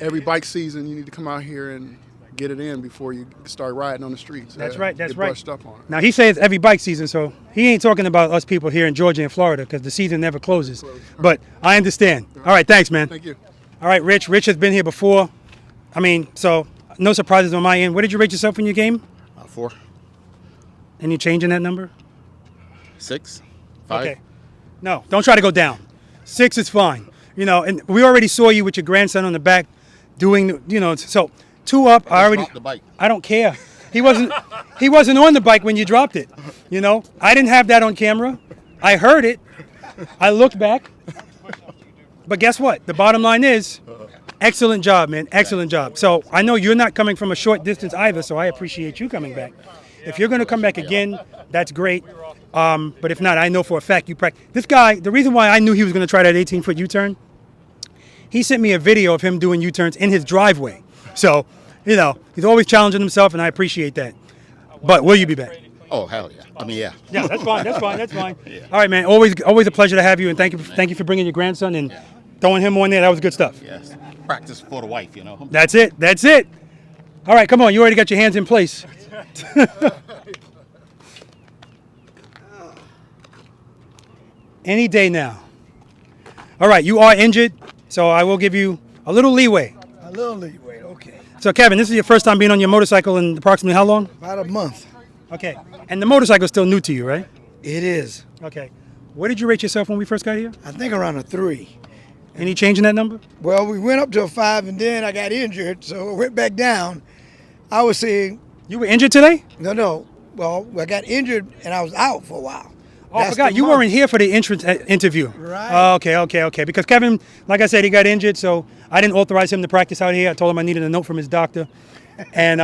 every bike season you need to come out here and get it in before you start riding on the streets. That's right. That's get right. brushed up on it. Now he says every bike season, so he ain't talking about us people here in Georgia and Florida because the season never closes. But I understand. All right, thanks, man. Thank you. All right, Rich. Rich has been here before. I mean, so no surprises on my end. What did you rate yourself in your game? 4, Any change in that number? 6, 5. Okay. No, don't try to go down. 6 is fine. You know, and we already saw you with your grandson on the back doing, you know, so 2 up. I already. Drop the bike. I don't care. He wasn't on the bike when you dropped it. You know, I didn't have that on camera. I heard it. I looked back. But guess what? The bottom line is, excellent job, man. Excellent job. So I know you're not coming from a short distance either, so I appreciate you coming back. If you're going to come back again, that's great. But if not, I know for a fact you practice. This guy, the reason why I knew he was going to try that 18-foot U-turn, he sent me a video of him doing U-turns in his driveway. So, you know, he's always challenging himself, and I appreciate that. But will you be back? Oh, hell yeah. I mean, yeah. Yeah, that's fine. That's fine. That's fine. All right, man. Always a pleasure to have you, and thank you for bringing your grandson and throwing him on there. That was good stuff. Yes. Practice for the wife, you know. That's it. That's it. All right, come on. You already got your hands in place. Any day now. All right, you are injured, so I will give you a little leeway. A little leeway, okay. So, Kevin, this is your first time being on your motorcycle in approximately how long? About a month. Okay. And the motorcycle is still new to you, right? It is. Okay. What did you rate yourself when we first got here? I think around a 3. Any change in that number? Well, we went up to a 5, and then I got injured, so it went back down. I would say... You were injured today? No. Well, I got injured, and I was out for a while. Oh, I forgot. You weren't here for the entrance interview. Right. Okay. Because Kevin, like I said, he got injured, so I didn't authorize him to practice out here. I told him I needed a note from his doctor. And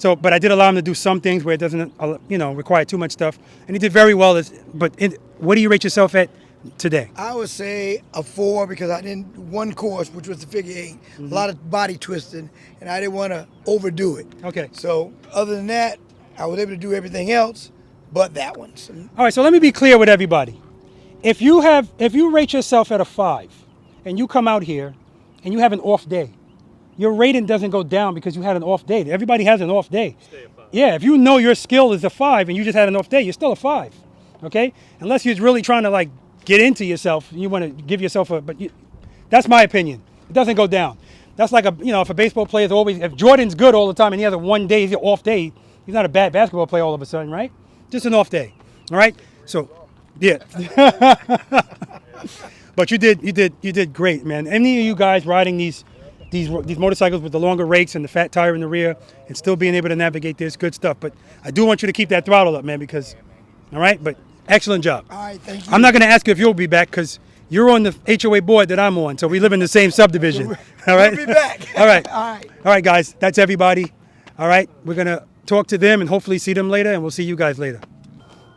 but I did allow him to do some things where it doesn't, require too much stuff. And he did very well. What do you rate yourself at today? I would say a 4 because I didn't one course, which was the figure 8. A lot of body twisting, and I didn't want to overdo it. Okay. So other than that, I was able to do everything else but that one. So, all right, so let me be clear with everybody. If you rate yourself at a 5 and you come out here and you have an off day, your rating doesn't go down because you had an off day. Everybody has an off day. Stay a 5. Yeah, if you know your skill is a 5 and you just had an off day, you're still a 5. Okay? Unless you're really trying to get into yourself, you want to give yourself that's my opinion. It doesn't go down. That's like if a baseball player is always, if Jordan's good all the time and he has a one day, he's an off day, he's not a bad basketball player all of a sudden, right? Just an off day. All right? So, yeah. But you did great, man. Any of you guys riding these motorcycles with the longer rakes and the fat tire in the rear and still being able to navigate this, good stuff. But I do want you to keep that throttle up, man, because, all right? But excellent job. all right, thank you. I'm not going to ask you if you'll be back because you're on the HOA board that I'm on, so we live in the same subdivision. All right? We'll be back. All right. All right. All right, guys. That's everybody. All right? We're going to talk to them and hopefully see them later, and we'll see you guys later.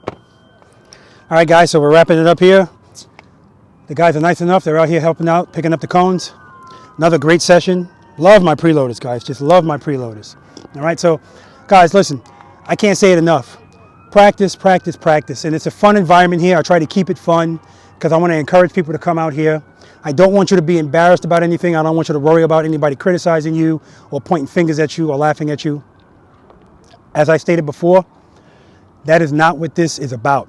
All right, guys, so we're wrapping it up here. The guys are nice enough. They're out here helping out, picking up the cones. Another great session. Love my preloaders, guys. Just love my preloaders. All right, so, guys, listen. I can't say it enough. Practice, practice, practice. And it's a fun environment here. I try to keep it fun because I want to encourage people to come out here. I don't want you to be embarrassed about anything. I don't want you to worry about anybody criticizing you or pointing fingers at you or laughing at you. As I stated before, that is not what this is about.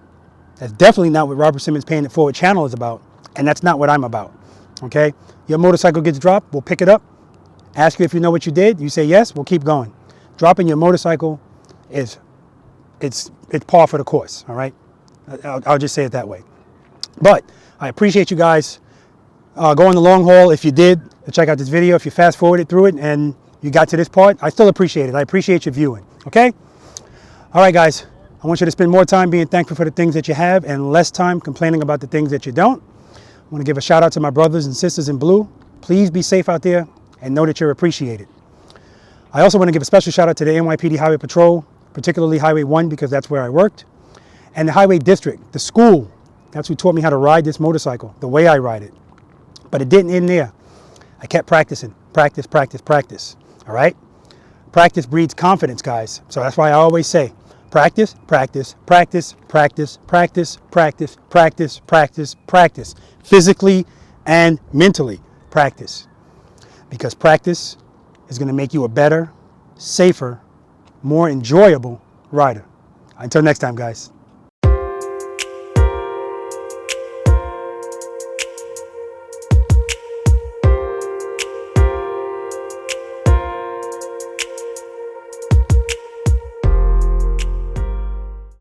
That's definitely not what Robert Simmons Paying It Forward channel is about. And that's not what I'm about. Okay? Your motorcycle gets dropped, we'll pick it up. Ask you if you know what you did. You say yes, we'll keep going. Dropping your motorcycle is it's par for the course, all right? I'll just say it that way. But I appreciate you guys going the long haul. If you did, check out this video. If you fast forwarded through it and you got to this part, I still appreciate it. I appreciate your viewing, okay? All right, guys. I want you to spend more time being thankful for the things that you have and less time complaining about the things that you don't. I want to give a shout out to my brothers and sisters in blue. Please be safe out there and know that you're appreciated. I also want to give a special shout out to the NYPD Highway Patrol, particularly Highway 1 because that's where I worked, and the Highway District, the school. That's who taught me how to ride this motorcycle, the way I ride it. But it didn't end there. I kept practicing. Practice, practice, practice. All right? Practice breeds confidence, guys. So that's why I always say, practice, practice, practice, practice, practice, practice, practice, practice, practice. Physically and mentally practice. Because practice is going to make you a better, safer, more enjoyable rider. Until next time, guys.